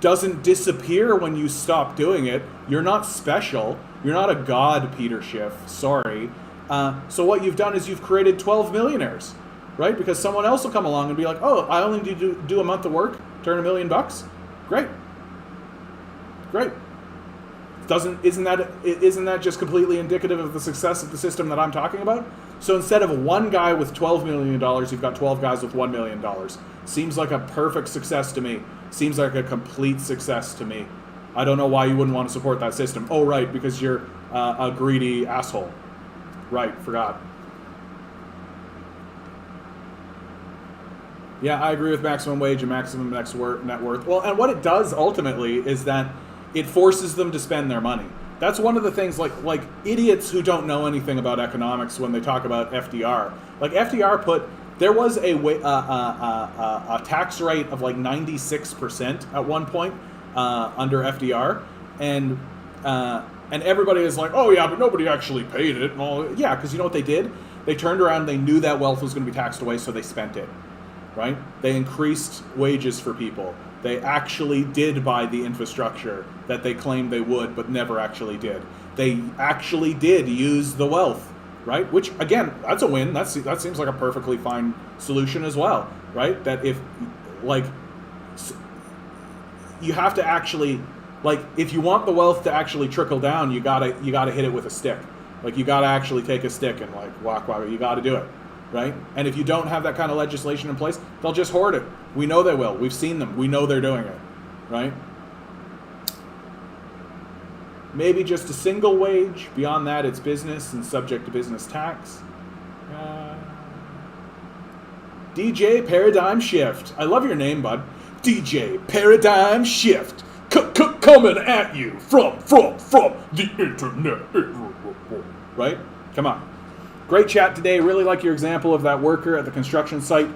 doesn't disappear when you stop doing it. You're not special. You're not a god, Peter Schiff. Sorry. So what you've done is you've created 12 millionaires, right? Because someone else will come along and be like, oh, I only need to do a month of work, turn $1 million bucks. Great. Isn't that just completely indicative of the success of the system that I'm talking about? So instead of one guy with $12 million, you've got 12 guys with $1 million. Seems like a perfect success to me. Seems like a complete success to me. I don't know why you wouldn't want to support that system. Oh, right, because you're a greedy asshole. Right, forgot. Yeah, I agree with maximum wage and maximum net worth. Well, and what it does ultimately is that it forces them to spend their money. That's one of the things, like idiots who don't know anything about economics when they talk about FDR. Like FDR there was a tax rate of like 96% at one point under FDR, and everybody is like, oh yeah, but nobody actually paid it. And all, yeah, because you know what they did? They turned around, they knew that wealth was going to be taxed away, so they spent it, right? They increased wages for people. They actually did buy the infrastructure that they claimed they would, but never actually did. They actually did use the wealth, right? Which, again, that's a win. That seems like a perfectly fine solution as well, right? That if, like, you have to actually, like, if you want the wealth to actually trickle down, you gotta hit it with a stick. Like, you gotta actually take a stick and, like, walk, you gotta do it, right? And if you don't have that kind of legislation in place, they'll just hoard it. We know they will. We've seen them. We know they're doing it, right? Maybe just a single wage. Beyond that, it's business and subject to business tax. DJ Paradigm Shift. I love your name, bud. DJ Paradigm Shift. Coming at you from the internet. Right? Come on. Great chat today. Really like your example of that worker at the construction site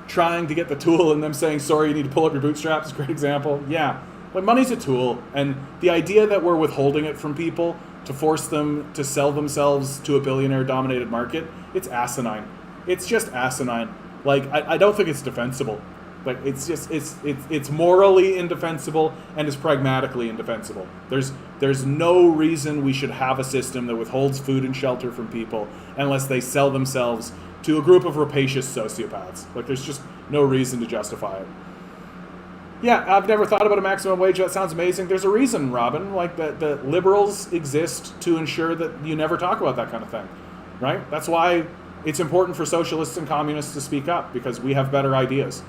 trying to get the tool and them saying, sorry, you need to pull up your bootstraps. Great example. Yeah. But money's a tool, and the idea that we're withholding it from people to force them to sell themselves to a billionaire-dominated market, it's asinine. It's just asinine. Like, I don't think it's defensible. Like, it's morally indefensible and it's pragmatically indefensible. There's no reason we should have a system that withholds food and shelter from people unless they sell themselves to a group of rapacious sociopaths. Like, there's just no reason to justify it. Yeah, I've never thought about a maximum wage. That sounds amazing. There's a reason, Robin. Like, the liberals exist to ensure that you never talk about that kind of thing, right? That's why it's important for socialists and communists to speak up, because we have better ideas.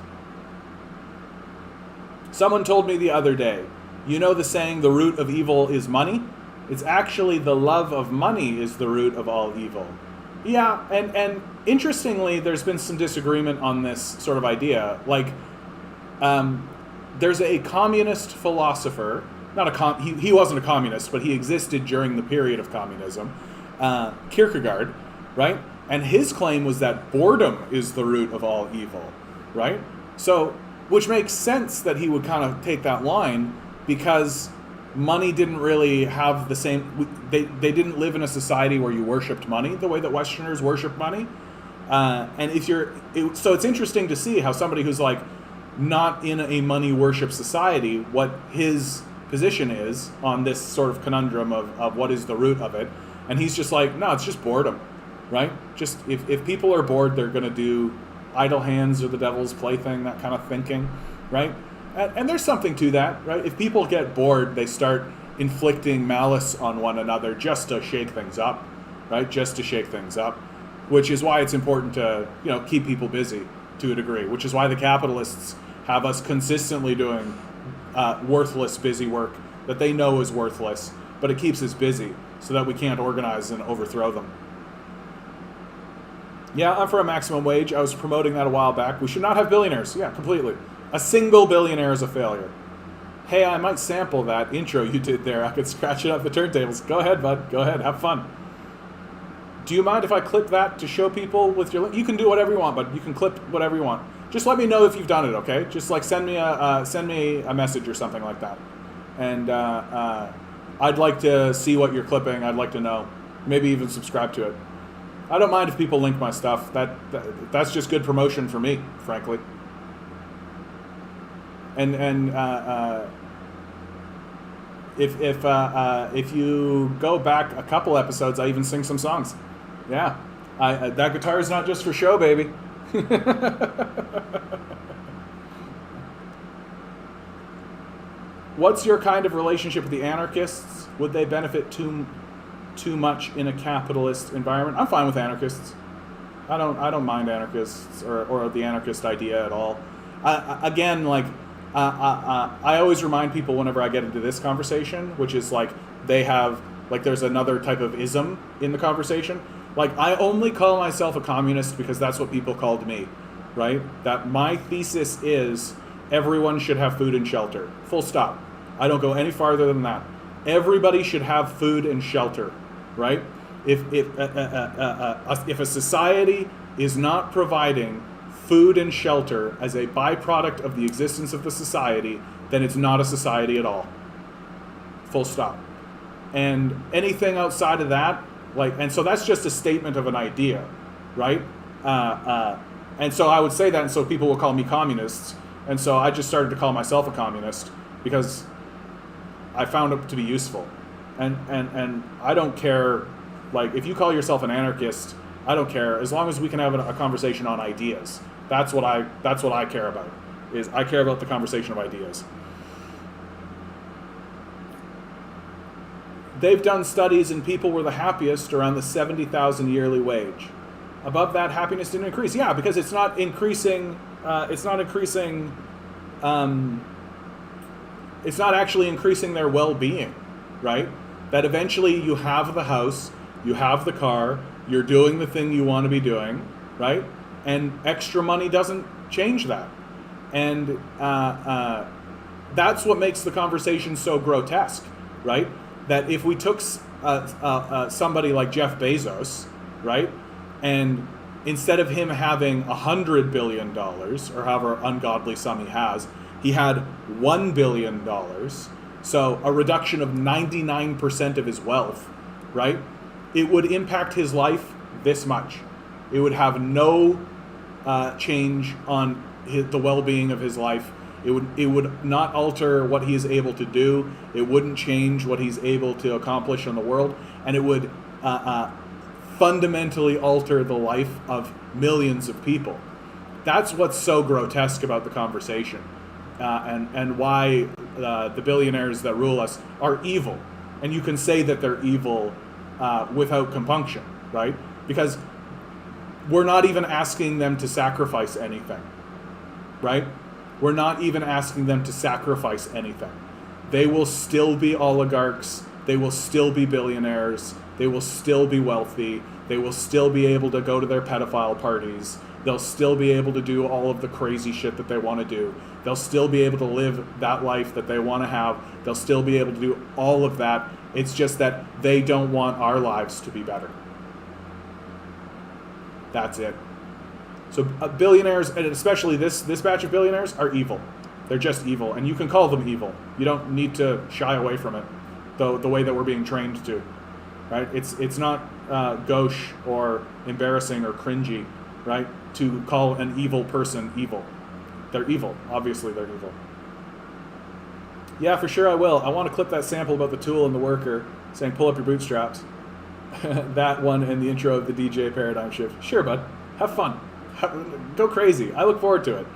Someone told me the other day, you know the saying, the root of evil is money? It's actually the love of money is the root of all evil. Yeah, and interestingly, there's been some disagreement on this sort of idea. Like, there's a communist philosopher, he wasn't a communist, but he existed during the period of communism, Kierkegaard, right? And his claim was that boredom is the root of all evil, right? So, which makes sense that he would kind of take that line, because money didn't really have the same, they didn't live in a society where you worshipped money the way that Westerners worship money. And so it's interesting to see how somebody who's like, not in a money worship society, what his position is on this sort of conundrum of what is the root of it. And he's just like, no, it's just boredom, right? Just if people are bored, they're going to do idle hands or the devil's plaything, that kind of thinking, right? And there's something to that, right? If people get bored, they start inflicting malice on one another just to shake things up, right? Just to shake things up, which is why it's important to, keep people busy to a degree, which is why the capitalists have us consistently doing worthless, busy work that they know is worthless, but it keeps us busy so that we can't organize and overthrow them. Yeah, I'm for a maximum wage. I was promoting that a while back. We should not have billionaires. Yeah, completely. A single billionaire is a failure. Hey, I might sample that intro you did there. I could scratch it up the turntables. Go ahead, bud. Go ahead. Have fun. Do you mind if I clip that to show people with your link? You can do whatever you want, but you can clip whatever you want. Just let me know if you've done it, okay? Just like send me a message or something like that. And I'd like to see what you're clipping. I'd like to know. Maybe even subscribe to it. I don't mind if people link my stuff. That's just good promotion for me, frankly. And if you go back a couple episodes, I even sing some songs. Yeah, that guitar is not just for show, baby. What's your kind of relationship with the anarchists? Would they benefit too much in a capitalist environment? I'm fine with anarchists. I don't mind anarchists or the anarchist idea at all. Again, like I always remind people whenever I get into this conversation, which is like they have like there's another type of ism in the conversation. Like I only call myself a communist because that's what people called me, right? That my thesis is everyone should have food and shelter. Full stop. I don't go any farther than that. Everybody should have food and shelter, right? If a society is not providing food and shelter as a byproduct of the existence of the society, then it's not a society at all. Full stop. And anything outside of that, and so that's just a statement of an idea, right? And so I would say that, and so people will call me communists, and so I just started to call myself a communist because I found it to be useful. And I don't care, like, if you call yourself an anarchist, I don't care, as long as we can have a conversation on ideas. That's what I care about, is I care about the conversation of ideas. They've done studies and people were the happiest around the 70,000 yearly wage. Above that, happiness didn't increase. Yeah, because it's not increasing. It's not actually increasing their well-being, right? That eventually you have the house, you have the car, you're doing the thing you want to be doing, right? And extra money doesn't change that. And that's what makes the conversation so grotesque, right? That if we took somebody like Jeff Bezos, right, and instead of him having $100 billion, or however ungodly sum he had $1 billion, so a reduction of 99% of his wealth, right, it would impact his life this much. It would have no change on the well-being of his life. It would not alter what he is able to do. It wouldn't change what he's able to accomplish in the world, and it would fundamentally alter the life of millions of people. That's what's so grotesque about the conversation, and why the billionaires that rule us are evil. And you can say that they're evil without compunction, right? Because we're not even asking them to sacrifice anything, right? We're not even asking them to sacrifice anything. They will still be oligarchs. They will still be billionaires. They will still be wealthy. They will still be able to go to their pedophile parties. They'll still be able to do all of the crazy shit that they want to do. They'll still be able to live that life that they want to have. They'll still be able to do all of that. It's just that they don't want our lives to be better. That's it. So billionaires, and especially this batch of billionaires, are evil. They're just evil, and you can call them evil. You don't need to shy away from it, the way that we're being trained to, right? It's not gauche or embarrassing or cringy, right, to call an evil person evil. They're evil. Obviously, they're evil. Yeah, for sure I will. I want to clip that sample about the tool and the worker saying, pull up your bootstraps. That one and the intro of the DJ paradigm shift. Sure, bud. Have fun. Go crazy. I look forward to it.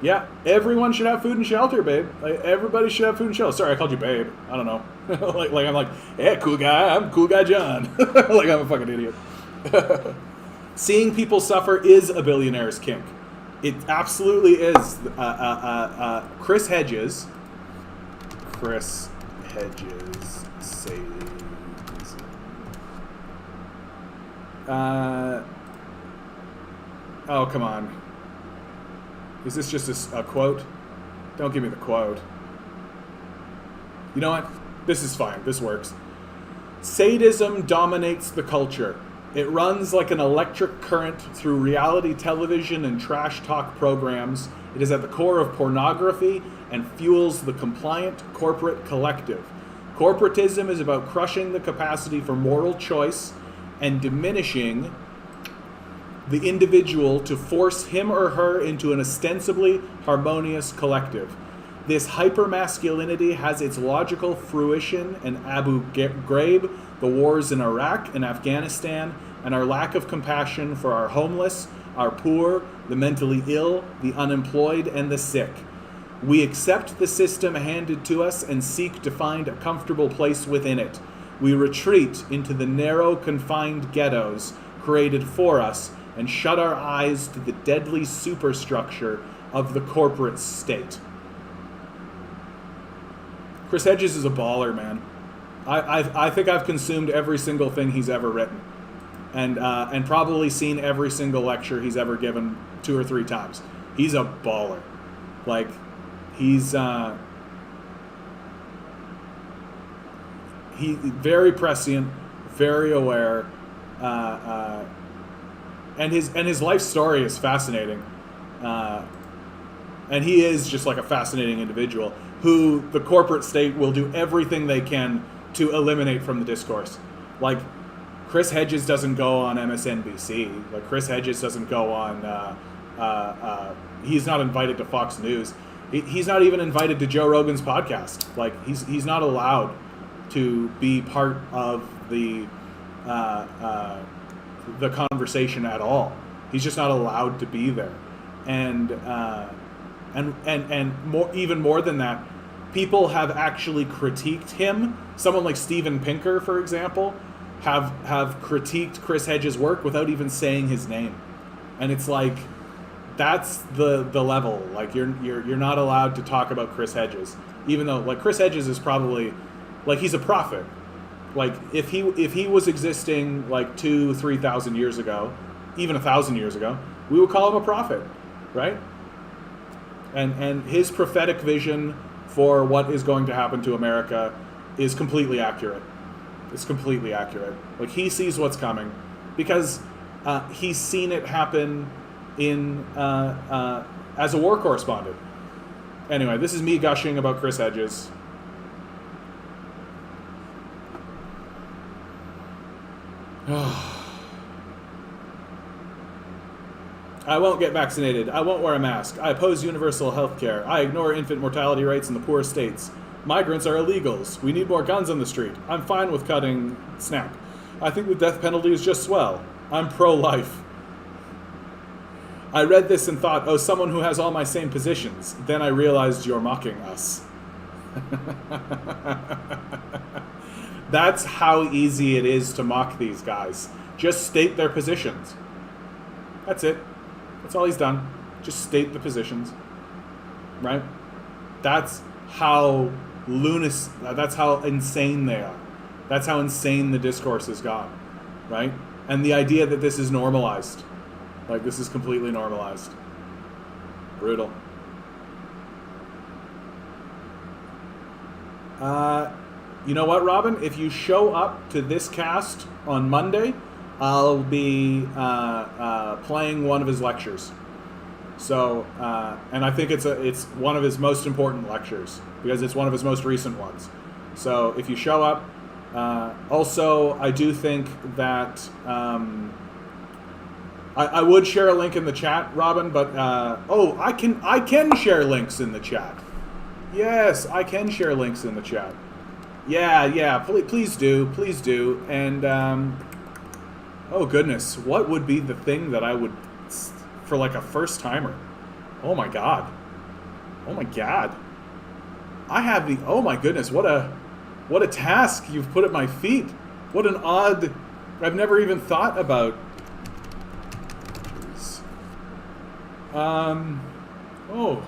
Yeah, everyone should have food and shelter, babe. Like, everybody should have food and shelter. Sorry, I called you babe. I don't know. like I'm like, hey, cool guy. I'm cool guy John. Like I'm a fucking idiot. Seeing people suffer is a billionaire's kink. It absolutely is. Chris Hedges says, oh, come on. Is this just a quote? Don't give me the quote. You know what? This is fine. This works. Sadism dominates the culture. It runs like an electric current through reality television and trash talk programs. It is at the core of pornography and fuels the compliant corporate collective. Corporatism is about crushing the capacity for moral choice and diminishing the individual to force him or her into an ostensibly harmonious collective. This hypermasculinity has its logical fruition in Abu Ghraib, the wars in Iraq and Afghanistan, and our lack of compassion for our homeless, our poor, the mentally ill, the unemployed, and the sick. We accept the system handed to us and seek to find a comfortable place within it. We retreat into the narrow, confined ghettos created for us and shut our eyes to the deadly superstructure of the corporate state. Chris Hedges is a baller, man. I think I've consumed every single thing he's ever written, and probably seen every single lecture he's ever given 2 or 3 times. He's a baller. Like, he's very prescient, very aware, and his life story is fascinating, and he is just like a fascinating individual who the corporate state will do everything they can to eliminate from the discourse. Like, Chris Hedges doesn't go on MSNBC. Like, Chris Hedges doesn't go on. He's not invited to Fox News. He's not even invited to Joe Rogan's podcast. Like, he's not allowed to be part of the conversation at all. He's just not allowed to be there. And more, even more than that, people have actually critiqued him. Someone like Steven Pinker, for example, have critiqued Chris Hedges' work without even saying his name. And it's like, that's the level. Like, you're not allowed to talk about Chris Hedges, even though, like, Chris Hedges is probably, like, he's a prophet. Like, if he was existing like 2,000-3,000 years ago, even 1,000 years ago, we would call him a prophet, right? And his prophetic vision for what is going to happen to America is completely accurate. It's completely accurate. Like, he sees what's coming because he's seen it happen in as a war correspondent. Anyway, this is me gushing about Chris Hedges. I won't get vaccinated. I won't wear a mask. I oppose universal health care. I ignore infant mortality rates in the poorest states. Migrants are illegals. We need more guns on the street. I'm fine with cutting SNAP. I think the death penalty is just swell. I'm pro-life. I read this and thought, oh, someone who has all my same positions. Then I realized you're mocking us. That's how easy it is to mock these guys. Just state their positions. That's it. That's all he's done. Just state the positions. Right? That's how that's how insane they are. That's how insane the discourse has gone. Right? And the idea that this is normalized. Like, this is completely normalized. Brutal. You know what, Robin? If you show up to this cast on Monday, I'll be playing one of his lectures. So, and I think it's one of his most important lectures because it's one of his most recent ones. So if you show up, also I do think that I would share a link in the chat, Robin, but I can share links in the chat. Yes, I can share links in the chat. Yeah, please do. And oh goodness, what would be the thing that I would for like a first timer? Oh my god. I have the oh my goodness, what a task you've put at my feet. What an odd, I've never even thought about. Oh.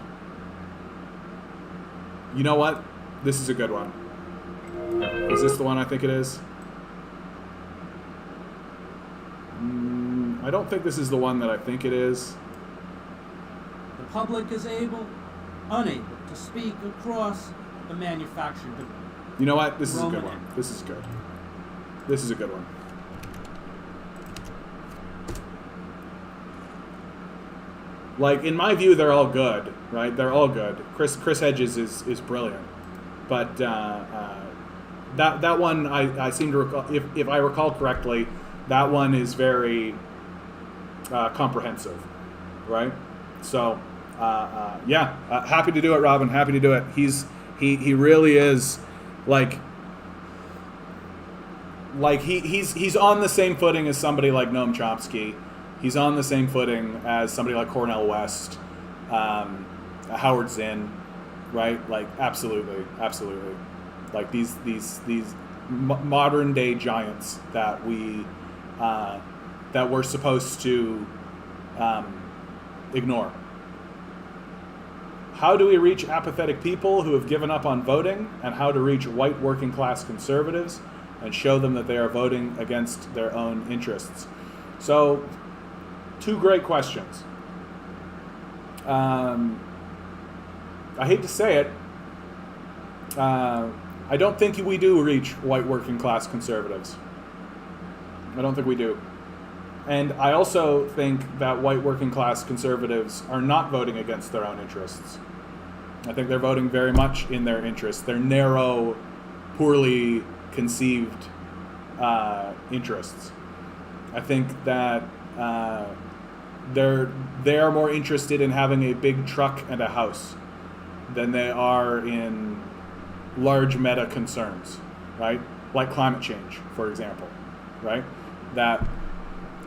You know what? This is a good one. Is this the one I think it is? I don't think this is the one that I think it is. The public is unable to speak across the manufactured. You know what? This is a good one. This is good. This is a good one. Like, in my view, they're all good, right? They're all good. Chris Hedges is brilliant. But that one, I seem to recall, if I recall correctly, that one is very comprehensive, right? So, happy to do it, Robin. Happy to do it. He really is like he's on the same footing as somebody like Noam Chomsky. He's on the same footing as somebody like Cornel West, Howard Zinn, right? Like absolutely. Like these modern day giants that we're supposed to ignore. How do we reach apathetic people who have given up on voting, and how to reach white working class conservatives and show them that they are voting against their own interests? So, two great questions. I hate to say it, I don't think we do reach white working class conservatives. I don't think we do. And I also think that white working class conservatives are not voting against their own interests. I think they're voting very much in their interests, their narrow, poorly conceived interests. I think that they are more interested in having a big truck and a house than they are in large meta concerns, right? Like climate change, for example, right?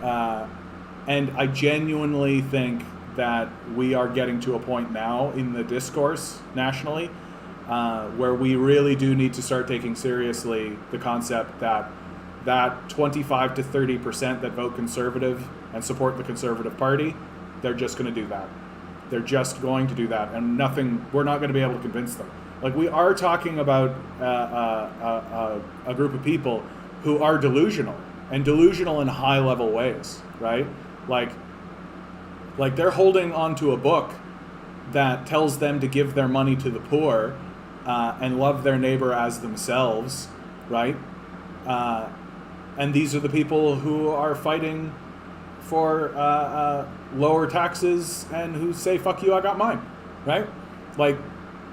And I genuinely think that we are getting to a point now in the discourse nationally where we really do need to start taking seriously the concept that 25 to 30% that vote conservative and support the Conservative Party, they're just going to do that. They're just going to do that, and we're not going to be able to convince them. Like, we are talking about a group of people who are delusional, and delusional in high-level ways, right? Like they're holding onto a book that tells them to give their money to the poor and love their neighbor as themselves, right? And these are the people who are fighting for lower taxes and who say, fuck you, I got mine, right? Like,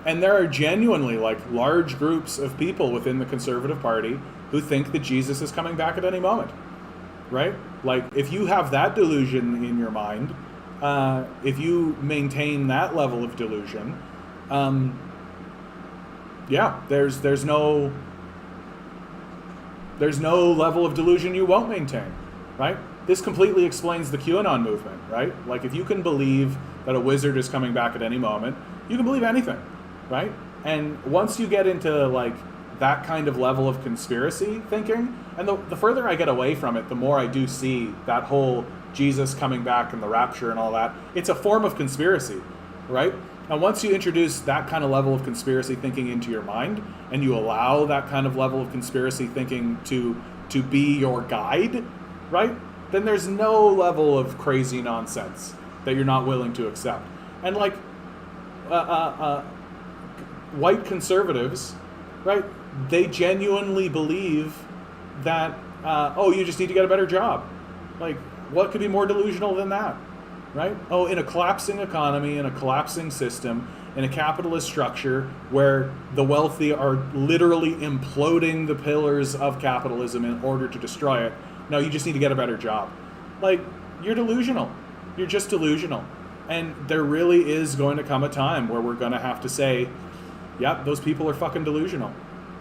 and there are genuinely like large groups of people within the Conservative Party who think that Jesus is coming back at any moment, right? Like, if you have that delusion in your mind, if you maintain that level of delusion, there's no level of delusion you won't maintain, right? This completely explains the QAnon movement, right? Like, if you can believe that a wizard is coming back at any moment, you can believe anything, right? And once you get into like that kind of level of conspiracy thinking, and the further I get away from it, the more I do see that whole Jesus coming back and the rapture and all that. It's a form of conspiracy, right? And once you introduce that kind of level of conspiracy thinking into your mind, and you allow that kind of level of conspiracy thinking to be your guide, right? Then there's no level of crazy nonsense that you're not willing to accept. And like white conservatives, right? They genuinely believe that, you just need to get a better job. Like, what could be more delusional than that, right? Oh, in a collapsing economy, in a collapsing system, in a capitalist structure where the wealthy are literally imploding the pillars of capitalism in order to destroy it, no, you just need to get a better job. Like, you're delusional. You're just delusional. And there really is going to come a time where we're going to have to say, yep, those people are fucking delusional.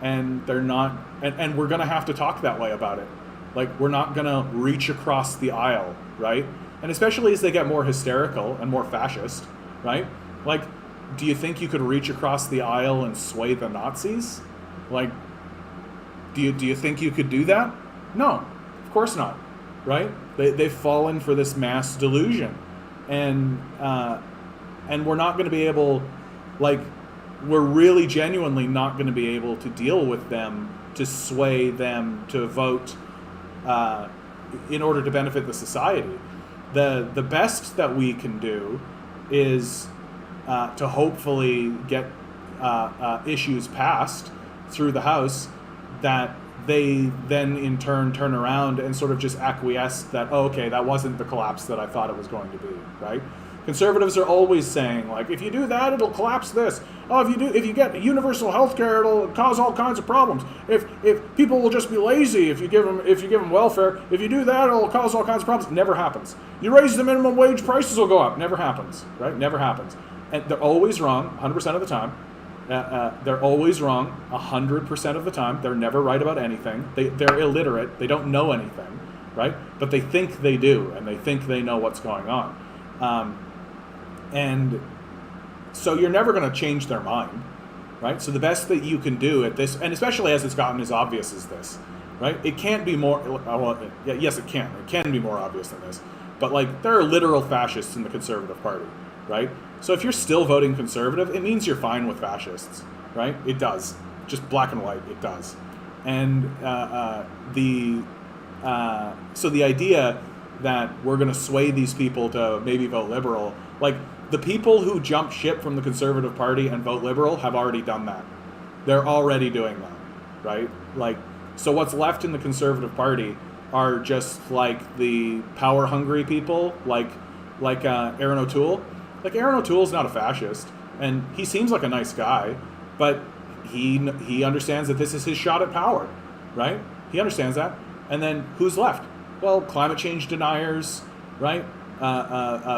And they're not, and we're going to have to talk that way about it. Like, we're not going to reach across the aisle, right? And especially as they get more hysterical and more fascist, right? Like, do you think you could reach across the aisle and sway the Nazis? Like, do you think you could do that? No, of course not, right? They've fallen for this mass delusion. And we're not going to be able, like, we're really genuinely not going to be able to deal with them, to sway them to vote in order to benefit the society. The best that we can do is to hopefully get issues passed through the House that they then in turn around and sort of just acquiesce that, oh, okay, that wasn't the collapse that I thought it was going to be, right? Conservatives are always saying, like, if you do that, it'll collapse this. Oh, if you get universal health care, it'll cause all kinds of problems. If people will just be lazy if you give them welfare, if you do that, it'll cause all kinds of problems. Never happens. You raise the minimum wage, prices will go up. Never happens, right? Never happens. And they're always wrong 100% of the time. They're always wrong 100% of the time. They're never right about anything. They're illiterate. They don't know anything, right? But they think they do, and they think they know what's going on. And so you're never going to change their mind, right? So the best that you can do at this, and especially as it's gotten as obvious as this, right? It can't be more, well, yes, it can. It can be more obvious than this. But, like, there are literal fascists in the Conservative Party, right? So if you're still voting Conservative, it means you're fine with fascists, right? It does. Just black and white, it does. And so the idea that we're going to sway these people to maybe vote Liberal, like, the people who jump ship from the Conservative Party and vote Liberal have already done that. They're already doing that, right? Like, so what's left in the Conservative Party are just, like, the power-hungry people, like Aaron O'Toole. Like, Aaron O'Toole's not a fascist, and he seems like a nice guy, but he understands that this is his shot at power, right? He understands that. And then who's left? Well, climate change deniers, right?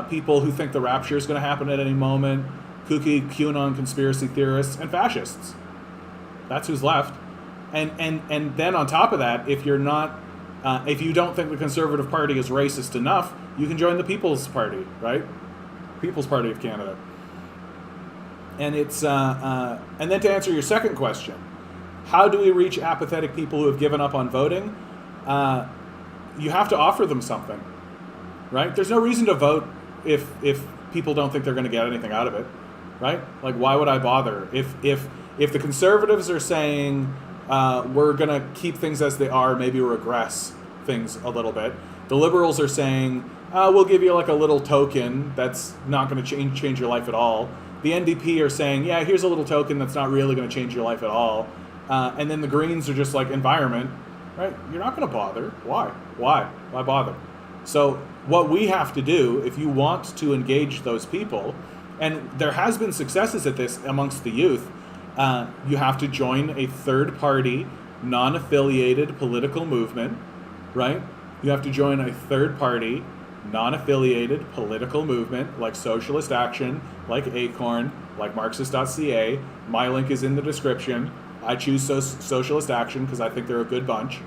People who think the rapture is going to happen at any moment, kooky QAnon conspiracy theorists, and fascists. That's who's left. And then on top of that, if you're not, if you don't think the Conservative Party is racist enough, you can join the People's Party, right? People's Party of Canada. And it's and then to answer your second question, how do we reach apathetic people who have given up on voting? You have to offer them something, right? There's no reason to vote if people don't think they're going to get anything out of it, right? Like, why would I bother? If the Conservatives are saying we're going to keep things as they are, maybe regress things a little bit, the Liberals are saying we'll give you like a little token that's not going to change your life at all. The NDP are saying, yeah, here's a little token that's not really going to change your life at all. And then the Greens are just like, environment, right? You're not going to bother. Why? Why bother? So what we have to do, if you want to engage those people, and there has been successes at this amongst the youth, you have to join a third-party, non-affiliated political movement, right? You have to join a third-party, non-affiliated political movement like Socialist Action, like Acorn, like Marxist.ca. My link is in the description. I choose Socialist Action because I think they're a good bunch.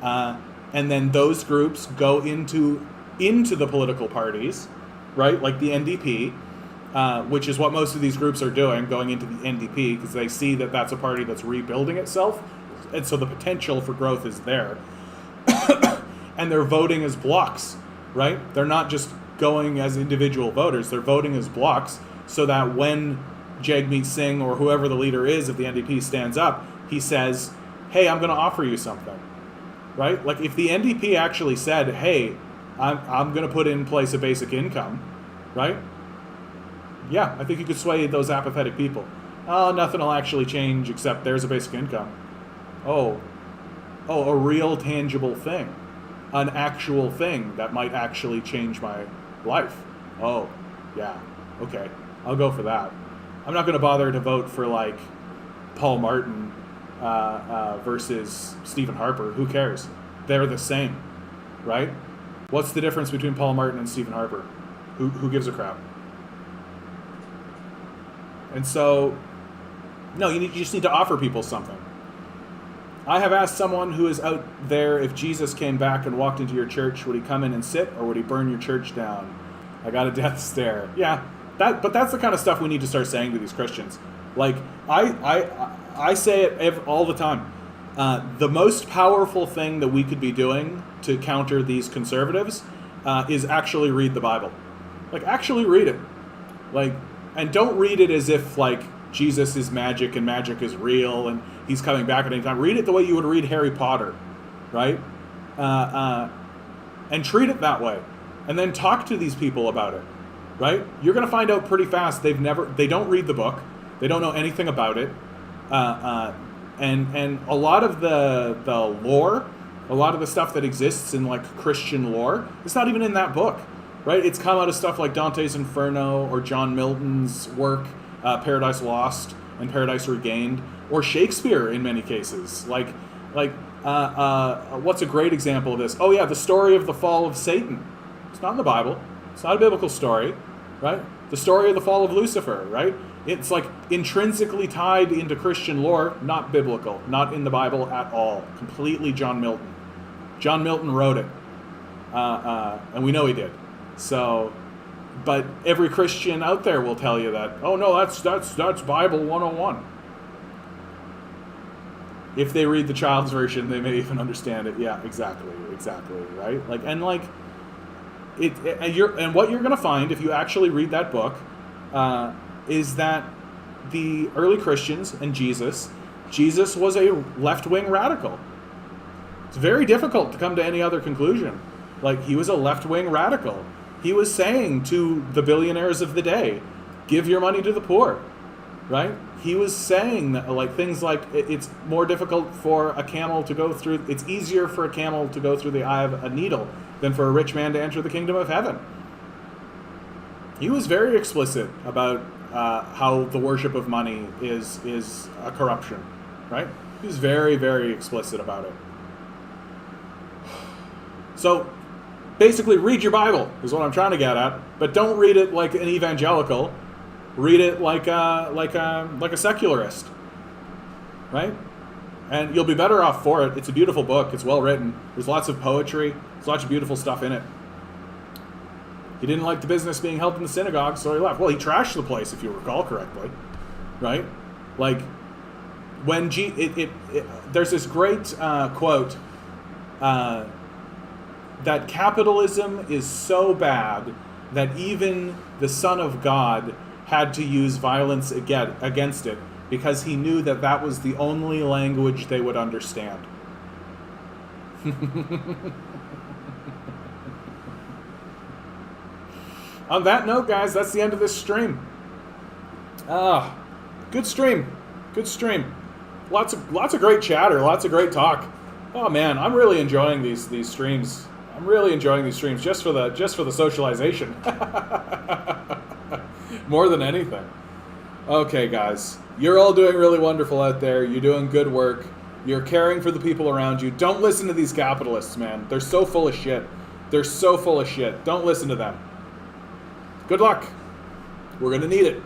And then those groups go into the political parties, right? Like the NDP, which is what most of these groups are doing, going into the NDP because they see that that's a party that's rebuilding itself. And so the potential for growth is there. And they're voting as blocks, right? They're not just going as individual voters. They're voting as blocks so that when Jagmeet Singh or whoever the leader is of the NDP stands up, he says, hey, I'm going to offer you something, right? Like if the NDP actually said, hey, I'm going to put in place a basic income, right? Yeah, I think you could sway those apathetic people. Oh, nothing will actually change except there's a basic income. Oh, a real tangible thing. An actual thing that might actually change my life. Oh, yeah, okay, I'll go for that. I'm not going to bother to vote for like Paul Martin versus Stephen Harper. Who cares? They're the same, right? What's the difference between Paul Martin and Stephen Harper? Who gives a crap? And so, no, you just need to offer people something. I have asked someone who is out there, if Jesus came back and walked into your church, would he come in and sit, or would he burn your church down? I got a death stare. Yeah, but that's the kind of stuff we need to start saying to these Christians. Like, I say it all the time. The most powerful thing that we could be doing to counter these conservatives is actually read the Bible. Like, actually read it. Like, and don't read it as if, like, Jesus is magic and magic is real and he's coming back at any time. Read it the way you would read Harry Potter, right? And treat it that way. And then talk to these people about it, right? You're going to find out pretty fast they don't read the book. They don't know anything about it. And a lot of the lore, a lot of the stuff that exists in, like, Christian lore, it's not even in that book, right? It's come out of stuff like Dante's Inferno or John Milton's work, Paradise Lost and Paradise Regained, or Shakespeare in many cases. What's a great example of this? Oh yeah, the story of the fall of Satan. It's not in the Bible. It's not a biblical story, right? The story of the fall of Lucifer, right? It's like intrinsically tied into Christian lore, not biblical, not in the Bible at all. Completely John Milton. John Milton wrote it, and we know he did. So, but every Christian out there will tell you that, oh no, that's Bible 101. If they read the Child's Version, they may even understand it. Yeah, exactly, right? And what you're going to find if you actually read that book is that the early Christians and Jesus was a left-wing radical. It's very difficult to come to any other conclusion. Like, he was a left-wing radical. He was saying to the billionaires of the day, give your money to the poor, right? He was saying that, like, things like it's more difficult for a camel to go through, it's easier for a camel to go through the eye of a needle than for a rich man to enter the kingdom of heaven. He was very explicit about how the worship of money is a corruption, right? He was very, very explicit about it. So, basically, read your Bible is what I'm trying to get at, but don't read it like an evangelical. Read it like a secularist, right? And you'll be better off for it. It's a beautiful book. It's well written. There's lots of poetry. There's lots of beautiful stuff in it. He didn't like the business being held in the synagogue, so he left. Well, he trashed the place, if you recall correctly, right? Like, when there's this great quote that capitalism is so bad that even the Son of God had to use violence against it because he knew that that was the only language they would understand. On that note, guys, that's the end of this stream. Good stream. Lots of great chatter, lots of great talk. Oh man, I'm really enjoying these streams. I'm really enjoying these streams just for the socialization. More than anything. Okay, guys. You're all doing really wonderful out there. You're doing good work. You're caring for the people around you. Don't listen to these capitalists, man. They're so full of shit. Don't listen to them. Good luck. We're going to need it.